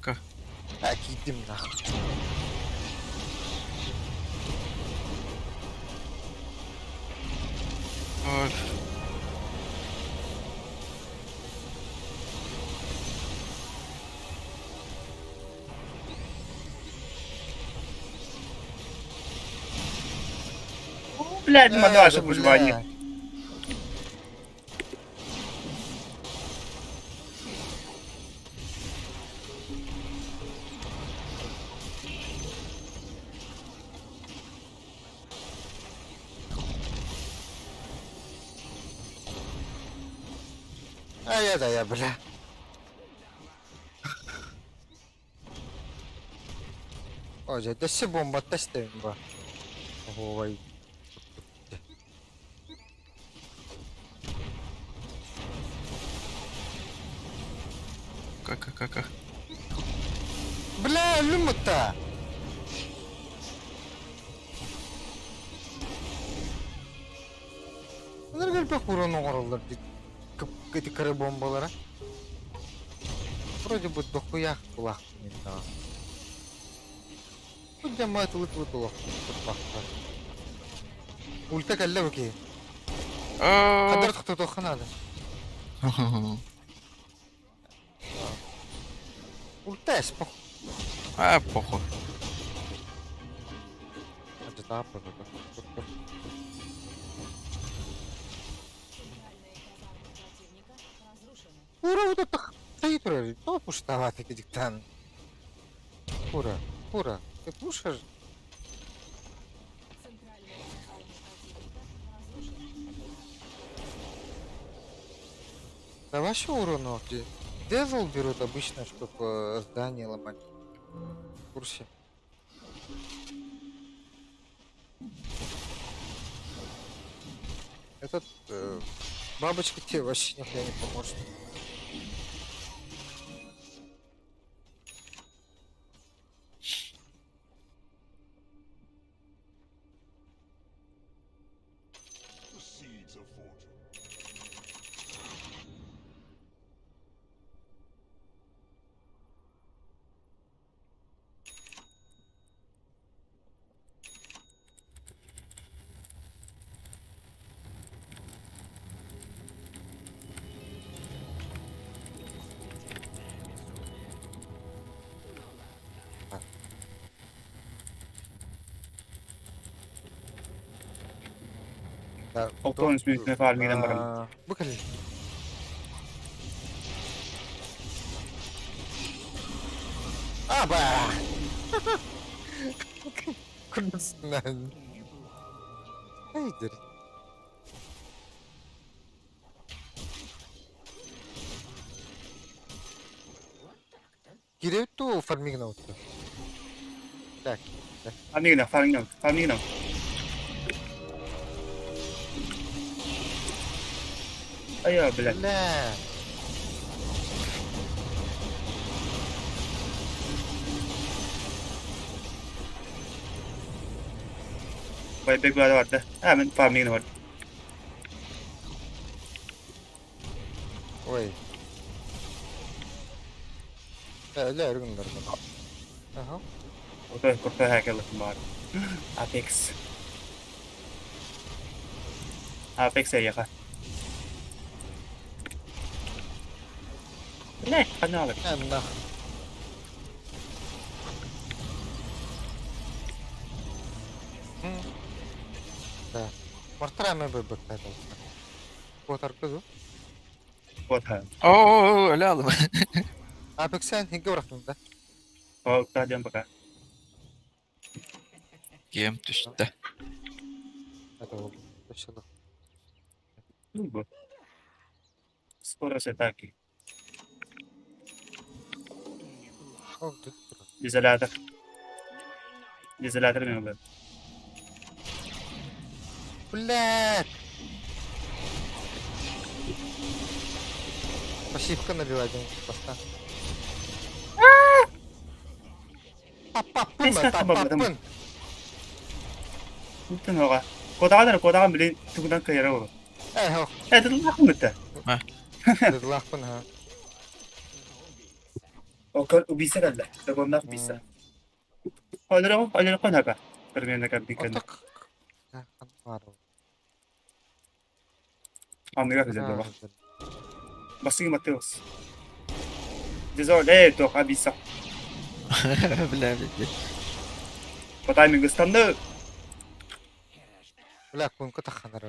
Как? Так, идем нахуй. Ой. Блядь, на наше да, выживание. бля. А я, бля. О, да все бомба тестим, ба. Ой. Как? Бля, люмута. Bunlar galiba kurunu oralar. Эти коры бомбалара. Вроде бы дохуя кулак. Куда мать лык-лык-лык. Ульта калла бки. Aa. Кадар тохтоху надо. Ульта спох. А, похуй. Тапы. Центральные казармы противника разрушены. Ура, вот это стоит уже. Кто пуштоватый диктант? Ура, ты пушишь? Центральные казармы противника разрушены. Да вообще урона где? Дезл берут обычно, чтобы здание ломать. В курсе. Этот бабочка тебе вообще нихуя не поможет. Да, Полтонус минутный фармингден барам. Быкали. Аба! Курснан. Айдер. Керек ту фармингнау. Так. Фармингден. Ай, блядь. Бля. Baybek vardı. Hemen farmingdен var. Ой. لا ارجع نرجع. Ага. Kurtar hackerlıkım var. Apex. Apex ya ka. Ne? Ano agad? Anda. Да. Мартарами вибити там. Потаркызу. Вот ha. Oo öyle aldım. Apek sen hinge bıraktın da. O kadar baka. Gem düştü. Это oldu. Başladı. Bu. Skoro se taki. Oldu. Izolator mi oldu? Блядь! Пассивка набивать поста. Папапын, Неске папапын. Bütün oga. Kodagan bile tukudan kayara o. Эй, хо. Это нахуй мыта. Dıglахпын, ha. O kar ubisa galla. Tagonnak bisa. Alır kon haka. Permene kan dikan. Отак. Ha, kan var o. Anlıga güzel Ha, bak. güzel. Basın Mateos. Désolé, to abisa. Bile bile. O timing ıstandı. Бля, кунка таханар.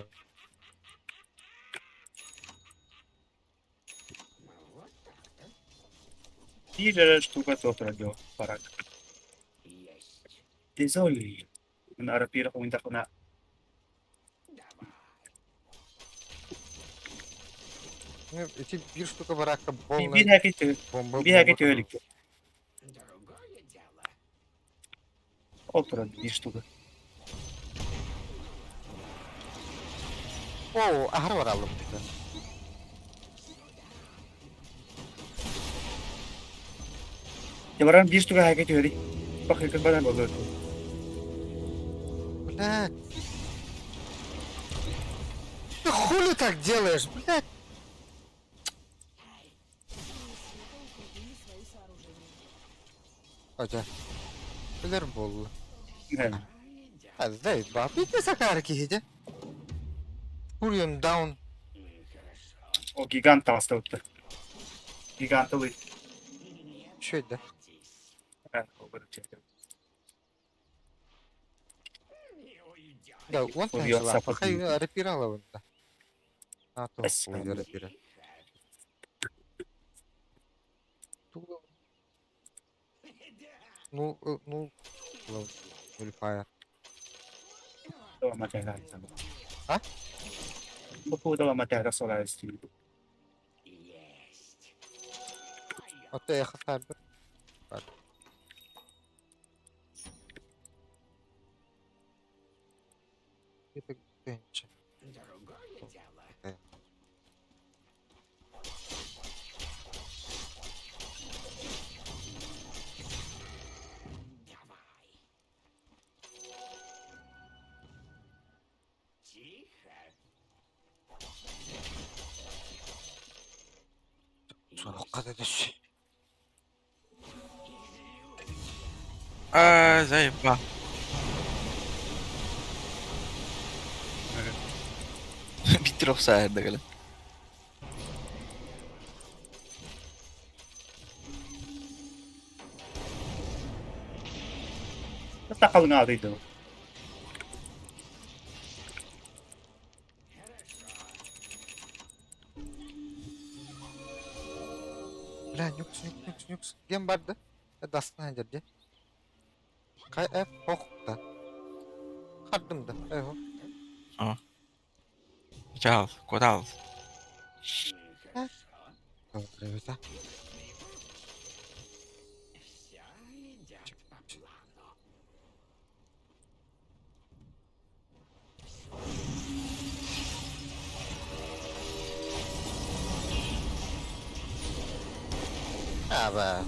Bir штука tot radio parak. Désolé. Ang arapira kung hindi ko na. Ну, эти bir штука барака Bir полная hareket бомба. bir hareket öyle. Otur hadi bir штука. О, агар var aldım. Ya baran bir штука hareket öyle. Bak hareket bana olur. Блядь. Ты хули так делаешь, блядь? Укрепили свои сооружения. Hoca. Bilir bol. Evet. Azday bak. Bir de sakar ki hece. Vuruyorum down. O gigant hasta oldu. Gigant oluyor. Şöyle. Evet, o kadar çektim. Да, вон там Vuruyor, şila. support Bakay yiyor. repira ala bunda. Ha, to. Bes, Bu ben de. repira. Ну, ну, nullifier. Ito ang matera. Ha? Buo daw ang matera solar steel. Hatta ya fiber. Bak. Это генчи. Soğuk kadar düş. Заеба. Bitti o sayede gelen. Natakal nga rito. Lan yuks. Game vardı. Dastın hancarca. Kay hokta. Kardım da. Çal, kodal. Добре, да. Aba.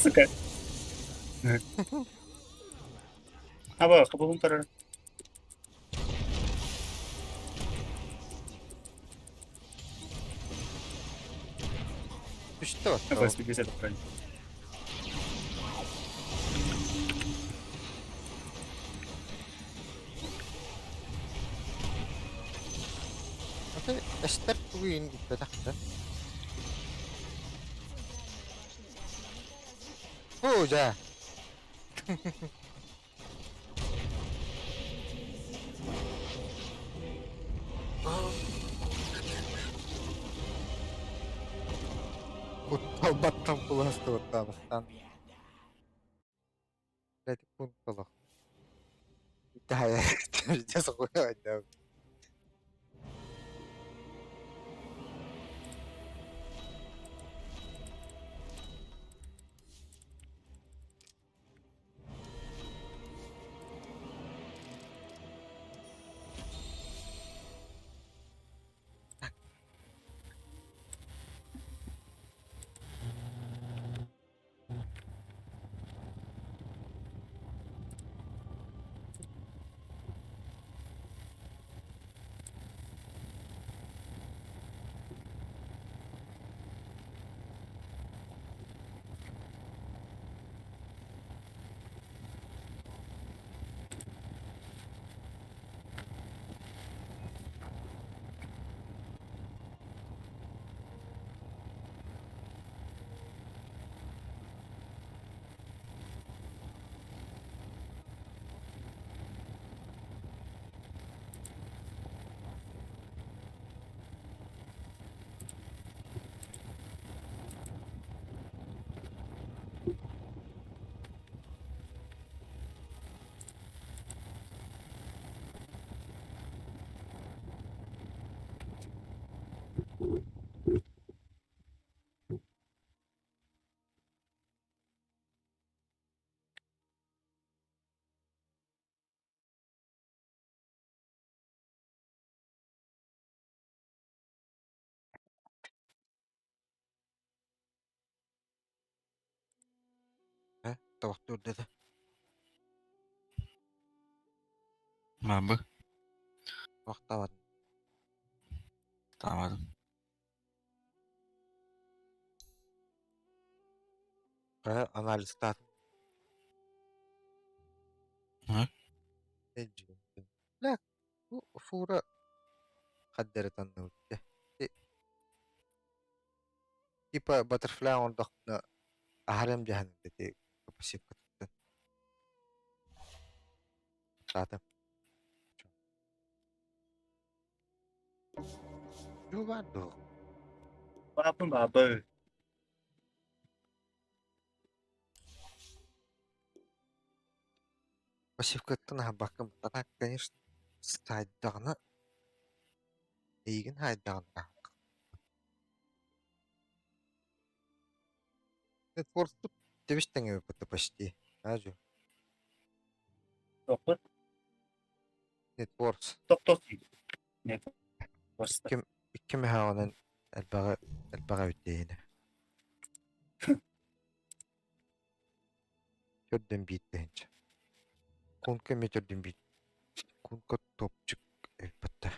Suka. Aba, kapupunta rin. Düştü o. Tapos bigay sa doktor. Okey, ester win gitti dakika. Hoca. Battan bulaştı ortalıktan. Hadi puntalı. Hikaye. Tercih sokuyor adam. Doktor dedi. Mabı. Vakta var. Tamam. Kaya analiz tat. Hı? Ne diyor? La bu fura kadderi tanıdı. Типа Butterfly ордох ахарам жахан гэдэг пассив гэдэг. Саатам. Юу баадуу? Bapın babı. Пассив гэдэг хабакам тага конечно сайддагына ийгэн хайдагына. Net Force дэвштэн гэвэ почти. Аажу. Doktor. Net Force Doktor değil. Ne? Bosta. كم هاونن البغا بتاعنا جدا بيتهنج كون كم جدا بيت كون كتوبجك بتا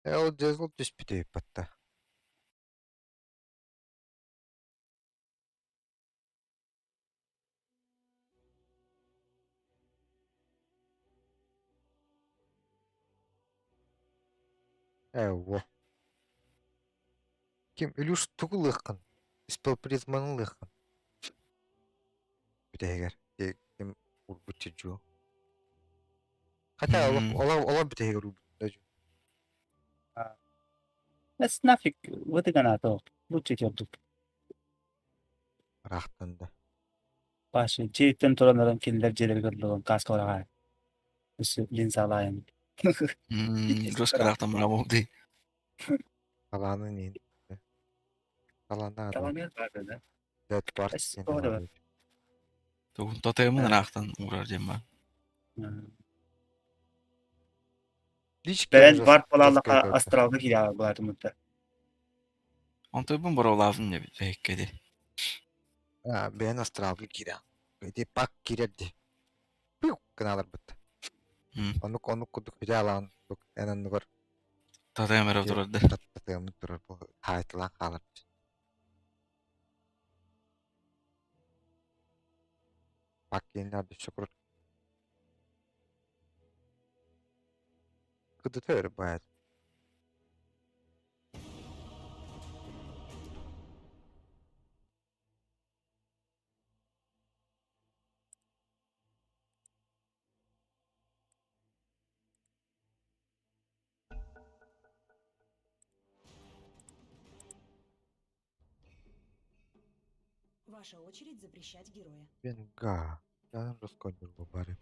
او جزل تشبتي بتا ايوه كم الوش تقلقن спел призманлыхын битэгер кем урбутчу хотя ола битэгер урбутчу Bes nafik. Vıdı ganato. Bu çekiyorduk. рахтанда Başı. Çeyitten toranların killer celeri gırlığın. Kaska olarak. Üstü linsalayın. Рус карахтан мрамовди. каланы нин каланда Tamam ya. Var дэт парт Эс, doğru var. Тогун тотемын рахтан урар жема. личке Ben var polarla astralda gidiyor bu adımda. Онтой бун боровлавын не беккеди. ben astral kira de pak kiredi piu kanalar bit onu kuduk jalan tuk enan nugar Тотемер турарды. tatım turur bu hayatla kalır pak yine düşükur kudur bayat Ваша очередь запрещать героя. ben ga ben raskodur bu bari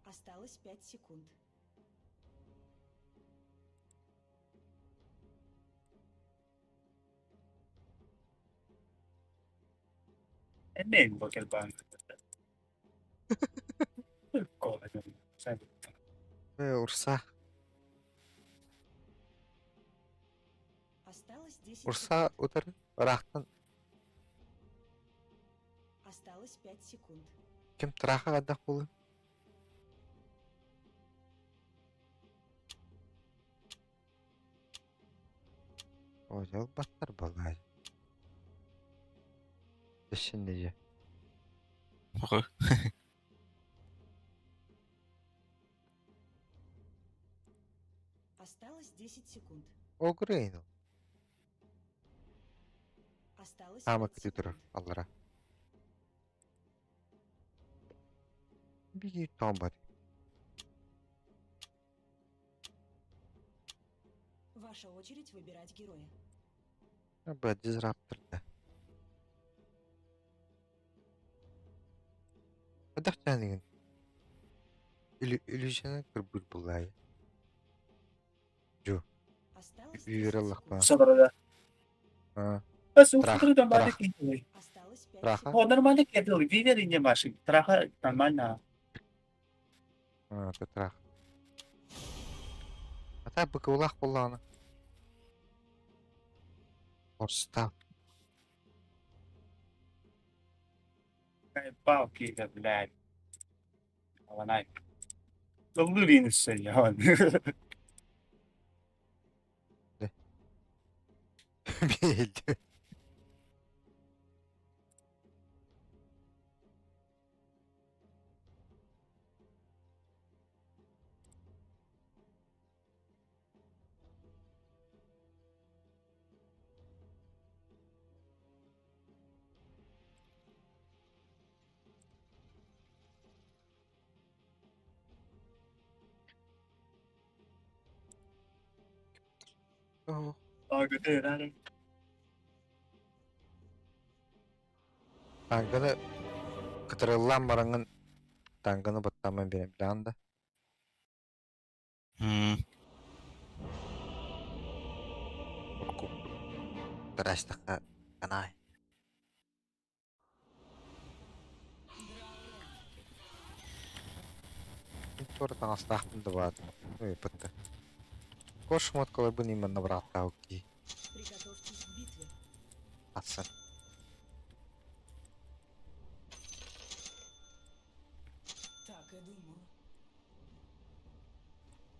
Осталось 5 секунд. Neyim bu kel bana? Kolay. Sen ve ursa Осталось 10 ursa секунд. utar rahtan Осталось 5 секунд. kim traha gadak bulu ojal battar balay düşündüce Охой. Осталось 10 секунд. Огрейну. Осталось Ama 5 kötüdür секунд. Allah'a. Bir tam var. Ваша очередь выбирать героя. Bu Disruptor'da. Adak canlıyın. Illusion'a kırbır bulay. Осталось 10 Yüyürallah секунд. bana. sonra Ha. Bas Trah, ufukları bana trah. gidiyor. Осталось 5 Траха. секунд. O normalde gidiyor. Viverin ya başı. Traha normalna. Ha, это трах. Hatta bıkıvlak kulağını. Orsta. Pau ki da blad. Awanay. Ang linis sa yan. Build. Oh, Pagod eh, nanay. tangаны кытырыллан бараңын танганы баттаман берем да. Урку. Тарастака канай. Тоже там остахтын да баат. Ой, пытта. Кошмот колы бы нима набрат тауки. Приготовьтесь к битве. Атсын. Так и думал.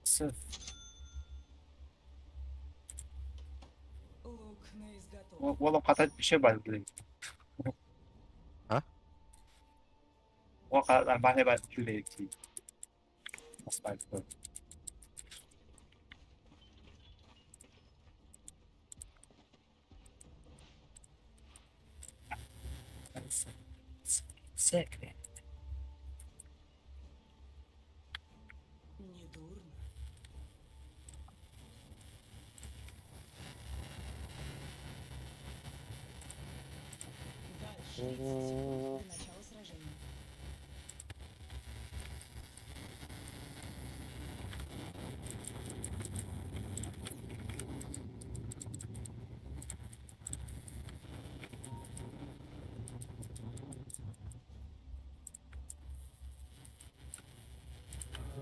Sıf. Лук на изготовку. Oğlum katat bir şey var burada. Ha? O kadar bahane var şöyle ki. Nasıl var bu? Секрет. Недурно. Дальше. До начала сражения.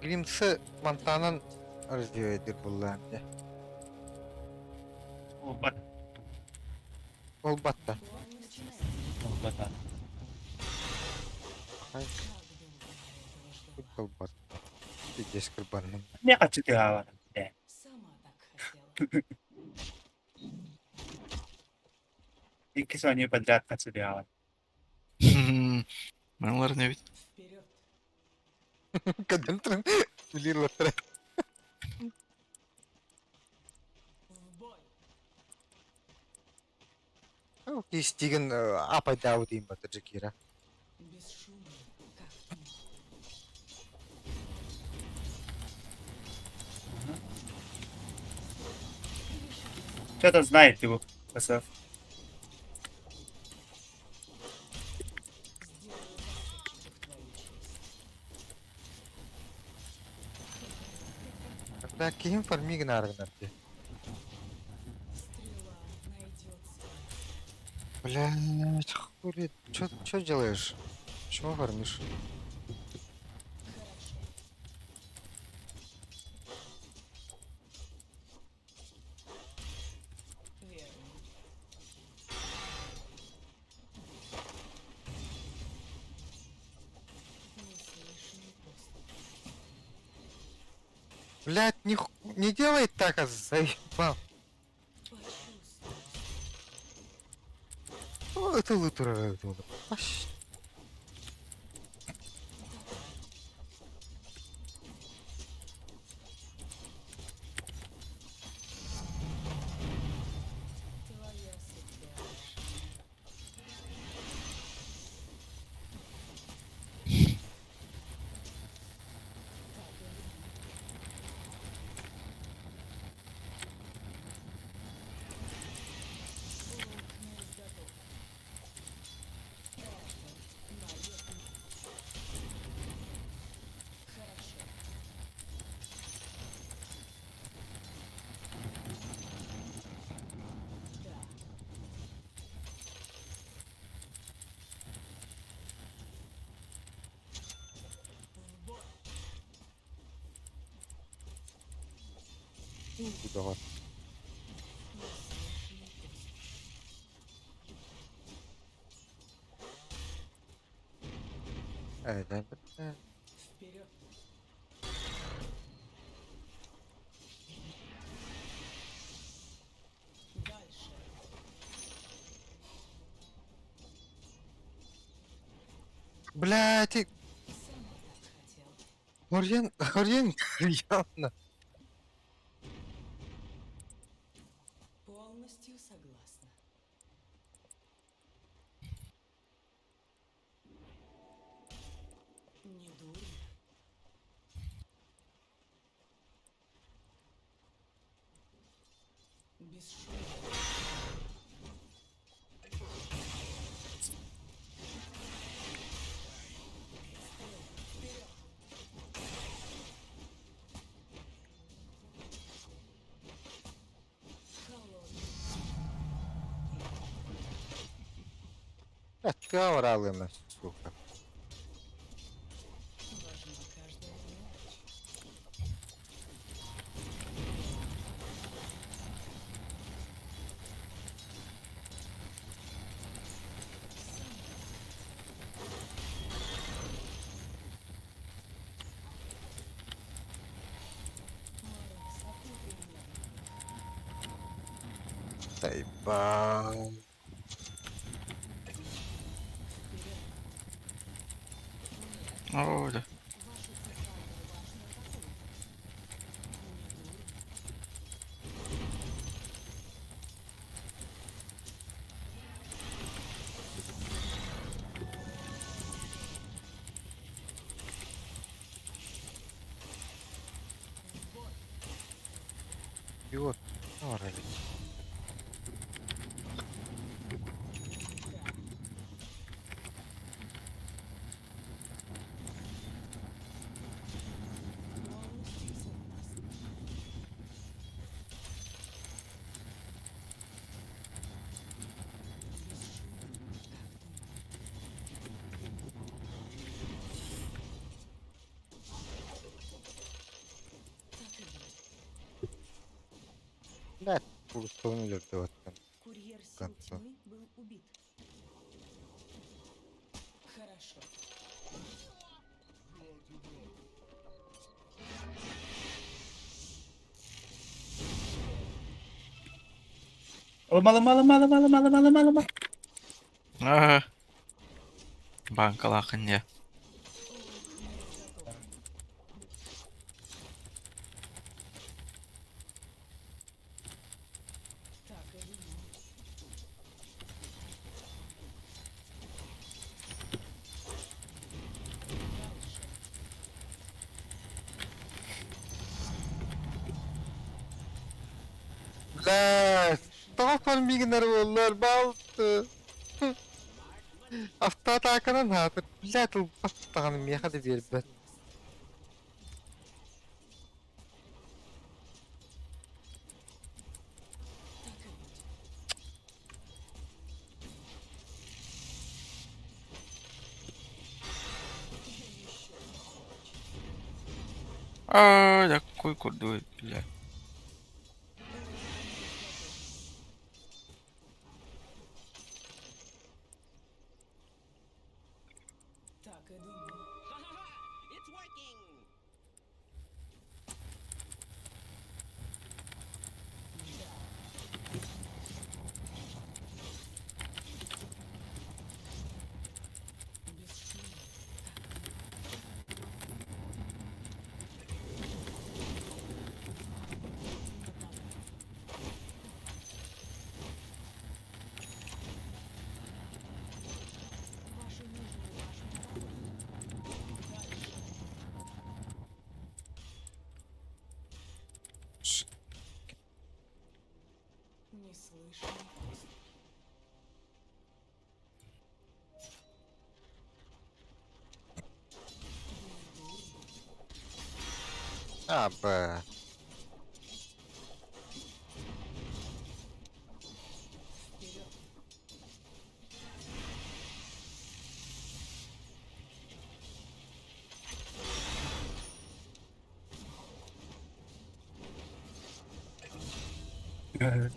Гримсы Монтанан раздевайдыр булла эмне. O bak. Ол батта. Бой начинается. O bak. Ай, Как долго я этого ждала. футбол бат. Пиздец кырбанным. Ne kaçı daha var? Ne? Сама так хотела. 2 saniye подряд kaçı daha var? Мыналар не бит. Вперед. Кадам трын билирлар. В бой. Ну, кистиген апай дау дейм бата Джекира. Бесшумно, как тьма. Что-то знает его. Косов. Сделаю засечку в твою честь. Когда ким фармиген аргнарди. Стрела найдется. Блять, хули, чё делаешь? Почему фармишь? Хорошо. Верно. Неслышный поступ. Блять, не делай так, а заебал. Почувствуй. Ну, это лутера. Аш. Твоя судьба. Лук на изготовку. Это мое. Хорошо. Да. В бой. Давай. Неслышный поступ. Да. Вперед. Блядь, и... Сам так хотел. Хурьен, явно. Полностью согласна. Не дурно. Без шума. Холодный. Ты авралы, сука. Важна каждая мелочь. Маракс, а ты пример. Заебал. О, да. Ваша цифровая башня атакует. Не дурно. Идиот. Авралы. Полностью согласна. Без шума. Так и быть. Блядь, полустовнили вот там. Курьер сил Конца. тьмы был убит. Хорошо. О, мало. Ага. Банкалахын я. Улучшение готово. Так и думал. Дальше. Блядь. Tamam bilgiler oldular. Baltı. Автоатакадан хатыр. Блядь, ул бастаганы меха да берип бет. Так и быть. А, да какой курдует, бля. Так и думал. Без шума. Вашу нижнюю башню атакуют. Дальше. Не слышно. А, б. Вперед.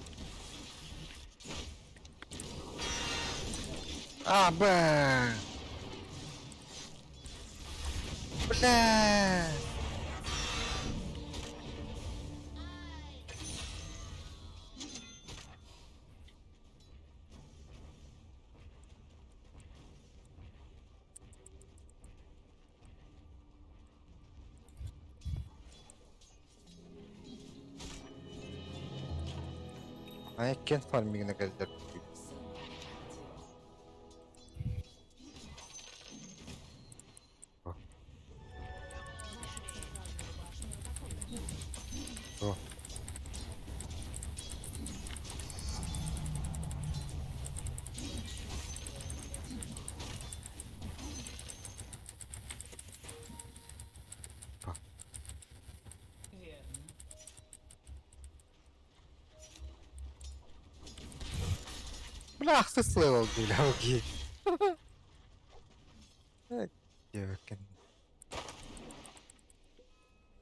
А, б. Бля. А кен фармигіне қазір. О. Верно. Бля, ты слывал, гуляуги. Девки.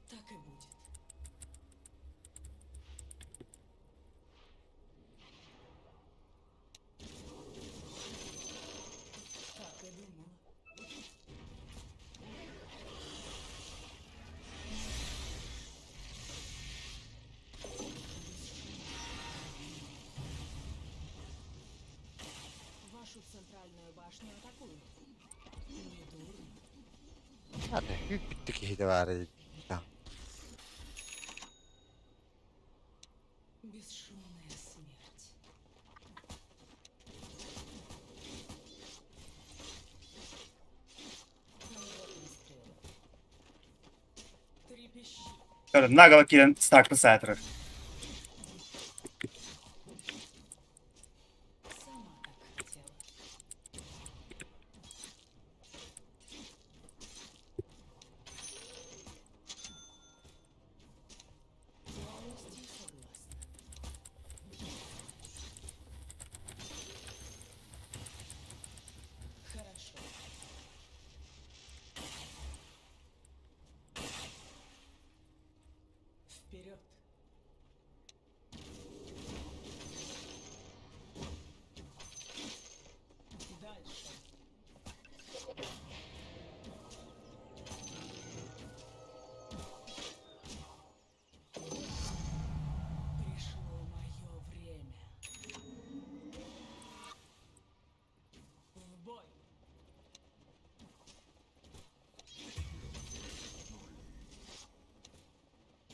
Так и будет. Так и думала. Вашу центральную башню атакуют. Не дурно. Hadi bittik ihtibarı. Tamam. Бесшумная смерть. Поворотный стрел. Трепещи. Gördüm. Naga kilin startlı satırı. Сама так хотела. Полностью согласна. Хорошо. Вперед. Дальше. Пришло мое время. В бой.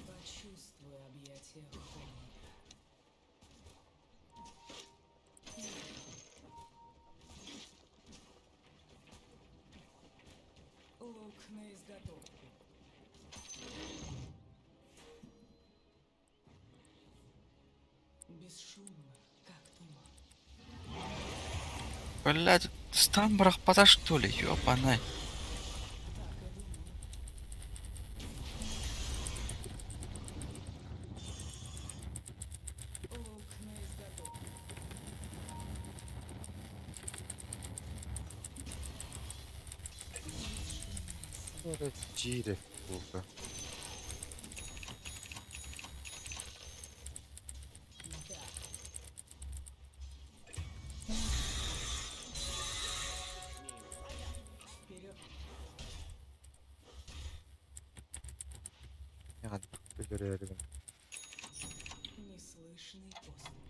Почувствуй объятия холода. Лук на изготовку. Бесшумно, как туман. Блядь, стан брахпата что ли, ёбаный. Так и думала. Лук на изготовку. Böyle cire burada. Да. Вперед. Yani görelim. Неслышной поступью.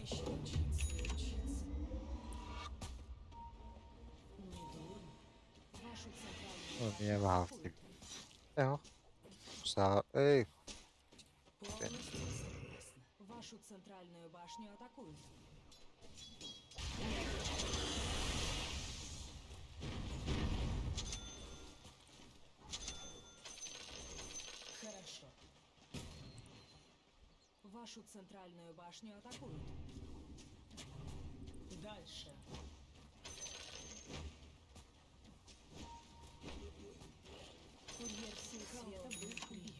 Еще учиться и учиться. Не дурно. Вашу центральную O niye bağırdık? Yok. Sağ ey. полностью согласна. Вашу центральную башню атакуют. Хорошо. Вашу центральную башню атакуют. Дальше. Курьер сил света был прием.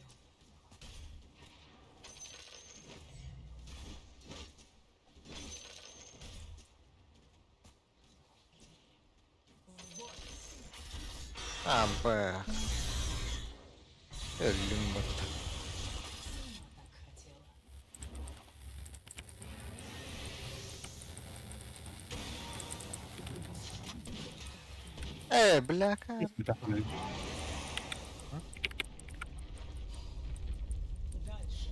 В бой. Aman be. Öldüm bak. Сама так хотела. Bляка. Bir tane. Дальше.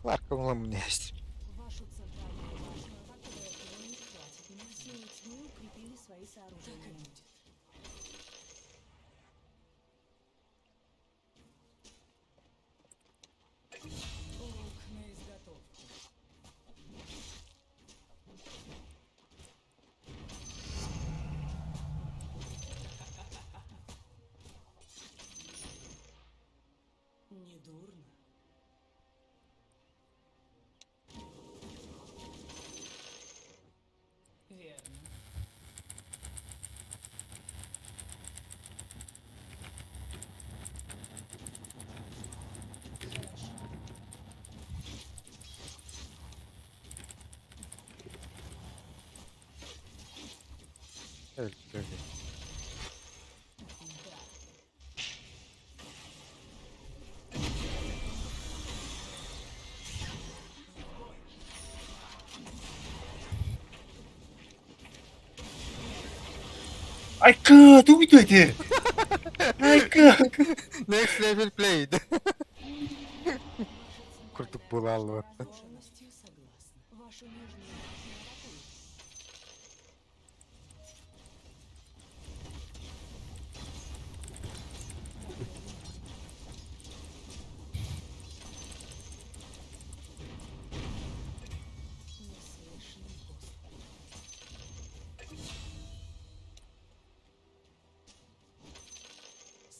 Кварка Ну, у меня есть. Вашу центральную башню атакуют, но не хватит. Силы тьмы укрепили свои сооружения. Лук на изготовку. Недурно. Верно. Öldürdü. Aykut, увидите! Aykut! Next level played. Kurtup bulalım. Полностью согласна. Вашу нижнюю башню атакуют. Неслышный поступ.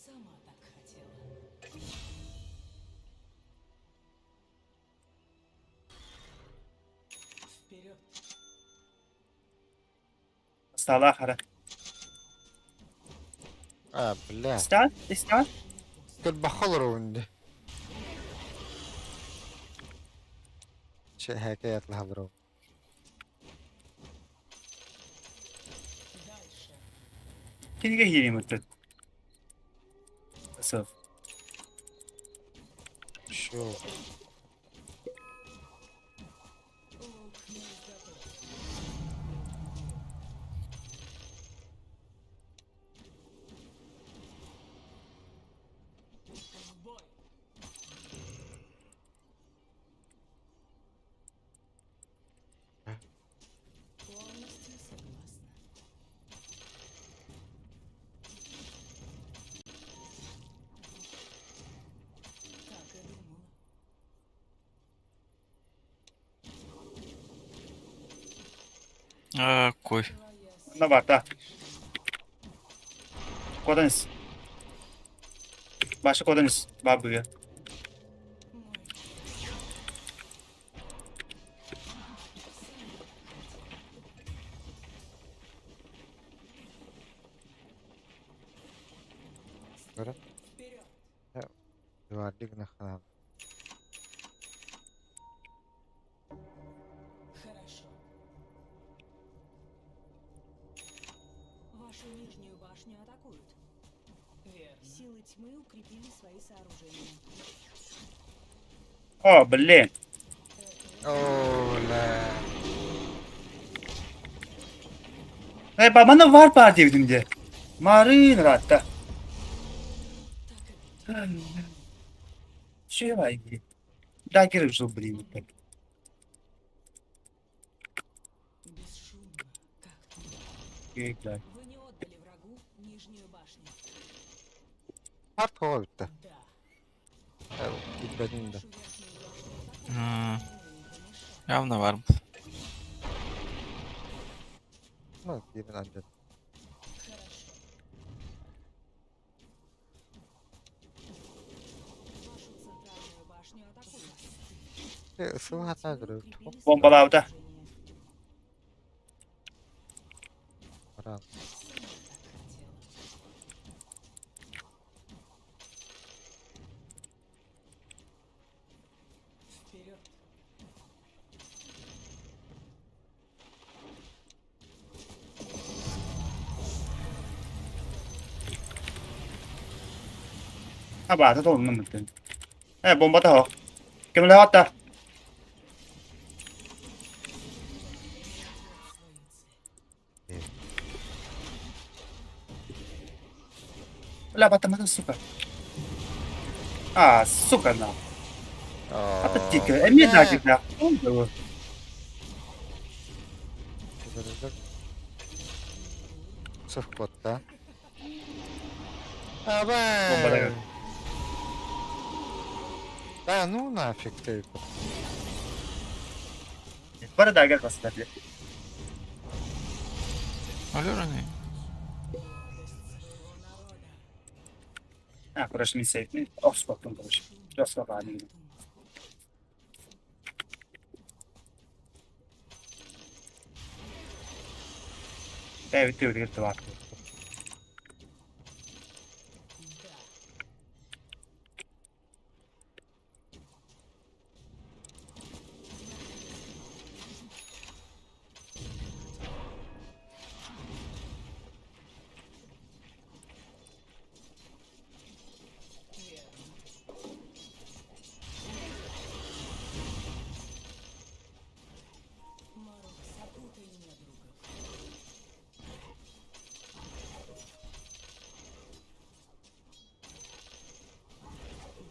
Сама так хотела. Вперед! Salah hara. А, бля. İstan? Gel bakalım şimdi. Şey hikaye atla bro. Дальше! Kilge gireyim ötü. Sırf. Şu. Лук на изготовку. В бой! Полностью согласна. Так и думала. Кой. Твоя Ne var da? Kodanız. Başka kodanız. Var buraya. мой Böyle. вперед! Duvarlık ne kadar. Хорошо. Вашу нижнюю башню атакуют. Верно. Силы тьмы укрепили свои сооружения. Oh, блин. Ola. Bana var parti evimde. Marin rahatta. Так и будет. Şey var ki. Daha kere блин. Бесшумно, как туман. Güzel. Вы не отдали врагу нижнюю башню. Part hava bitti. Да. Gitmedin de. Вашу верхнюю башню атакуют. Не помешай. Явно var. Ну, yemin anca. Хорошо. Вашу центральную башню атакуют. Isıvı hata duruyor. Укрепили свои Bombalarda. сооружения. Paran. Сама так хотела. Вперед! Ha bata da onun mümkün. Bomba da o. Kim le hatta? Свои цели. Бля, батамата, сука. А, сука, на. Apa tiga? Ini lagi dah. Oh, Surfboard Бомба дает. Да, ну нафиг ты. Para dagger поставили. Ölüyorum ya. Короче, не сейф. Офспот, короче. Офспот, они. Evet, evet, var. Марок, запутай недругов.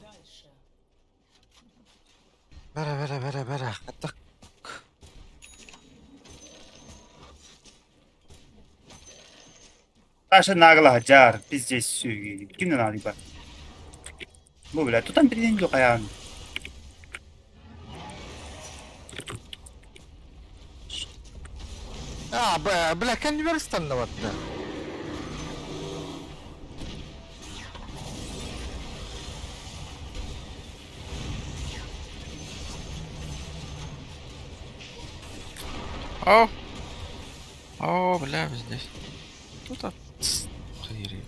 Дальше. Бара. Атак. Даже нагло, жар, пиздец, сюги. Кино надо, либо. Ну, бля, тут там перед ним каян. بلا كان يستنى وقتها. О! О, бля, здесь. Тут Хаири.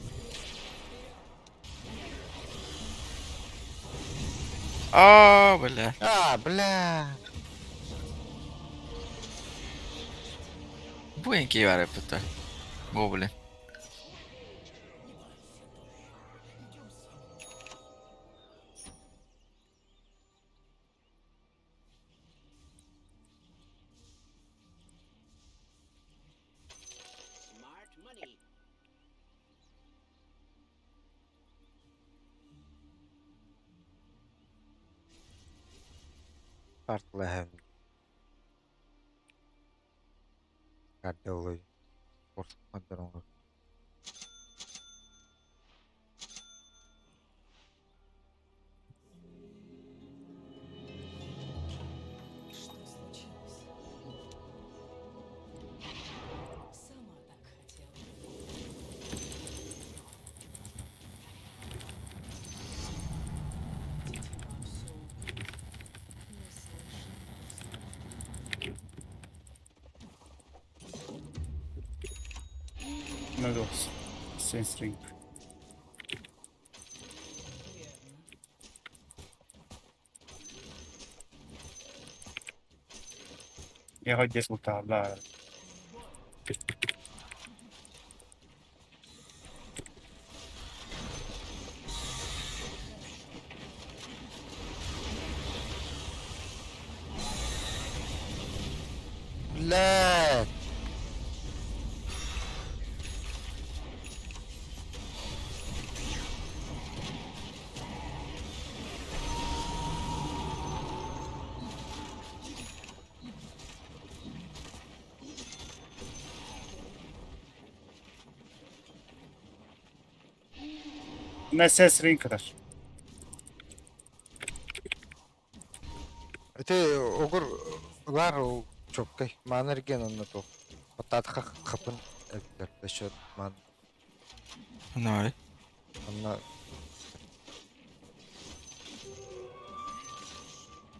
О, бля. بلا. Buinkin var yapıta. Goblin. Farklı hem. Kadolu. Korkmadan olur. Что случилось? Сама так хотела. Тьма всё не слышит. Ну, сенсринг. Верно. Я хоть здесь лутал, да. Блядь. Ne sensrинг kadar. Ты огур лар чопкай. Манерген он на то. Потатха хапын. Это счет ман. Nej. Она.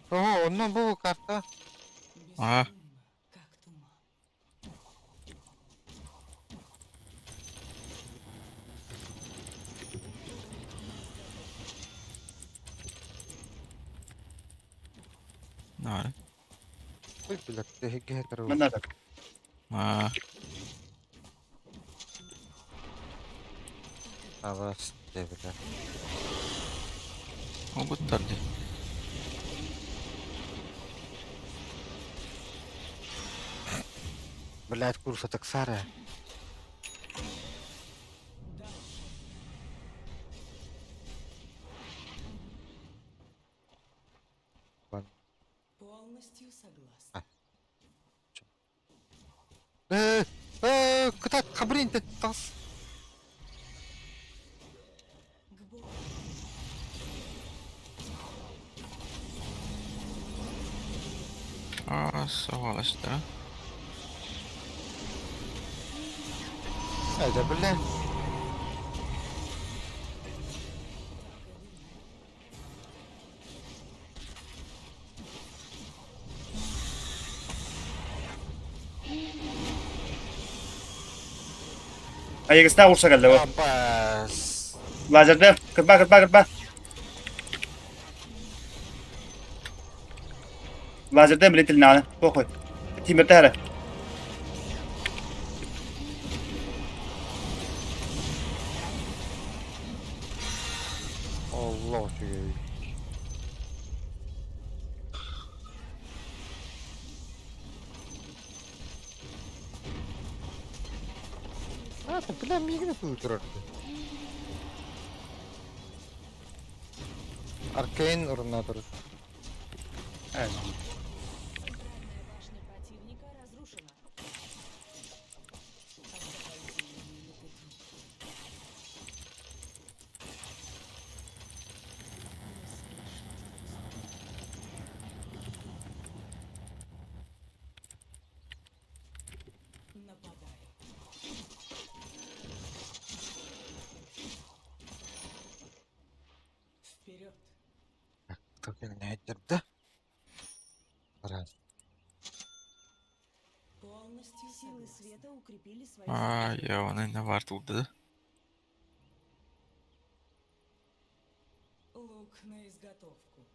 О, он был карта. Ага. Безумно, как туман. Nej. Ой, блядь, ты гетеру. Ne надо. Aa. Авас, ты, блядь. O bu tabii. Блядь, курса таксара. Куда хабрин тас. К бою. Сволочь, да? Hadi bile. Аяғысына ұрса қалды ғой. Abbas. Лазерді. Кірпа. Лазерді біле тілін аны. Похуй. Тимірді әрі. Allah şükür. Hadi bile migre tutuyor. Arcane орнатор. Центральная башня противника разрушена. Нападай. Вперед. Кто генераторда? Раз. Полностью силы света укрепили свои Я вони не варто да? лук на изготовку.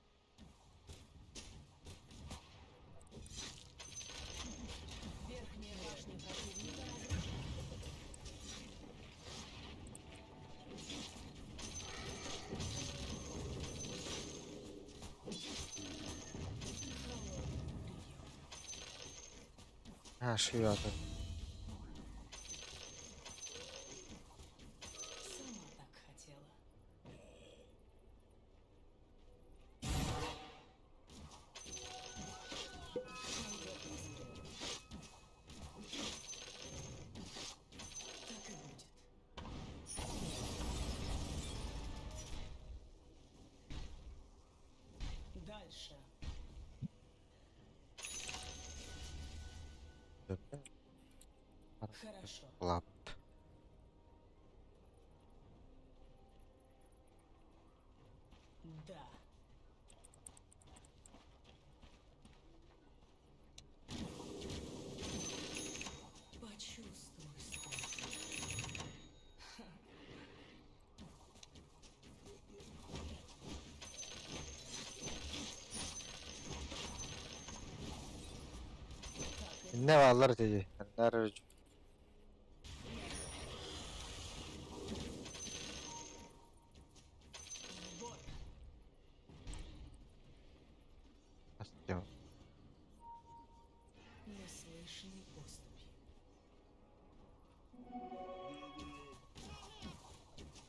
Верхняя башня противника разрушена. Ha şu ya. Сама так хотела. Так и будет. Дальше. Хорошо. Lap. Да. Почувствуй скорость. Ne varlar dedi. Nerede? Бой. Astım. Неслышный поступь.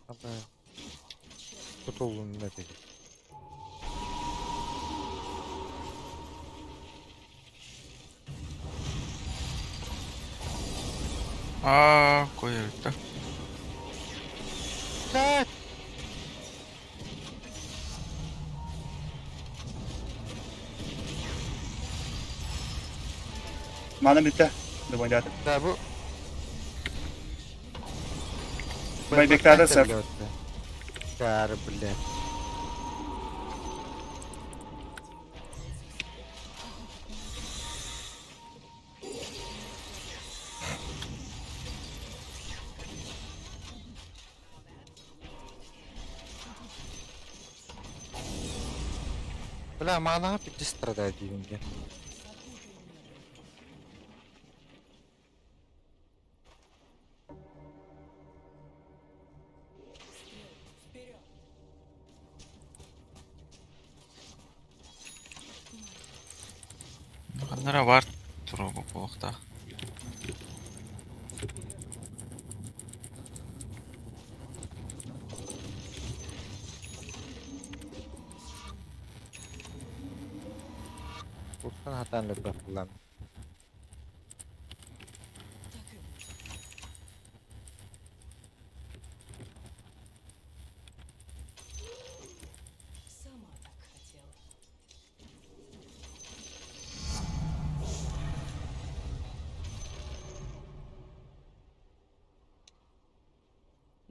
Ama tutulun ne dedi. Koyuyor da. Kaç. Mana bitti. Думаю, да. Da bu. Bay beklerde sar. Kar bile. Бля, мана пиздец страдает деньги. Вперед. Нара var turu bu bulukta. Buradan hatan lütfen kullan.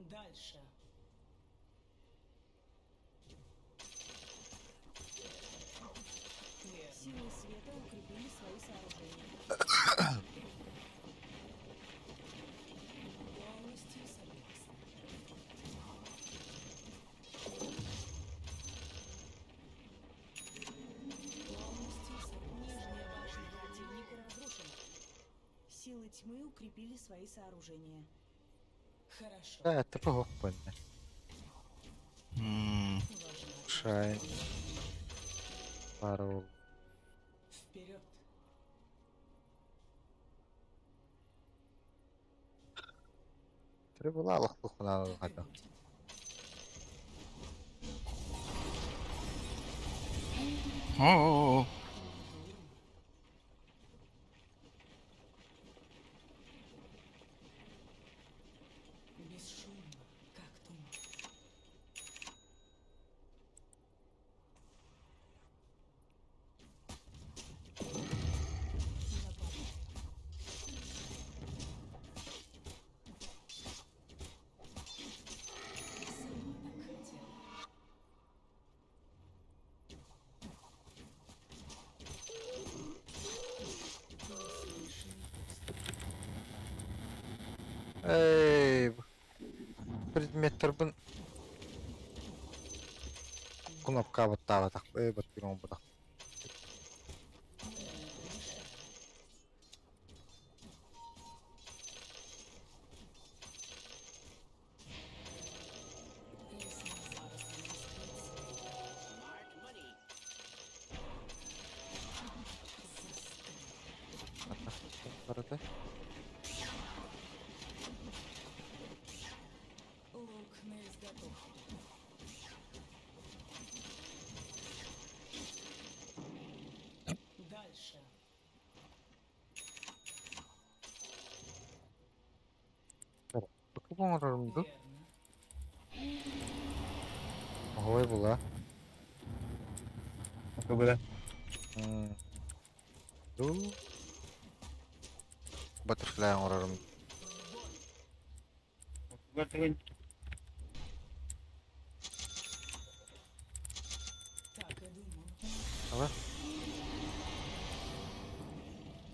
Дальше. Силы света укрепили свои сооружения. Полностью согласна. Нижняя башня противника разрушена. Силы тьмы укрепили свои сооружения. Хорошо. Тебе гопане. М, Шай. Пару. Вперед. Треба лалах пухна гада. О-о-о. Бесшумно, как туман. Нападай. Сама так хотела. Эй. Предметтер бун. Кнопка вот та вот так. Вот берем вот так. Барате. Лук на изготовку. Дальше. Bakın orarımdı. Верно. Ой, була. Ako ba? Ду. Баттерфляй орарım. Ba't yun? Так и думал. Ала.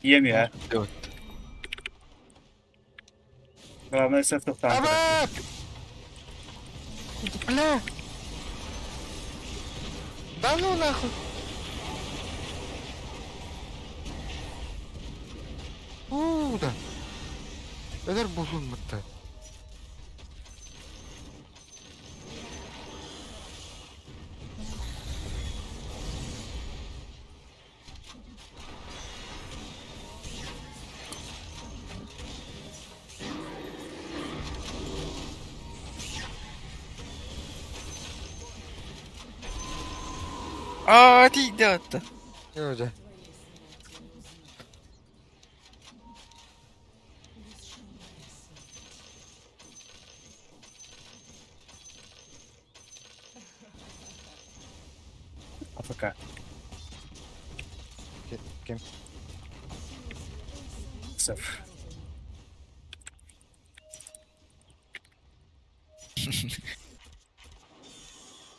Yiyemiyor ha. Evet. Главное, все в там. Абак! Бля! Да ну нахуй! Да. Эдер бузулматта. Aa, tidak. Öyle. AFK. Kim? Sıfır.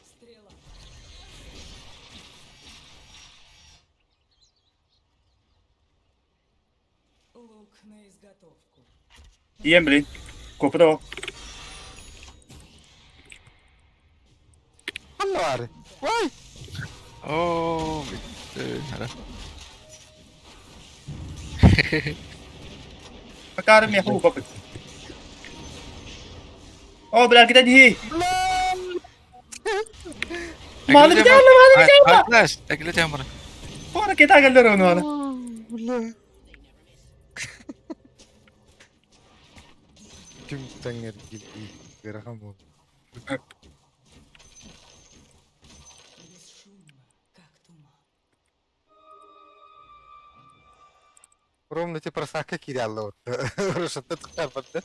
Стрела. Лук на изготовку. Yiyem bilin. Kopra. Allah var. Vay! Oh, bitti. Hadi. Pagkaram niya ako bakit? Oh, bilang kita di. Malu Ekle kita Cemre. malu Hayır, kita. Arkadaş, ekle Cemre. Para kita kalaro no. Bля. Tüm tanger gibi. Грахамон. Бесшумно, как туман. Ровно те просака кидало. Что ты так вот, да?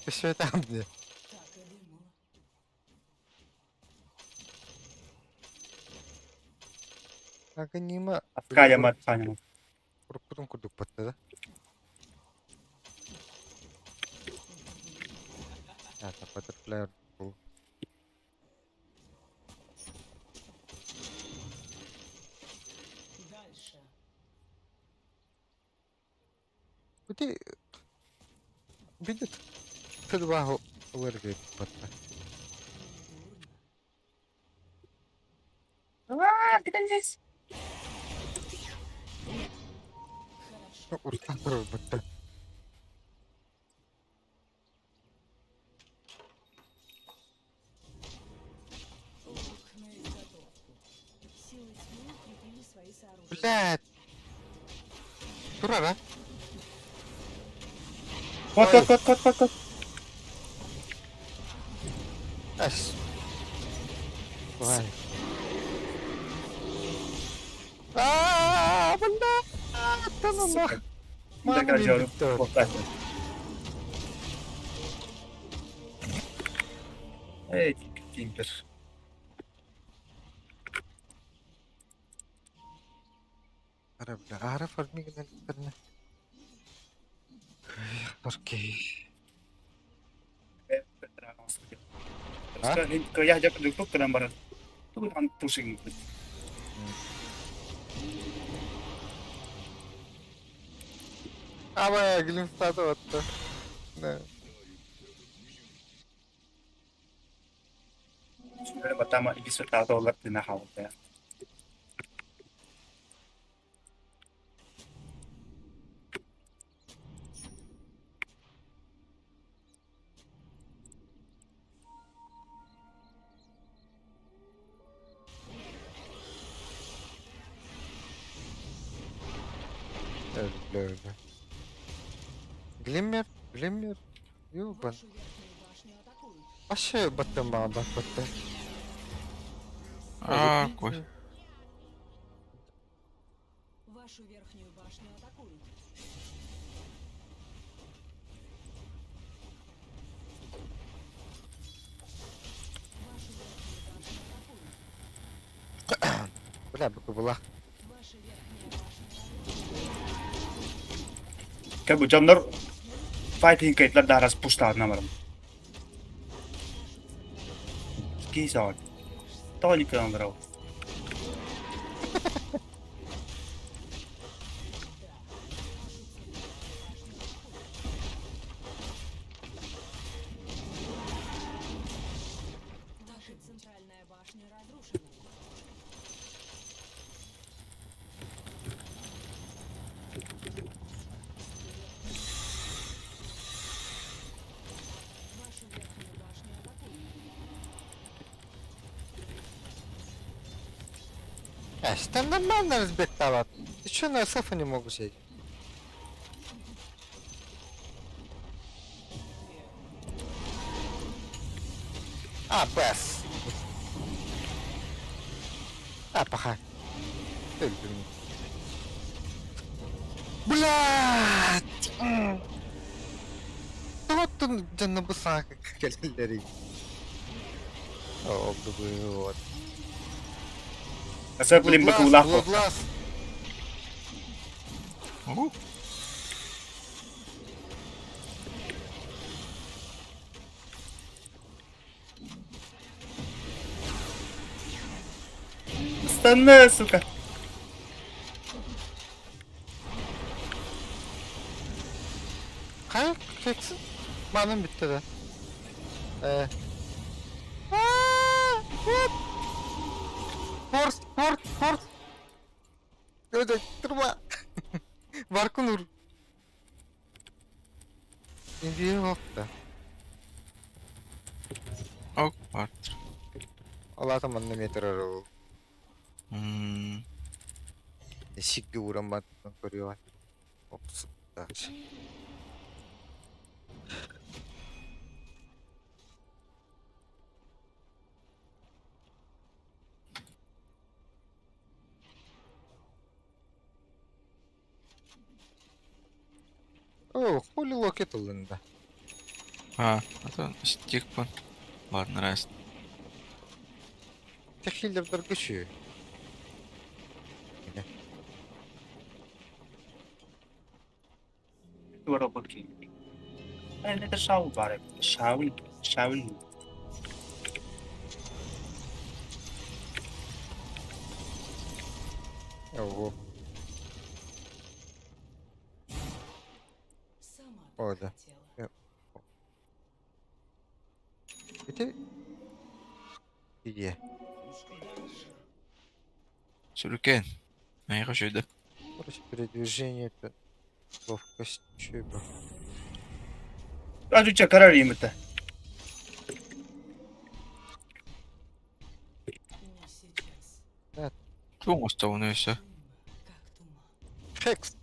Ты что там мне? Так и думала. Аганима. AFK yamat kanya mo. Kurang kuduk patah. Это Butterfly был. Дальше. Куди? Видит? Це два говорити пота. Урта робота. Лук на изготовку. Силы тьмы укрепили свои сооружения. Блядь! Дура, да? Кот. Ась. Давай. Бля! Да ну нах! Так, Мама Джон, любит то. вот так вот. Эй, Тимпер. Ара, бля, ара фармигнал करना. Окей. Kalau ya ajak duduk ke nomor itu kan pusing. Абе, глимстата отто. Да. Sebenarnya pertama ini sudah tahu lah di nahau ya. Бля. Глиммер? Ёбан. Вашу верхнюю башню атакуют. Вообще батама бакота. А, кой. Вашу верхнюю башню атакуют. Вашу верхнюю башню атакуют. Бля, баку была. Ваша верхняя башня разрушена. Как бы Джоннер fighting kait lah darah pusta nomor. Kisah. Только он брал. Ваша центральная башня разрушена. Вашу верхнюю башню атакуют. Ась, там нормально разбегтала. Ты чё на СФ не могу сидеть? А, ПС. А, паха. Блядь! Вот он на бусах как калерий. О, вот. Saya beli berulah kok. Bloodlust. У, Стане, сука. Hayır, kesin. Benim bitti de. Force. Öyle durma. Varkunur. İndiye hafta. ок, Артур. Allah tamam ne meter o. М, Sikti uğramak koruyor. Ops. О, хули локет улында. А то стих пон. Ладно, раз. Техиллердер güçü. Dua robot king. Eh, ini tersau barek. Tersau. Şavul. Ого. Сама О, так да. хотела. Где? Где? Сюркен. Айға жөйді. Короче, передвижение это ловкость чуба. Azıcık kararayım это. Не сейчас. Туң ұстауын өсі. Как туман. Хекс.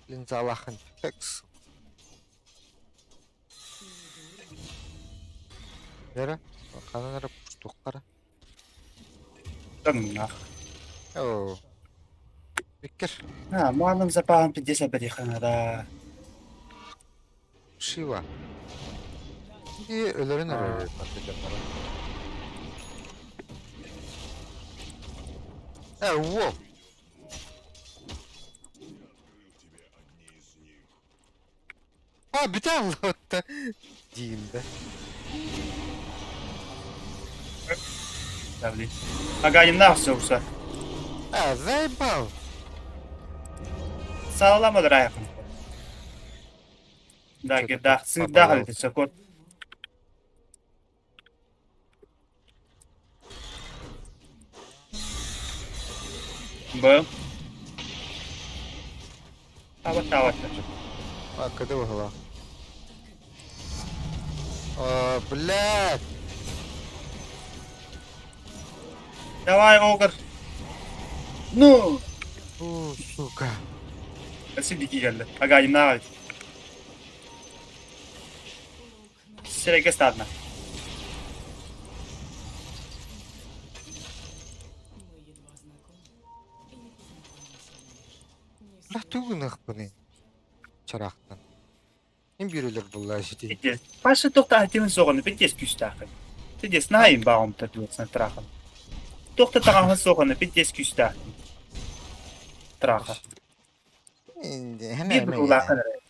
Линзалахан хекс. Нера? Кананара пуштуққара. Tamam ya. О. Беккер. Ha, muallim запахом 50 берихана да. Шива. И ölürün arıyor. Во! Bir tane lotta. Diyeyim de. Davli. Agayim ne yapsa olsa. Заебал. Sağlam olur ayakın. Да, всегда говорится, кот. Б. А вот. Когда угла? Блядь. Давай, Огр. Ну. Сука. Nasıl geldi? Agayim ne var? Сирege стадна. Мы едва знакомы и не познакомимся ближе. Не Рахтугунах bunu. Çaraqtan. Kim biriler bunlar ciddi. Пиздец. Паша только один зоны, пиздец küstahın. Пиздец, наим бағым татуатсан трахын. Тоқта тағанғы зоны, пиздец küstahın. Трахы. Bir bıkı ulaqın ırı.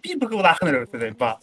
Bir bıkı ulaqın ırı. Bak.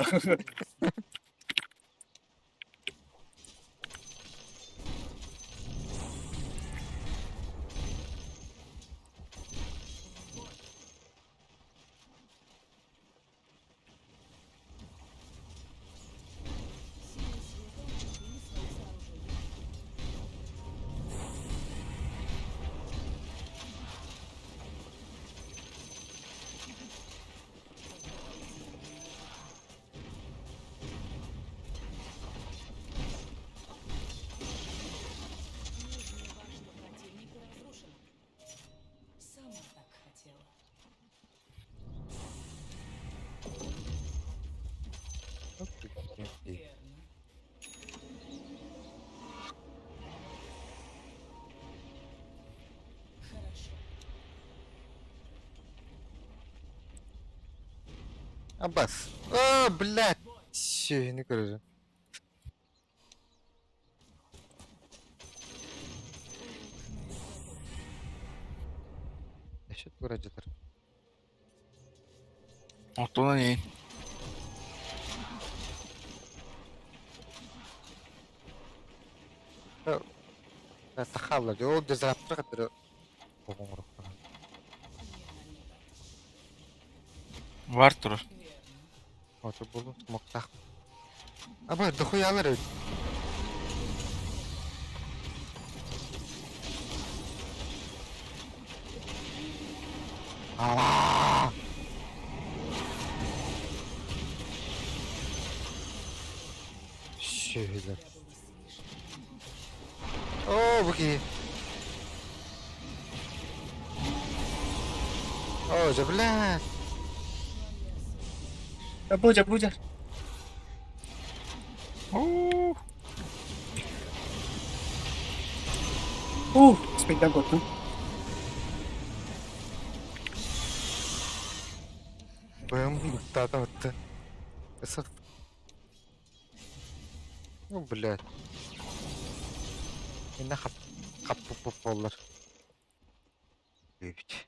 Нижняя башня противника разрушена. Сама так хотела. Верно. Хорошо. Abbas. Блядь. Все, не короче. Еще радиатор. Ортуынан ең. Тахалла. Ол дезраптор который. Оғоңырық. Бар тұрыр. Вот бұл смоктақ. Абай, дохуялар өт. Aaaa! Şöyle. Oo, bu iyi. Oo, блядь. Будя. Спидан коту. Бэм, та-та, вот. Эсэф. Ну, блядь. Yine kapı bollar. Büyük.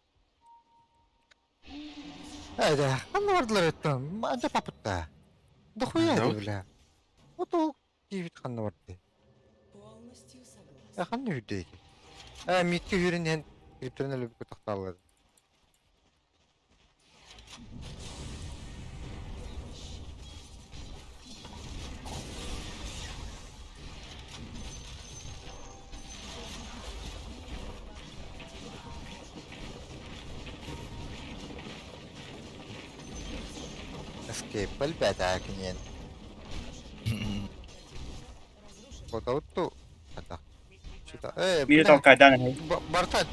Hadi, anladılar etten. Acaba papıtta. Дохуя Да это, вот. бля. Вот ол киевит ханна барды. Полностью согласна. Ханна үйдейки. Митке үйренен криптөрүнө любку такталады. Escape البعد كنين. Фотоутту ата. Что-то. Мені Бля. толкай, да, не. Бартач,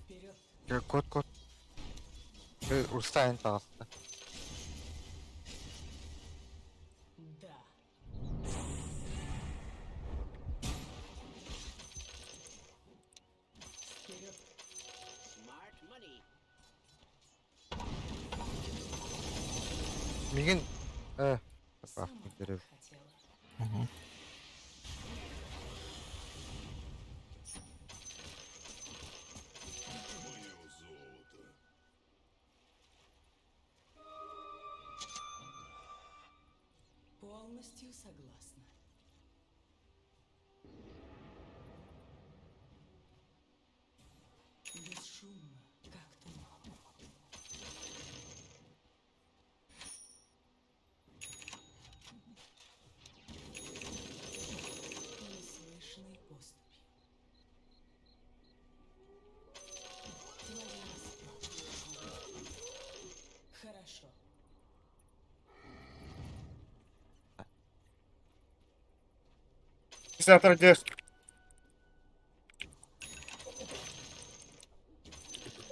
Вперед! кот. Устаен таста. Да. Вперед! Мигин. Сама Дерев. хотела. Мгм. Полностью согласна. Бесшумно, как туман. Неслышной поступью. Твоя расплата. Хорошо. Завтра дешь.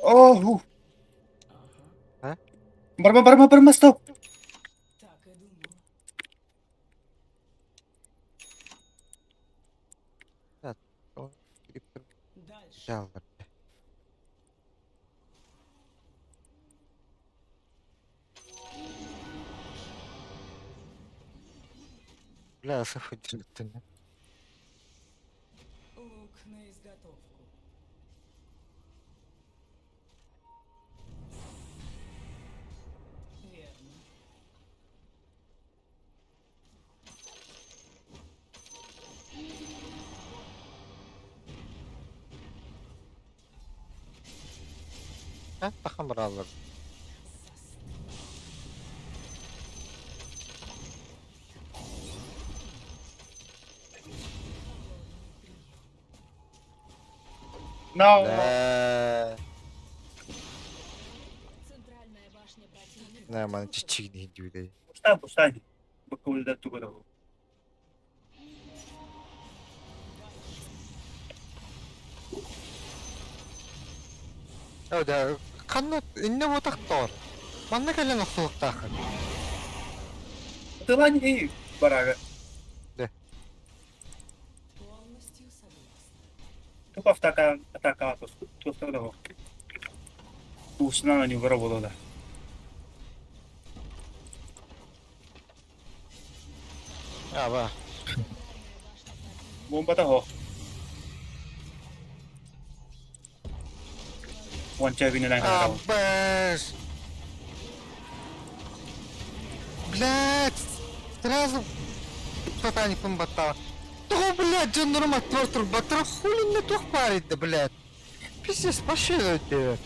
О, Ага. барма, стоп. Так и думала. Дальше. Жалко. Бля, сафуджи. Лук на изготовку. Верно. Тахамралар. No. Бля. Центральная башня противника. Нормально, чичигни дюдей. Пустань. Бакулда тугуда. Да, канна инне вот тахтор. Манна кален охлук тахын. Ты лани барага. Полностью согласна. Тупо атака тут того. Усна не воровода. Ба. Бомба того. Ванча вина на него. Бэш. Блядь. Сразу кто-то не помботал. Того, блядь, же нормально твортер батра хули мне тух парит, да, блядь. Пиздец, пошли тебе.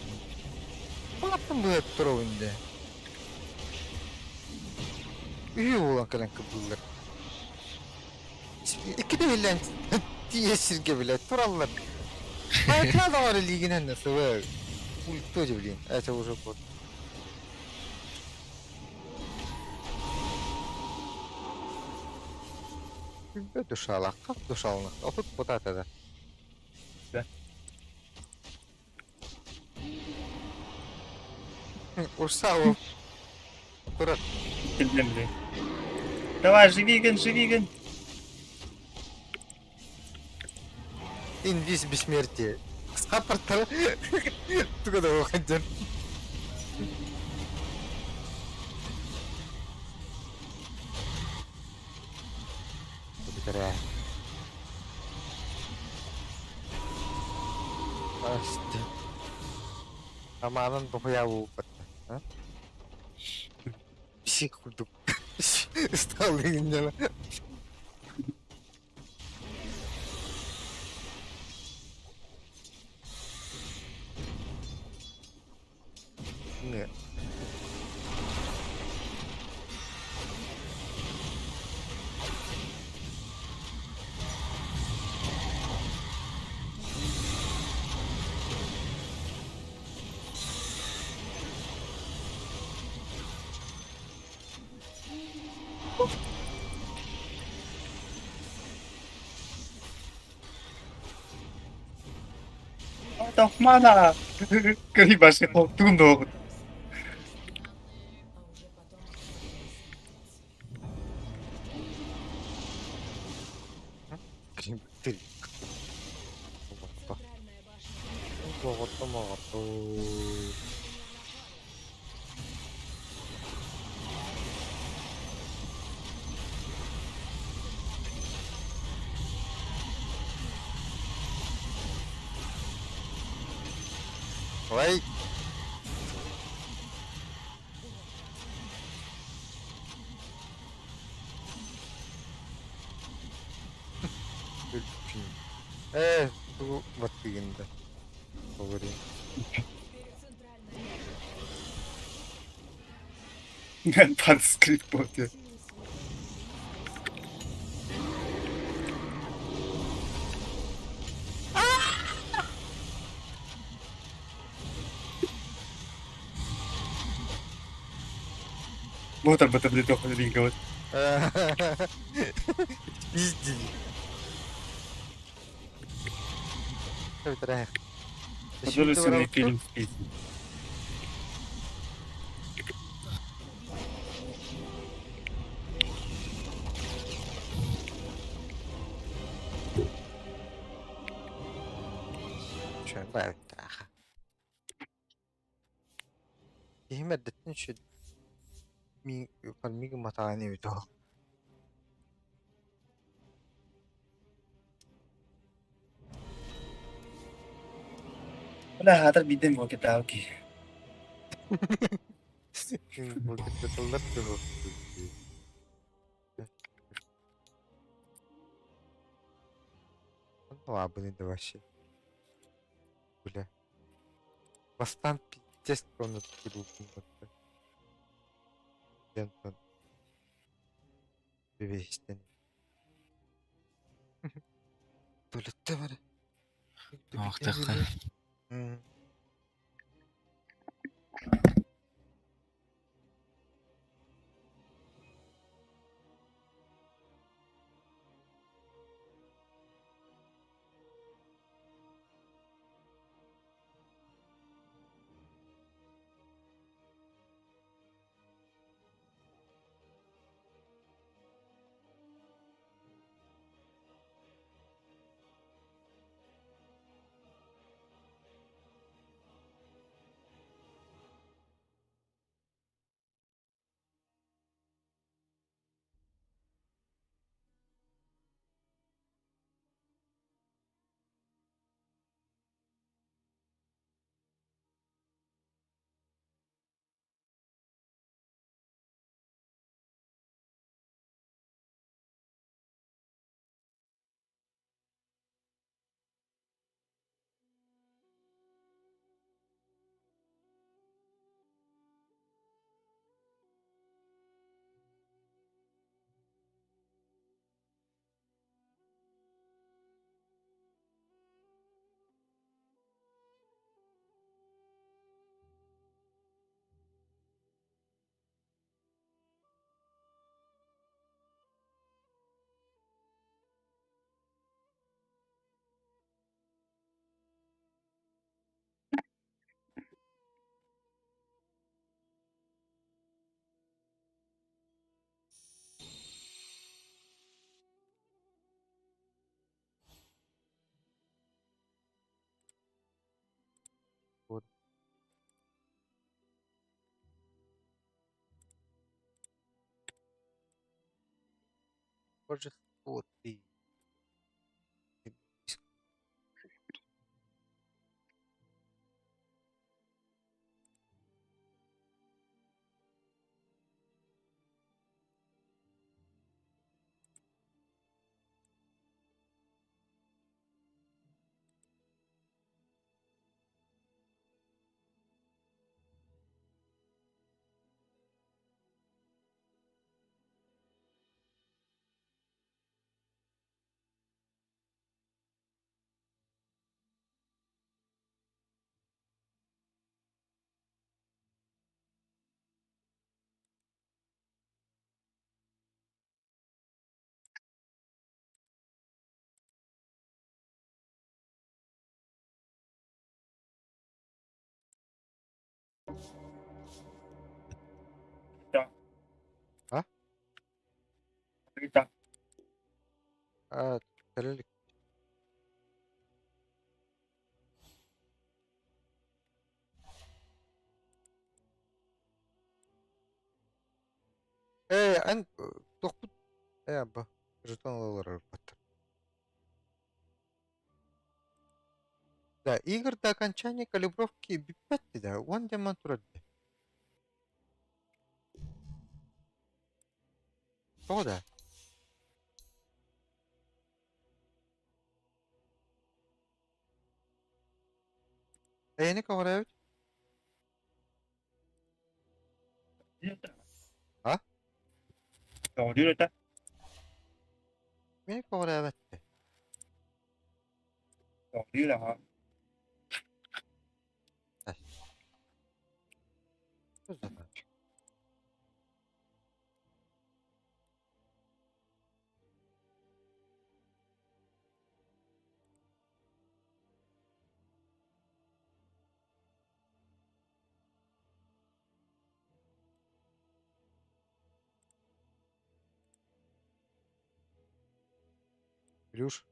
Папа, блядь, тровинде. Юла каленка буллар. İki de bilen diye sirge bile turallar. Ayaklar da var liginin nasıl var. Тоже, блин, это уже вот. Душала, как душална? А тут вот это да. Да. Урсау. Турат. Блин. Давай, живиген. Инвиз бессмертие. Саппортер. Ты куда выходишь? Благодаря. Asti. Tamanan pa kaya upat. Ha? Bisik kuduk. Stalingin niya lang. Nggak. 딱 많아. 그리 맛있고 두근도 Grimtil. Kumakata makato. Wait! Philippine. Itu matiin dah. Sorry. 반 스크립트 어때? 뭐 잘못하면 dito ako naligaw. Easy. Sabi tara. Madalas yun yung feeling speed. Siyempre, taka. İhmedettin şu yukarı matani ito. Wala, hatarbitin mo kita, okay. Bakit katulad ko? Ano abone de вообще? Бля. Бастан пиздец тонут крупный. Лентон. Бевестен. Tuvalette var. Ах, така. Hmm. Боже, что ты? Так, Terlik. An dokut. Bu. Jeton olarak battı. Да, игр до окончания калибровки бипетти, да, он демонтрует. Что да? Beni kovalayor. Ha? doğru da. Beni kovalayor. Doğru da ha. Zaten. Плюш.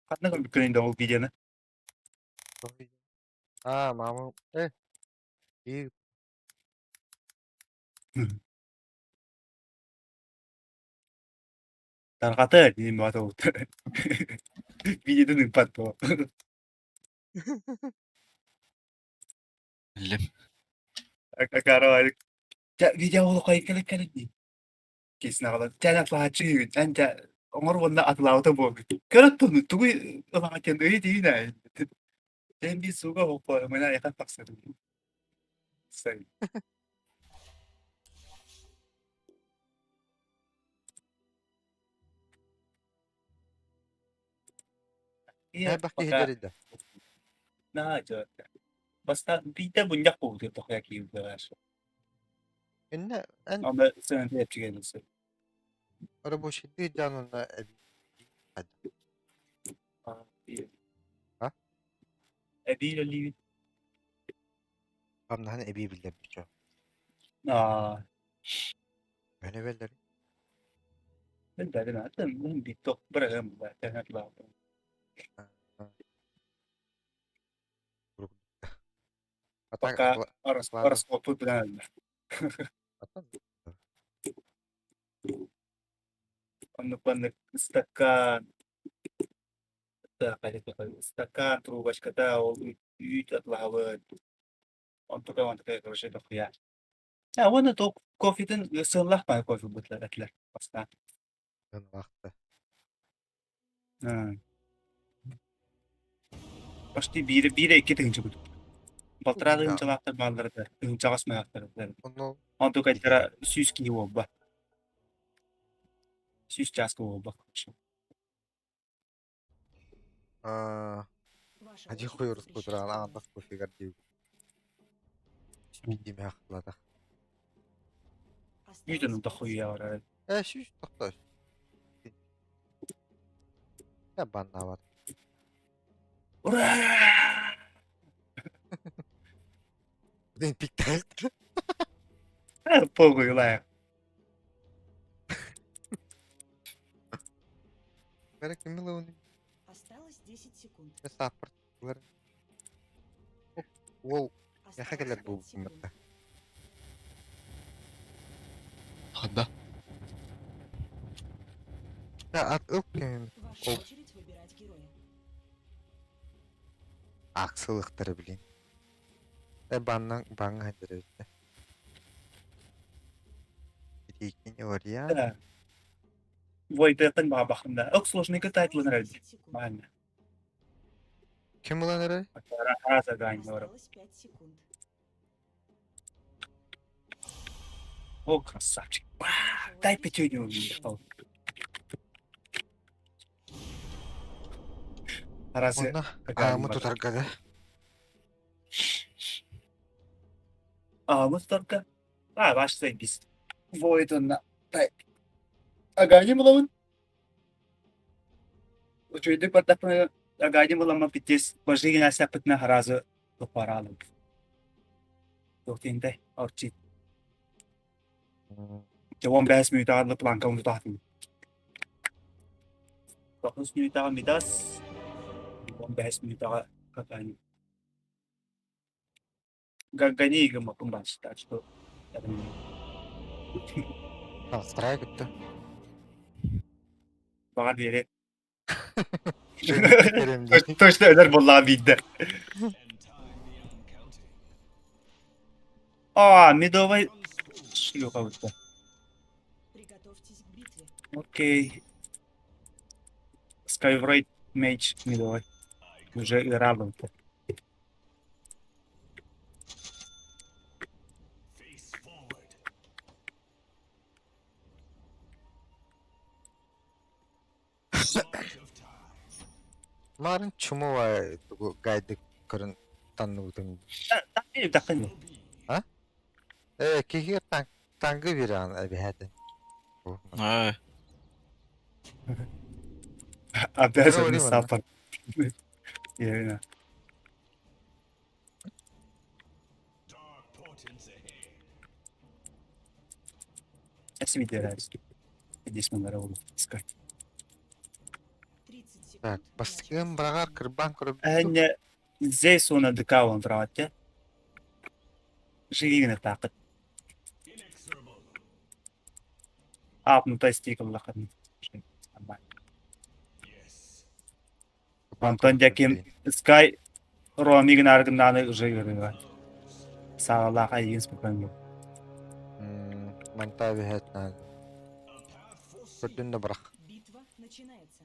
Katna kon bükrenin de o videonu. Мама. И Tarkatı diyeyim bu atı. Videoda nıpat bu. Lim. Akara var. Ya video olu koyun kala di. Kesin ağla. Janak la çiğ. Anta Omar wanda atla bu. Karatını tuğu ama kendi öyle değil ne. Ben bir suga hoppa mana yakat baksadım. Say. Iya bak baka hideri de. na aja. Basta bir bunyak oldu tokayak gibi var. İnne en Ama sen de yapacağın araba şiddi canına ebi. Hadi. Ha? Ebiyle livi. Hamda hani ebi bildim bir çok. Aa, Beni belleri. ben de dedim hatta bunun bir tok bırakın bu internet lazım. Atak Baka akla. arası kopu bilen. Atak. Панно стакан, да, стакан, трубочка, да, үйт атлавы. Он такая, короче, дохуя. Оны то кофеден сынлах май кофе бутлар атлар. Баста. Ben vakti. Почти бире iki тыгынчы бут. Балтырады Ya. ынчалактар балдырды. Ынчагас маяктар. Onu Он то кайтара сүйс кийип болба. Сүйс жаскы болба. Ваша Один очередь хуй запрещена. раскудран, андас кофе гордив. Спидими ахлада. Осталось Үйден 5 дохуя секунд. бар. Şiş tohtaş. Ya bana var. Ура! Ben piktel. Похуй, лайк. Gerek milo onu. Осталось 10 секунд. Ne sapır. Wow. Ya Осталось kadar 5 bu секунд. mıtta. Hadi. Ya at öpken. Ваша очередь выбирать героя. Aksılıktır bilin. Bana hedirir. Bir ikinci var ya. Вой, ты это бахында. Ок, сложный катать лунред. 10 секунд. Правильно. Kim ulan nereye? Раза ганьора. Осталось 5 секунд. О, красавчик. Дай пятюню мне. Разы Ona ганьора. ağımı tutar gaza. Ağımız только. Başlayın biz. Void'unla. Agani bulamın. Çocuk patapını agani bulama bitis. Başka yine sepetine razı toparalım. Doktorinde orçit. Jawab bahas minta adlı planka untuk tahtım. 9 minta midas. Jawab bahas minta kakani. Gagani gama pembaca tak cukup. Tamam sıraya gitti. Bana diyerek. Terim değil. Точно öder vallahi bildi. Медовый шлюха вот это. Приготовьтесь к битве. Окей. Skywraith меч медовый. Уже рядом. Marın çumu var. Bu gaydı kırın tanıdım. Так, так, не. Kiki tangı bir an abi hadi. Ай, Обязан Говори, не ладно. саппорт. Реально. Я себе нравится. Здесь мы надо искать. 30 секунд. Так, bastığım bırakar kırban kırıp. Они здесь он адекватно тратит. Живи на так. Ну то есть тикал лахан. Антон Дяким Sky Ромиг наргнаны живы. Сағалаға еген спокойно. Mantap bir hatna. Kırdın da bırak. Битва начинается.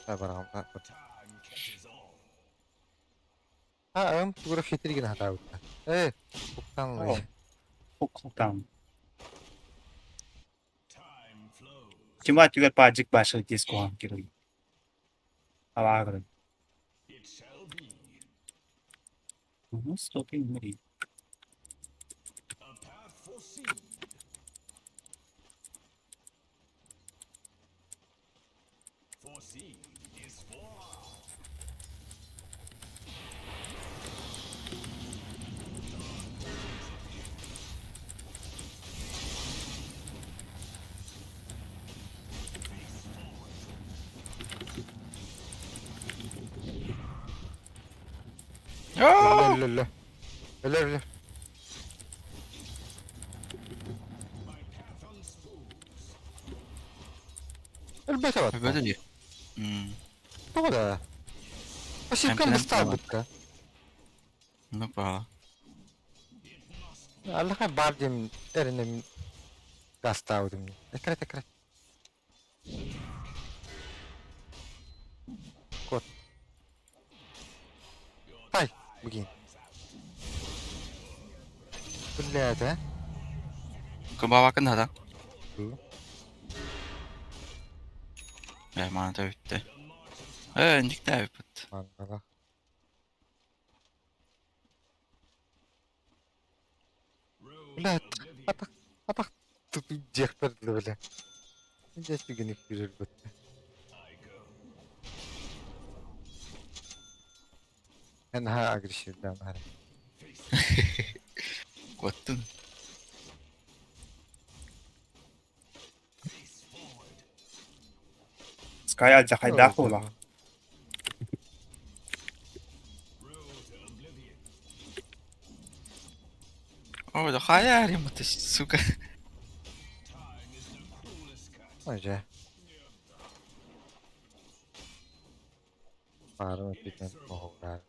Ha bırakam. Ha ön tugura fitir gine hata usta. Buktan Oh. lo. Там. Cuma juga pajak bahasa dis ko ang kiri. Awagan. Stopping me. Öyle. Öyle. Elbette var. böyle diyor. Hmm. Bu kadar. Aşırı Hem mıstar plan- bukka. Ну, пала. Allah'a bardım erinim gasta avdım. Ekret. Kod. Tay bugün. Kullada. Ke bawah kan ada? Bu. Ya, mana tahu itu. Indik tahu put. Anladım. Ulan atak tutacak böyle. Just bir günlük güzel bu. Ben ha agresifden her. Kuatun. Sky aja kay dako lah. Oh, dah kaya dia mata suka. Önce. Parang öpüden oğullar.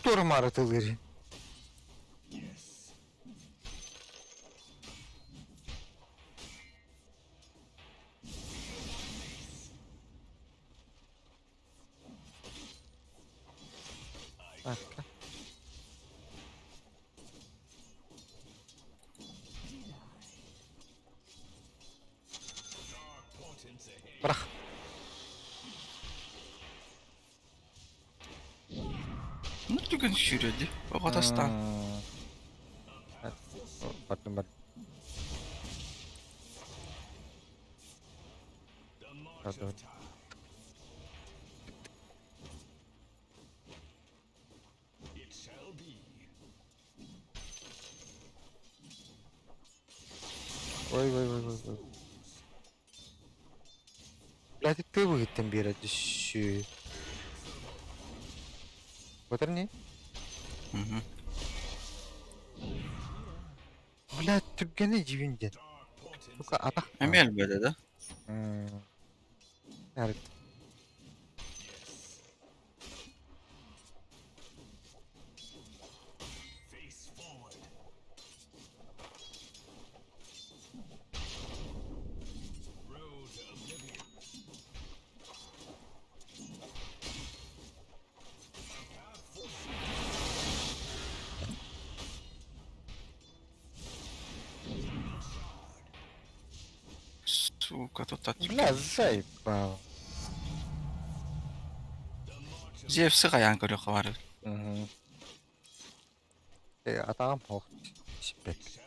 тур маратылыр. Так. Bırak. Ну түгін шүреді. Оғатастан. Bakın bak. Hadi. Ой. Блядь, ты выйдем бирать еще. Вот они. Мгм. Блядь, түргені жібінден. Ну-ка, атақ. Әмел бәді да? Әрі. Сука, тут татчик. Бля, заебал. Зевсі қаян көрі қавары. Атағам хоқ. Шипет.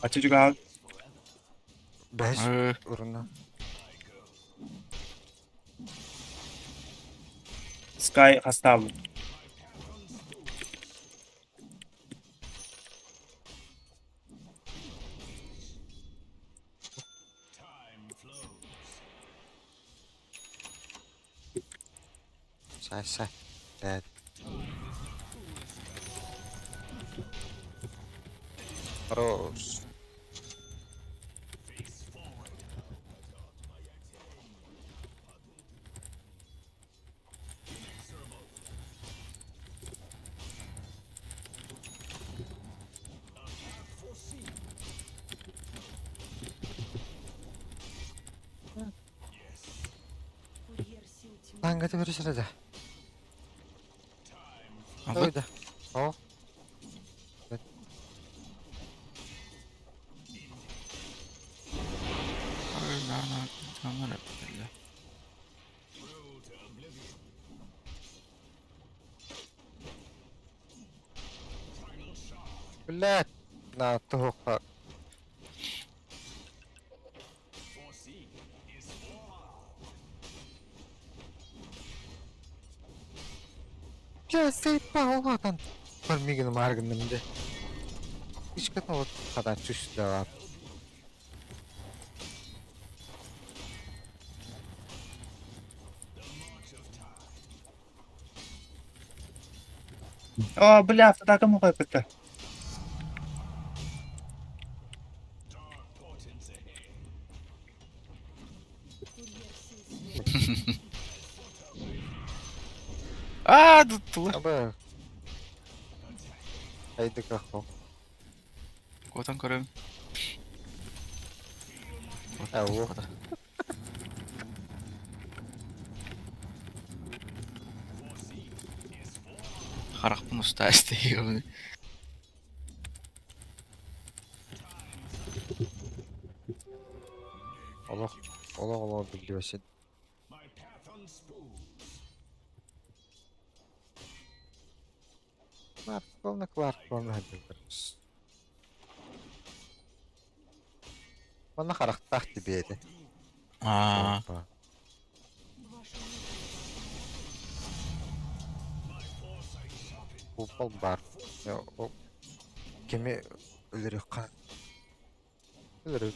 Açıcı al. Бәш Э, ұрына. Sky hasta bu. Сай. Бәд. Хорош. Курьер сил тьмы. Lan götü bir sırada. алды. Öyle. O. Блядь. На tuhukka. Ya zaybal oğlan. Көрмеген маргынымды. Ешкіні от қадан чүшті var. Aa bля, takım mı kaybetti? Курьер сил света. Дуттылы. Абы. Айды қақыл. Котан көрем. Әу. Харақпын ұста істейгімін. Олақ білдіосен. Кларк, хәділдірміз. Оны қарақтақ дебеді. Ваша Упал бар. Кеме өлірек қан. Өлірек.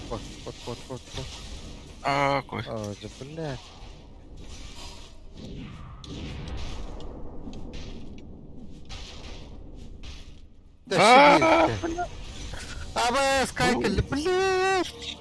Вот. Кой. О, да блядь. Да себе. Абы, скайкали, блядь.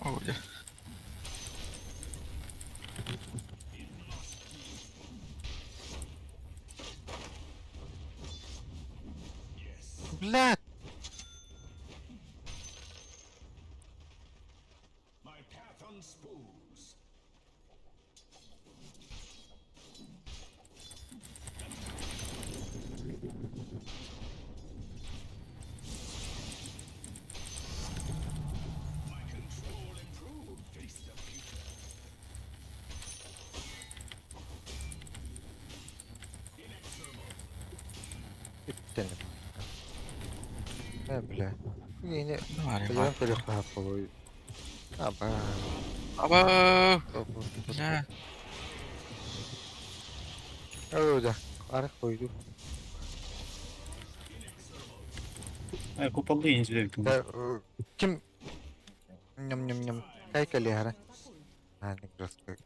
Oh, udah. Блядь! Bitti. Ne bile. Yine Ne var ya? kılıyorum kılıyorum kapıyı. Apa? Apa? Topu. Ya. Udah. Arık koyduk. Kupalı yayıncı da hüküm. Kim? Nyam nyam nyam. Kayak kali ya. Nah, ini terus ke.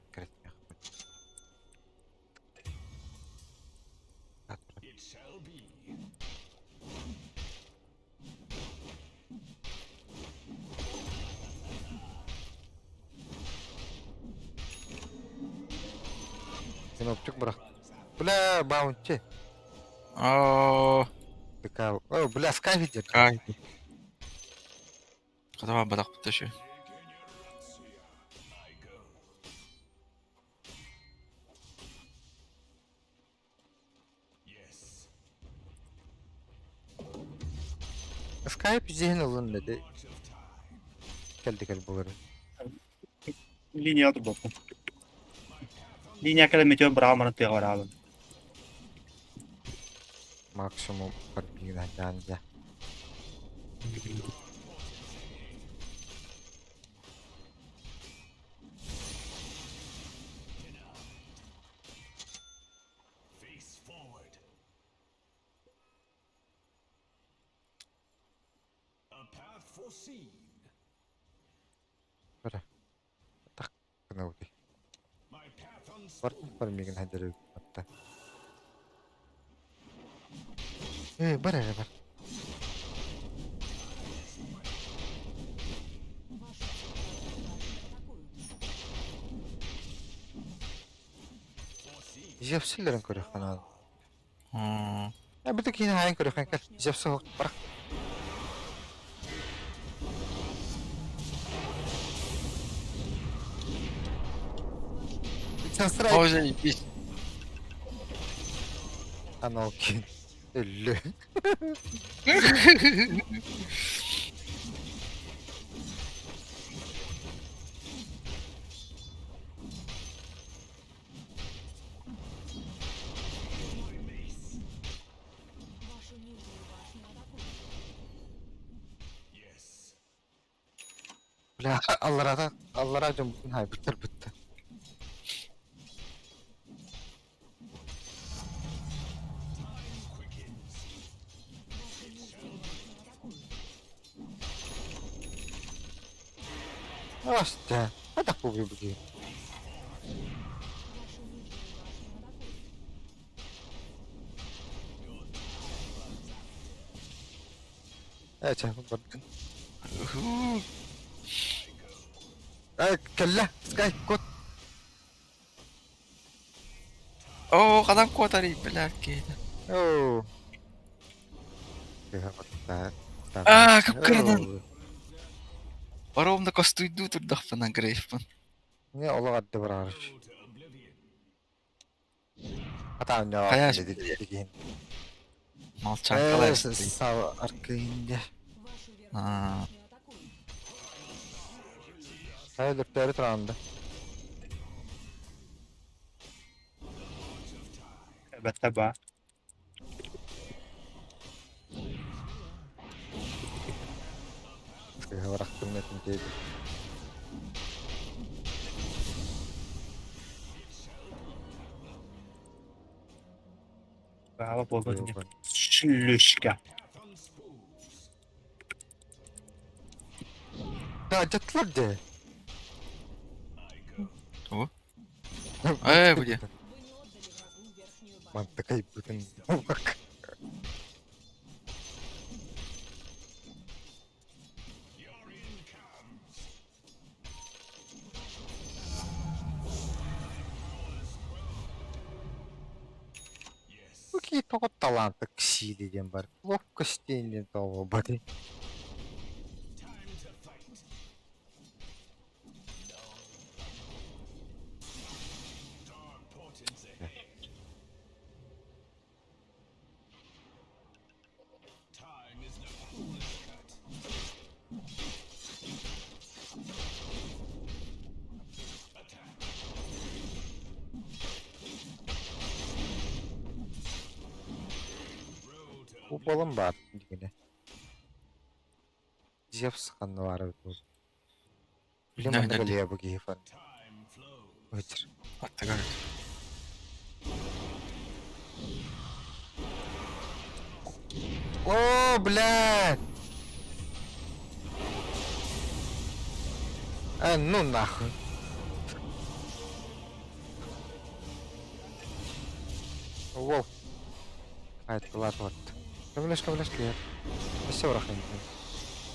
Sini optik bırak. Bula bounce. Oh, Dekau. Oh, bula sky hijau. kay. Kata badak betul sih. Sky zihin olun dedi. Geldi bu arada. Linya dur bakın. Linya kala meteor bravo mana tiga orang. Maksimum perbincangan janja. Berah. Tak kena uti. Perbincangan dari mata. Berah ya, ber. Jepsilerin koruyor kanal. Hmm. Ya betul kini hayang koruyor kan. Jepsi hok berak. Sen sıra Oh, şey, bir. Anokin. Ölü. Вашу нижнюю башню атакуют. Bula Allah razı olsun hay bitir bitti. Astaga, ada aku begini. Canım bakın. Kalla, Sky, kot. Oh, kadang kuat tadi belaki. Oh. Kaya bak. Ah, kıpkırmızı. Warum da kastuydu tur dah pernah grave pun. Ne Allah adda beraber. Hatta ne Kaya var dedi dediğin. Mal çankalar. Sağ arkayında. Вашу верхнюю Ha. башню атакуют. Hayır dörtleri trandı. Betaba. Kaya bıraktım netim dedi. Bravo boldu. Yok, ben- Şlüşka. Ya catlar de. Oh. Eh, bu dia. Вы не отдали врагу верхнюю башню. Mantık ayıp bütün. Bak. того таланта кси деген бар. Ловкость деген того бар. Bu balım var degene. Зевс ханнары тут. Блин, Ноль, ноль. я бы гейфан. Вытер. Аттыгар. О, блядь! Ну нахуй. Воу. Это ладно. Ковляш, клиент. Все рахнем.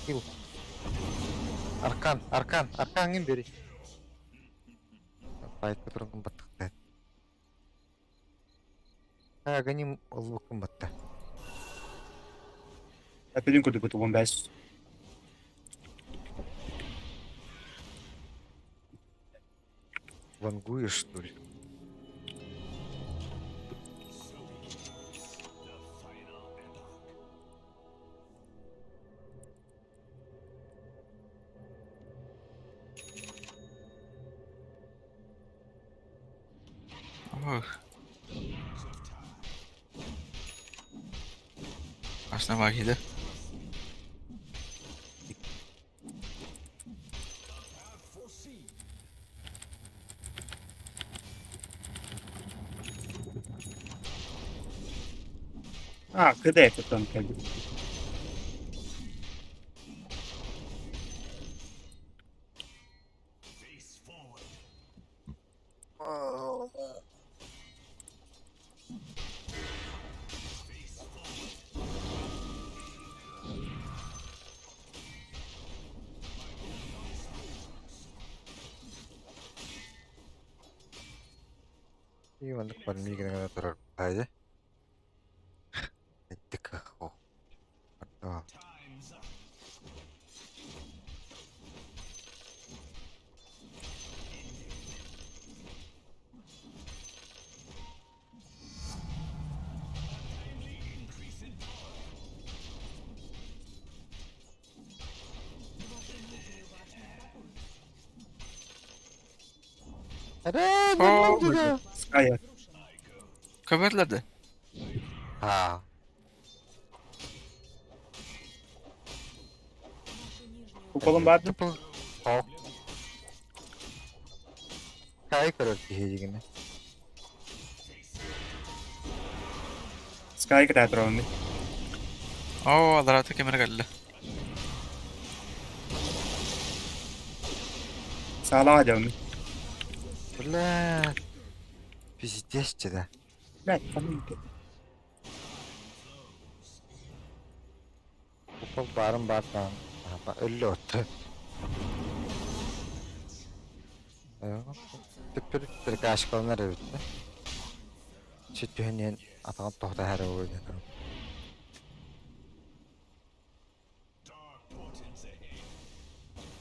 Хил. Аркан бери. Файт, который комбаттыкта. Ганим лук комбатта. Пойдем куда-то вон дальше. Вангуешь, что ли? Ох. Основаги, да? А, КД это там как бы. И он так подмигивает, который аja. Этика хо. Да. Ская. Каберлedi. А, Kupalım vardı. О. Кай, короче, дегене. Sky кидает ровно. О, адрата кемергелли. Sağlam hadi onu. Бля. Пиздец да. Блядь, tamam. Упал барым батан. Ölü öttü. Тепер кашык алынар өттү. Чөтүнен атаган тохта хары ойды.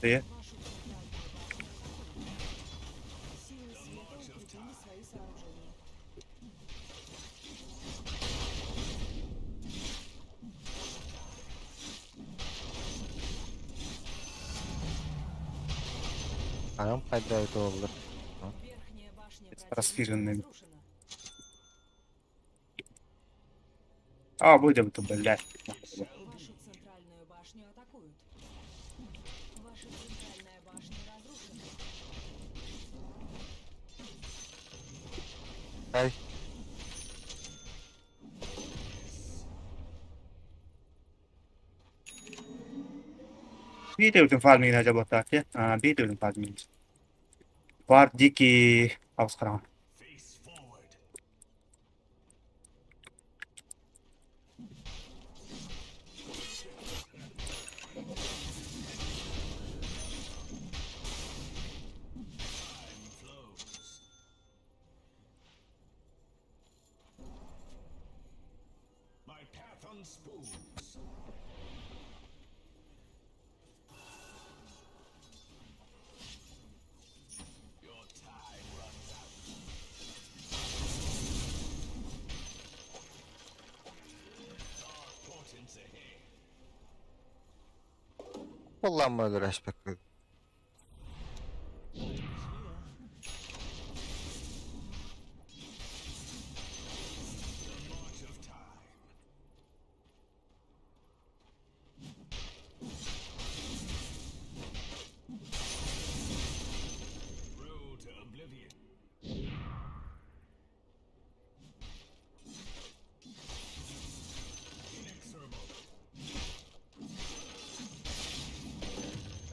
Diye. Силы света укрепили свои сооружения. Агам кайда өтө болду. Верхняя башня Это расфиренный. разрушена. А, будем это, блядь. Вашу центральную башню атакуют. Ваша центральная башня разрушена. Кай. Bir de bütün farming acaba takip. Bir de bütün farming. Var diki Avskran. Kullanma öyle aspektleri.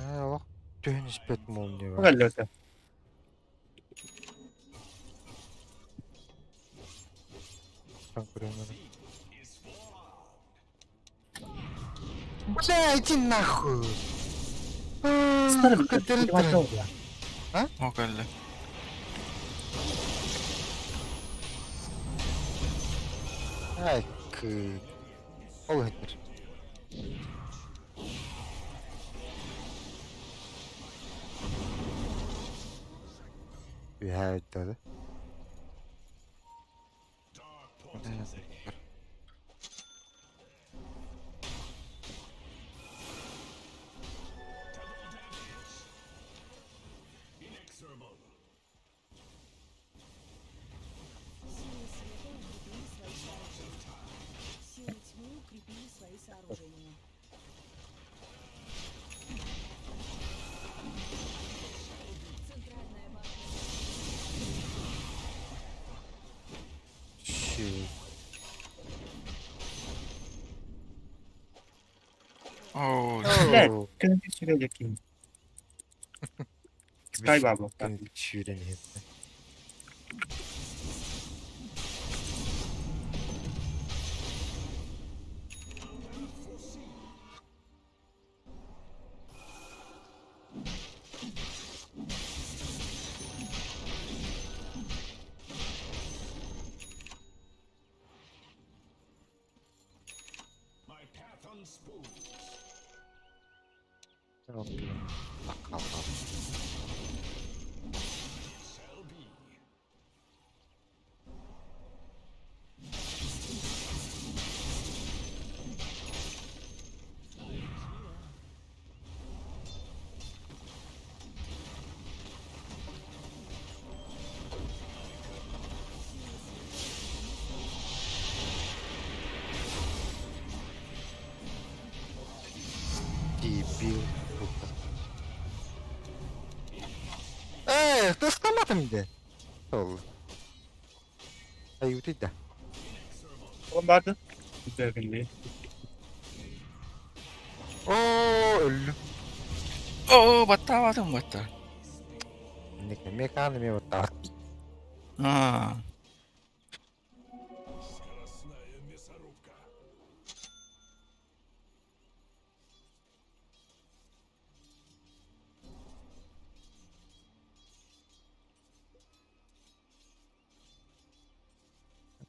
Bak. Tüh nispet mi oluyor? Magallota. Ben göremiyorum. Бля, иди нахуй! Старый, Как это дыры-дыры. Magallota. Mogelle. Ай, к... Олгетер. Ühe ötleri. Силы тьмы укрепили свои сооружения. Центральная башня. Shit. Oh, Evet. Oh. Kınıcı sürecek kim? Sky Baba. Beni çiğren hepsi. Tamam. Bakalım. Дебил. Кто с томатом иде? Oldu. Ayıp da. Oğlum vardı. Güzel günlüğü. Oo öldüm. oh, batawa tuh bata. Ne demek anlamıyor bak. Ah,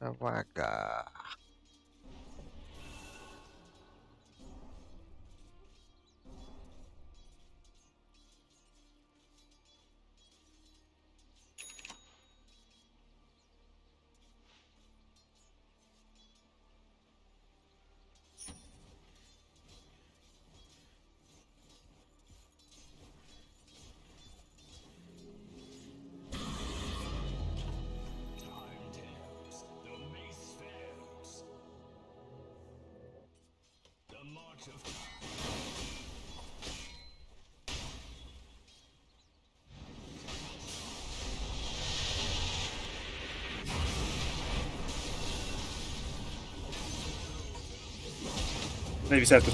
Devagar. Ne bisa tuh.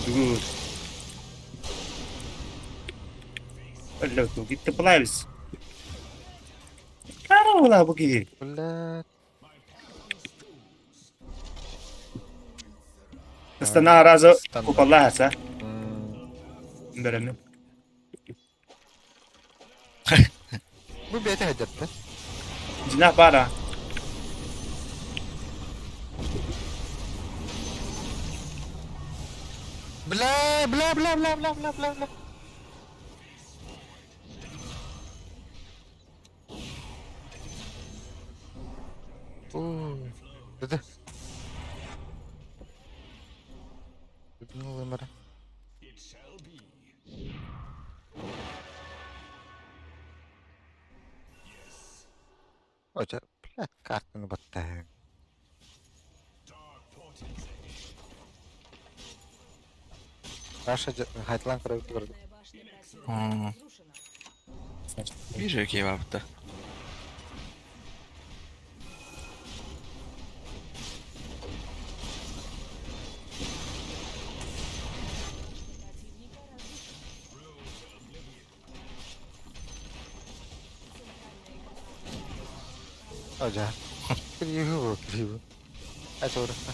Aduh tuh, kita pelaris. Karo lah begini. Блядь. Istana razı Standart. kupalah sa. Hmm. Berani. Bu beta hedetti. Jinah para. Бля, бля, бля, бля, бля, бля, бля, бля. Dı. Ne oluyor Mara? Hoca, bля, kartını battı. Раша хайтлан кырып турду. Главная башня противника М. разрушена. Вижу, який вапта. Противника разрушена. Hoca. Kırıyor, kırıyor. Aç orası.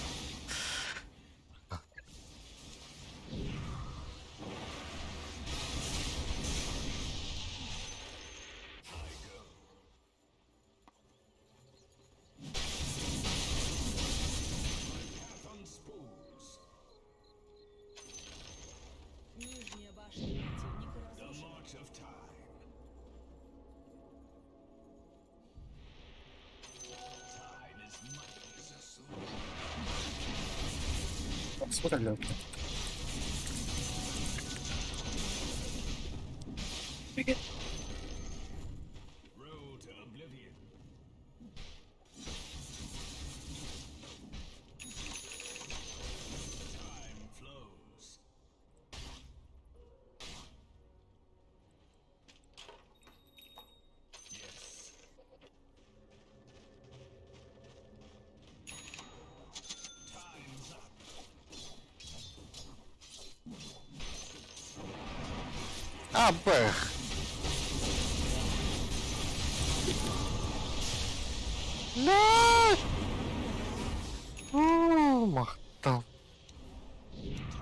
Нижняя башня противника разрушена. Scusa gli occhi. Perché? А, бэх. Мактал.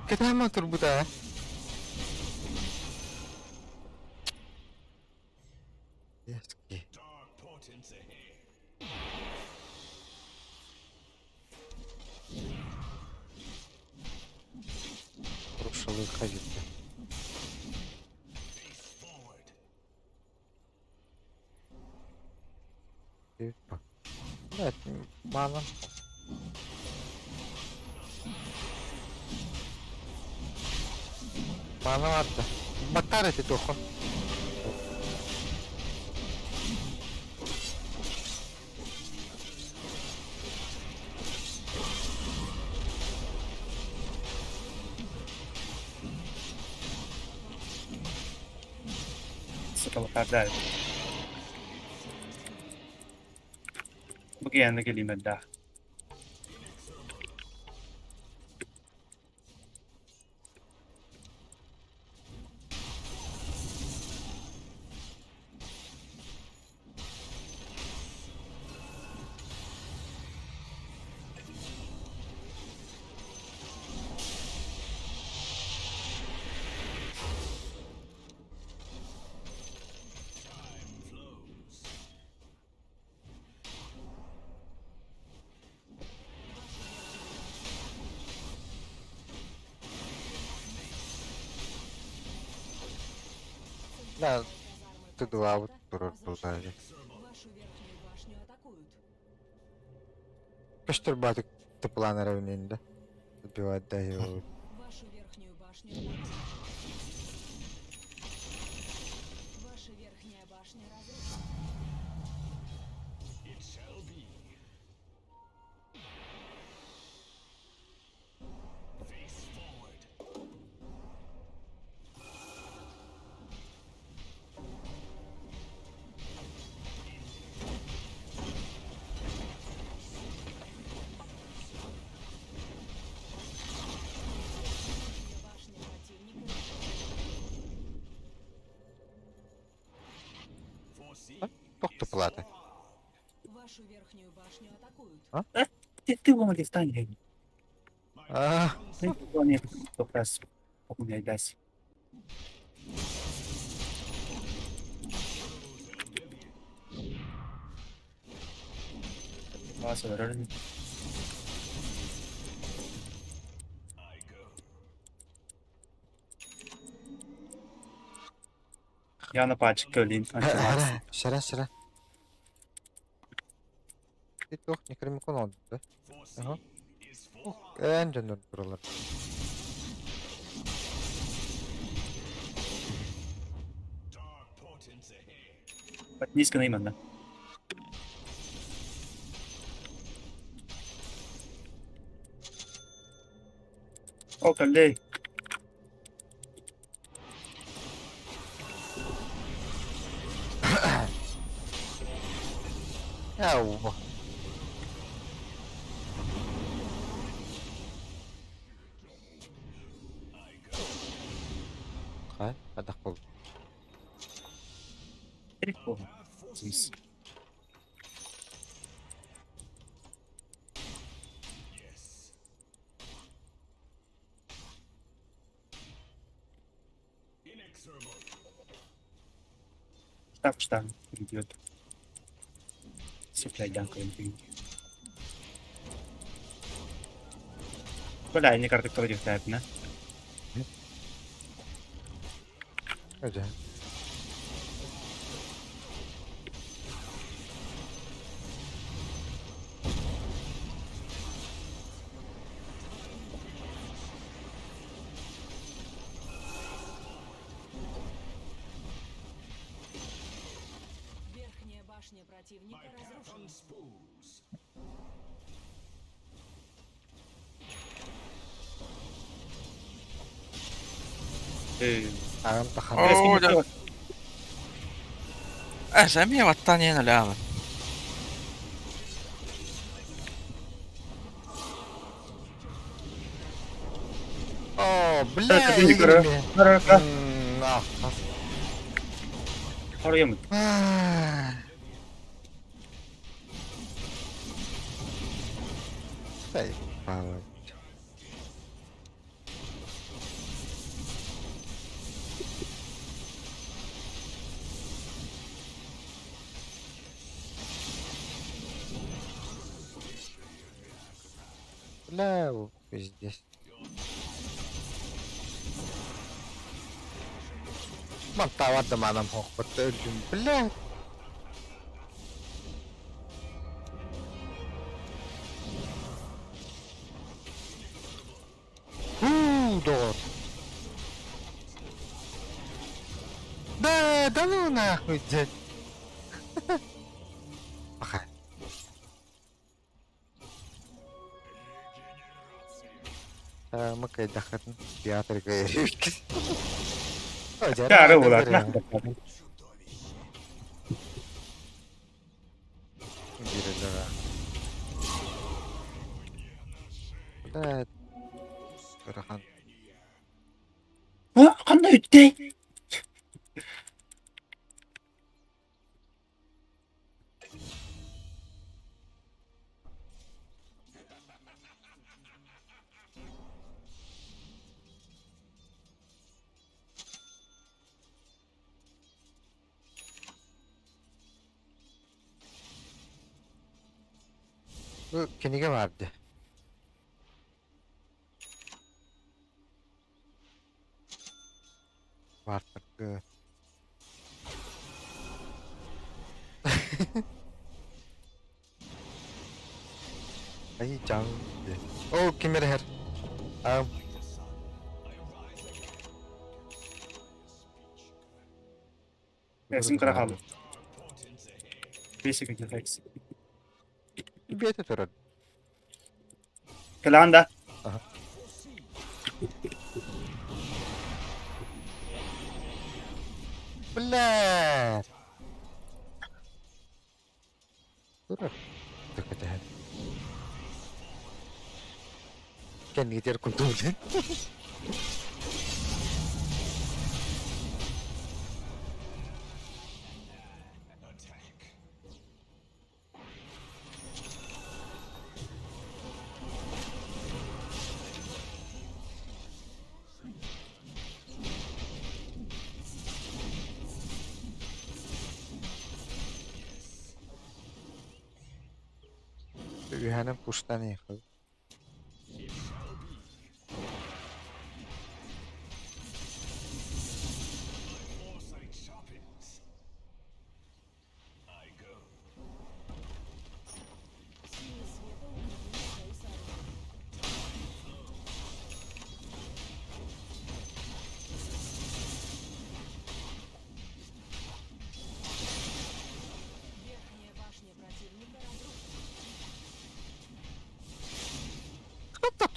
Kita emang turbuta. Yes, okay. Прошлый ходит. Типа. Нет, мало. Mana vardı? Bakar eti dokun. Suka makadal. Bagayan na kilimad da. Да, ты два вот продолжали. Вашу верхнюю башню атакуют. Каштурбаты тепла на равнине, да? Забивать, да, его. Вашу верхнюю башню атакуют. Ваша верхняя башня разрушена. Башня противника Тох теплата. Вашу верхнюю башню атакуют. Ты его листание. А, Ты его не раз. У меня даст. Wasser. Я на пачке лин антимакс. Шара. Тох некромикон oldu da. Aha. En canlı buralar. Низко наименно. О, коллей. Yav. Kay, ada kol. Прикольно. Здесь. Штаб идет. Цепляй дянка. Бля, не карты кто летает, да? Öyle. Верхняя башня противника разрушена. Ağam tahan. Oo, Сами ваттани наляма. Oh, Это бля, игра. ими. Рака. Нахуй. Арьем. Дай, пала. Бля, здесь. Mantawat naman ang hukot. Bля. Дор. Да ну нахуй, дядь. Пока. Мы кайда хатн театр гайрик. Да, рыбу, Да. Рахан. А, қандай өтті? Bu keniga vardı. Vardı. Ay can. Oh kimere her. Есім қырақалы. Бесік өте фекс. Бете турад. Каланда. Bля. Турад. Так это. Kan ngejar kuntulan. Rihanna push'tan yıkıldı.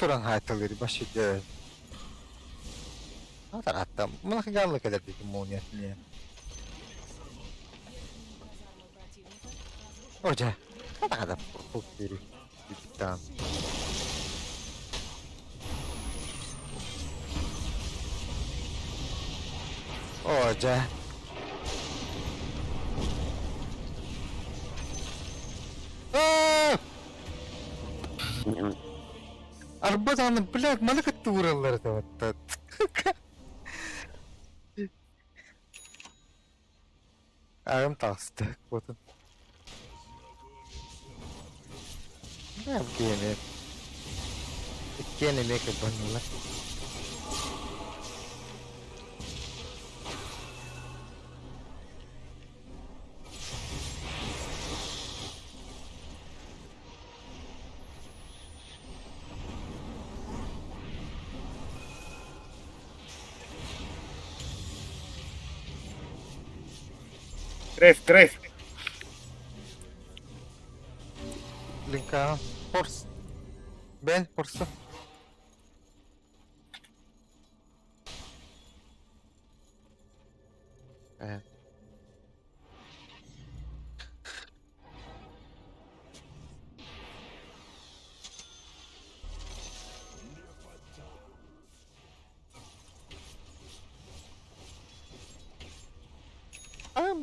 туран хайталыр башыды. Атар аттам. Мына хыгарлы кедер деди муният не. Ожа. Када пуп бери. Там. Ожа. Арбазаны, блядь, малыка туралар да. Ayağım tastı. Bakın. Ne yapayım ya? Gene make up banula. Крейв. Linka. Force. Ben force. Evet.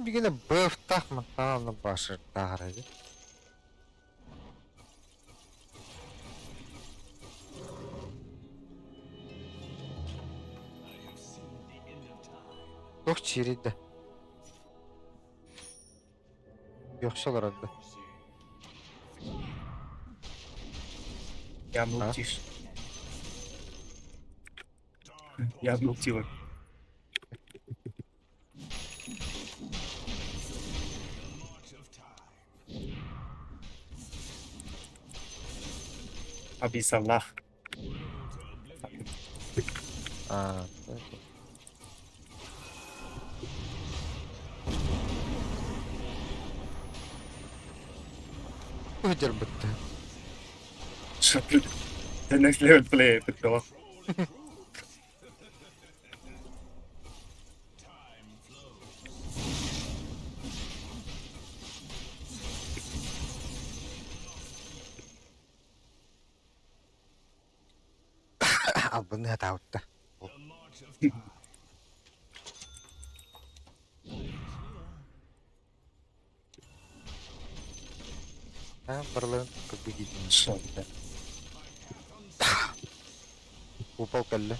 Bir güne böf takma tamam başı dağıracı. Yok çiriydi. Yokşalar adı. Я млтиш. Я млтила. Абисаллах. Aa, evet. Ujar bitti. The next level play with the Abone tahu dah. Perlu kebijikan. shot. Upau kalla.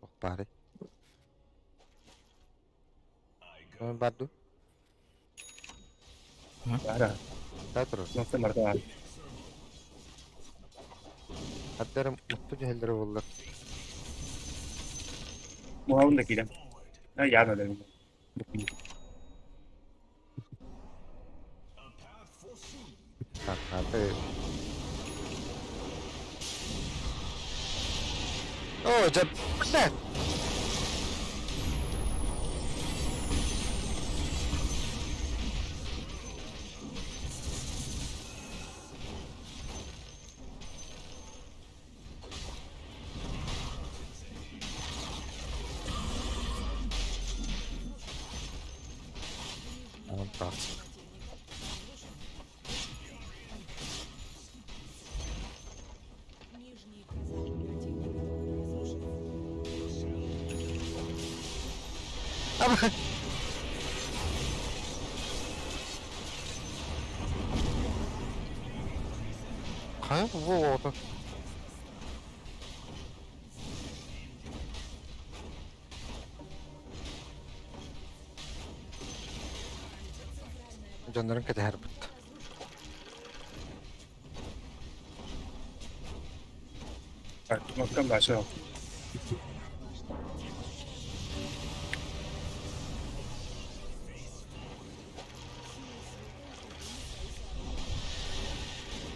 Oh, pare. Badu. Ada. Tak terus. Nokta marka. Hatta mutlu cehelleri oldu. Muavun da gidelim. Ha yarın ödelim. Tak ada. Oh, cepat. Mantap. Нижние казармы противника разрушены. Apa? Kayak вот. Canların kadar bitti. Nokta başa.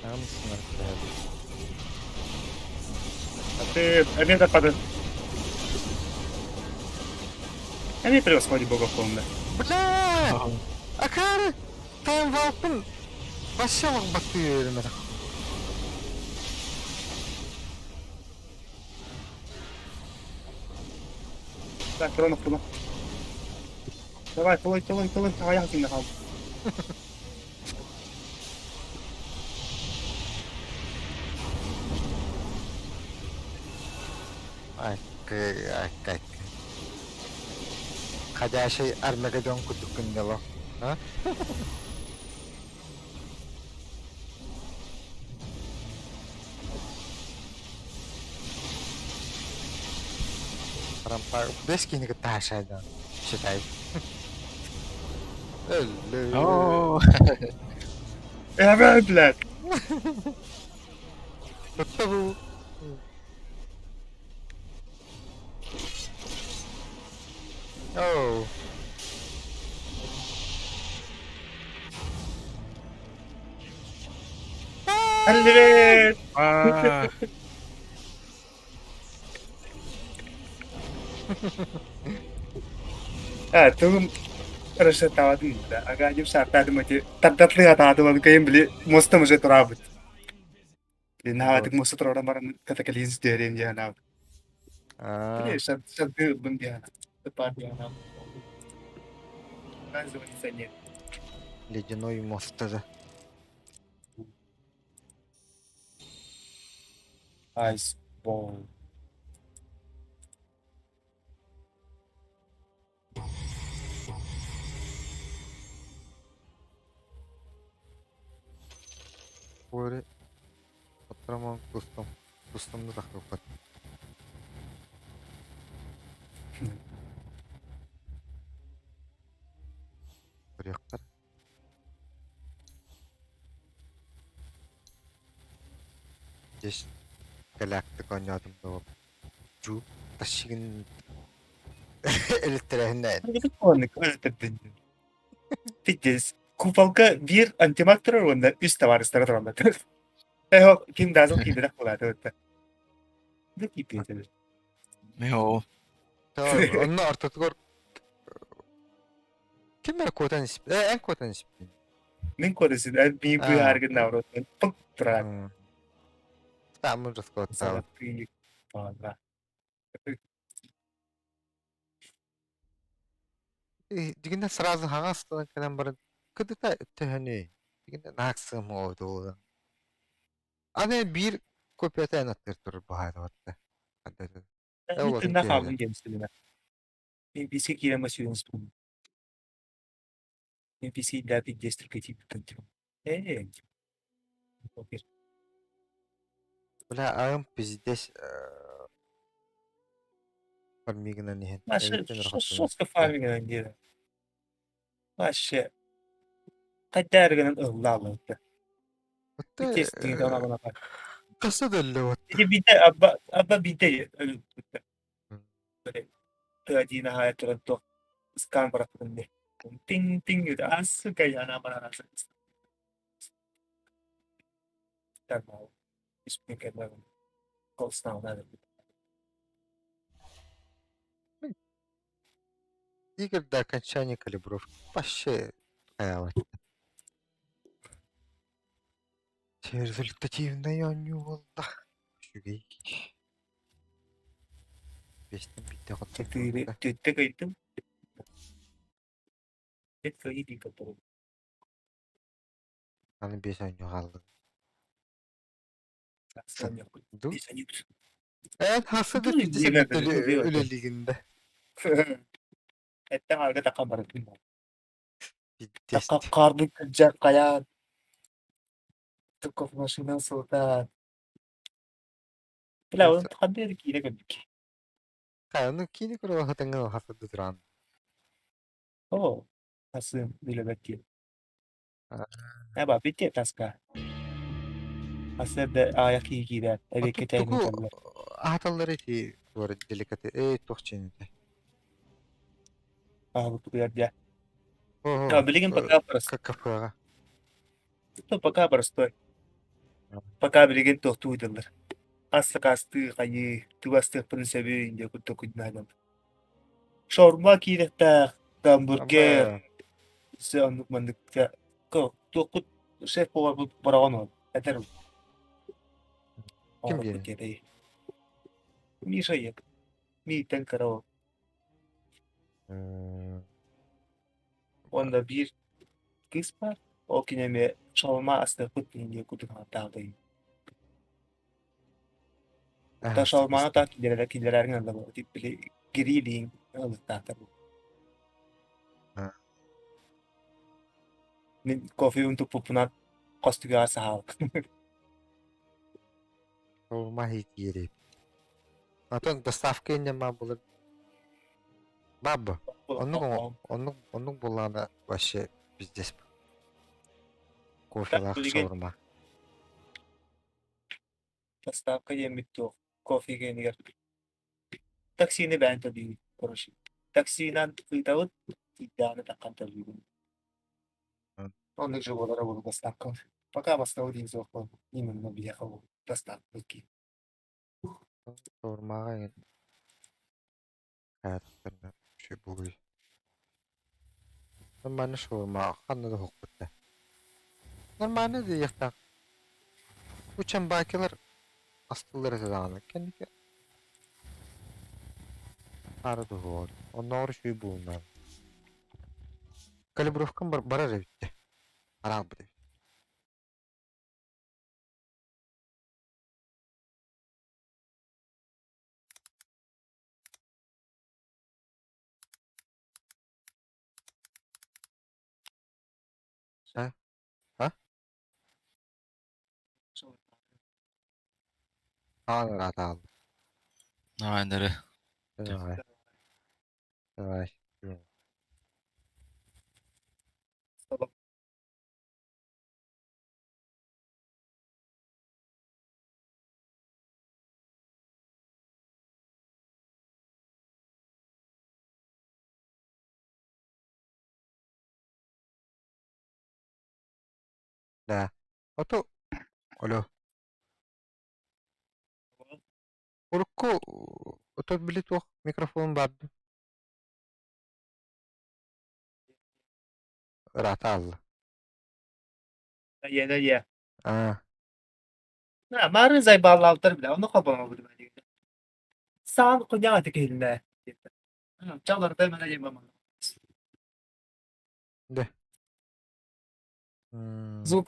Tamam mısın Ты это под... Они превосходят богов Фонда. Бля! Акара! Time Warp'ın başlamak batıyor yerime. Bak kırma. Давай, kolay. Ayağım şimdi kaldı. Ay, ay. Kada şey Armageddon kutukunda lo. Ha? Parang best kini ketasya doon. Siya tayo. Hello. Oo. Evet lan. Tabu. Oh. Evet. Ah. Tuh rasa tawa din da. Aga yung sa tado mo ti tatli tado mo kayo bili musta mo sa turabot. Linawatig mo sa turabot marang katakalins derin yan na. Ah. Kaya sa bundi yan. Tepat yan na. Kan zaman isa niya. Ледяной мост тогда. Ice ball. Ore. Patramon custom. Custom na takot. Reaktor. Здесь галактика oynadım da. Cu. Taşın. Elektriğinden. Ano konik öğretirdin? Titis. Kupalka bir antimaktör onda üst var ister onda. Eho kim daha çok kimde kula da. Ne gibi dedi. Oo. Tamam. Onun artık gor. Kim var kodan ismi? En kodan ismi. Min kodesin en bir bu Ah. hargın davro. Puk trak. Hmm. Tamam raskot. Sana bir falan. Дигэнэ сразу хагастан канан баран кыдыта тэхэни. Дигэнэ нааксан модоо. Аны bir kopyata anahtar tur bahar vatta. Adada. Ben Evet, tırnak öyle. aldım kendisine. NPC kiremesi spoon. NPC dati destructive tanto. Okey. Бля, аим пиздец. Farmigana nihen. Mas sos ka farming na hindi. Mas kadar ganun lalo. Bir testing daw ako na. Kasa dalawa. Jadi bida abba bida ya. Tadi na hayat to scan para kundi. Ting yun. Asu kaya naman na nasa. Tama. Speaker na. Calls now na. Игорь до окончания калибровки. Вообще такая вот. Результативная нювалда. Шугей. Песня битая вот Tütte kayıttım. Et kayı değil kapalı. Аны бес ойноо қалды. Sen yok. Ду? Bir sen yut. Хасад Ду, битсэн нэг л өлөлигиндэ. Etten arka taka bırakın. Бидэст. Taka kardı kıracak kaya. Tık başından soğuta. Bila onun tabi ki yine gördük. Кайны кини көрө хатанган хасад дуран. Oo. Nasıl bile bekliyor. Ah. Ne bak bitti taska. Aslında da ayak iyi gider. Evet kötü Туку kalır. аталлары ти туар деликаты тохченде. Ah bu yerde. О. Ya bilgin пока просто. Кафега. То пока простой. Пока bilgin tohtu uydular. Asla kastı kayı. Tuvastı prinsebi indi kutu kudnadan. Şorma kirekta. Hamburger. Se anlık mandıkta. Tuh şef bu baravan oldu. Ederim. Kim Orada diyor? gereği. Mi şey yap. Mi ten karo. Hmm. Onda bir kız var. O kineme çalma aslında kutlayın diye kutu hatadayım. Ta çalmana ta kilerin yanında bu. Tip bile giriliğin. Alık tahta bu. Ha. Kofi untuk pupunat kostuga sahak. Olma hiç yeri. Atın доставка нема булыр. Баба. Onun bulana başı bizdes. Кофе лах Böyle шаурма. Доставка yemekti. Kofi geniyor. Taksini ben tabii konuşayım. Taksiyle kıytavut iddianı takan tabii. Hı. Onun için olarak bunu dostavka. Пока бастау дейін зоқпын. Именно бияқы доставка ки. Шаурмаға ген. Hayatlarında şey buluyor. Normalde şaurma kanlı da hukukta. Normalde de yaktan. Uçan bakiler asılları zamanı. Kendi arada var. Onlar şey bulunan. Kalibrovkam bara revite. Arab revite. Ha? Ha? Hangi rata aldı? Aynen. Vay. Vay. Da. Oto. Alo. Urukku. Oto bilet o mikrofon vardı. Rata aldı. Yine ye. Ha. Ha, marın zay bağlantılar bile. Onu kabama budu ben. Sağın kunya atık elinde. Çalar da bana yemem. De. Hmm. Zuk.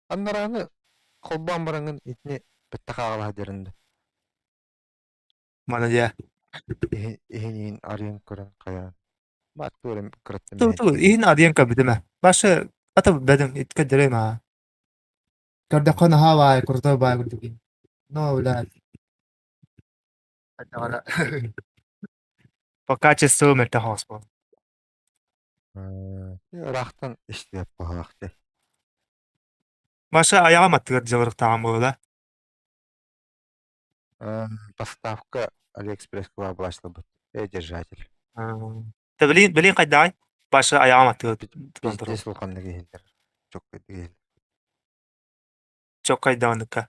Anlaranı kolban barangın itni bitti kağla derinde. Bana ye. Ehin arayın kırın kayan. Bak böyle kırıttım Tu, ihin adiyan ka bideme. Başa ata bedim itka direm ha. Karda kana hava kurta bay kurta ki. No wala. Hatta wala. Fakat çesto mette haspa. Rahtan işleyip bu vakti. Başa ayağım attı cıvırık tamam böyle. Поставка Алиэкспресс была başladı. Держатель. Te bilin kayday. Başa ayağım attı. Bizde sulkanlı giyildir. Çok kötü değil. Çok kayda onlukka.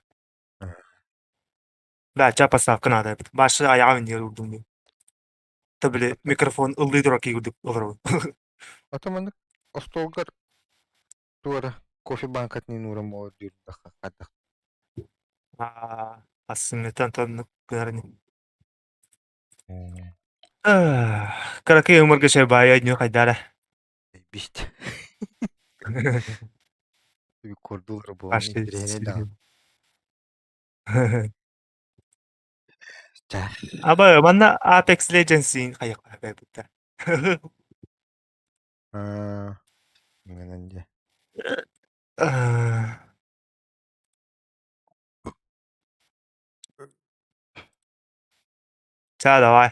Ben çapa sakın aday. Başa ayağım indiyor urdum. Tabii mikrofon ılıydı rakı guduk olur. Otomatik ostolgar duvara kofi bankatının uğramı o diyor. Dakika. Aslında tantanık kılarını. Karakay umur ka siya bayad nyo kay Dara. Bist. Bir kordular bu. Başta Direğine dağ. Aba, mana Apex Legends yun kaya ka kaya puta. Ganun diye. Ciao, давай.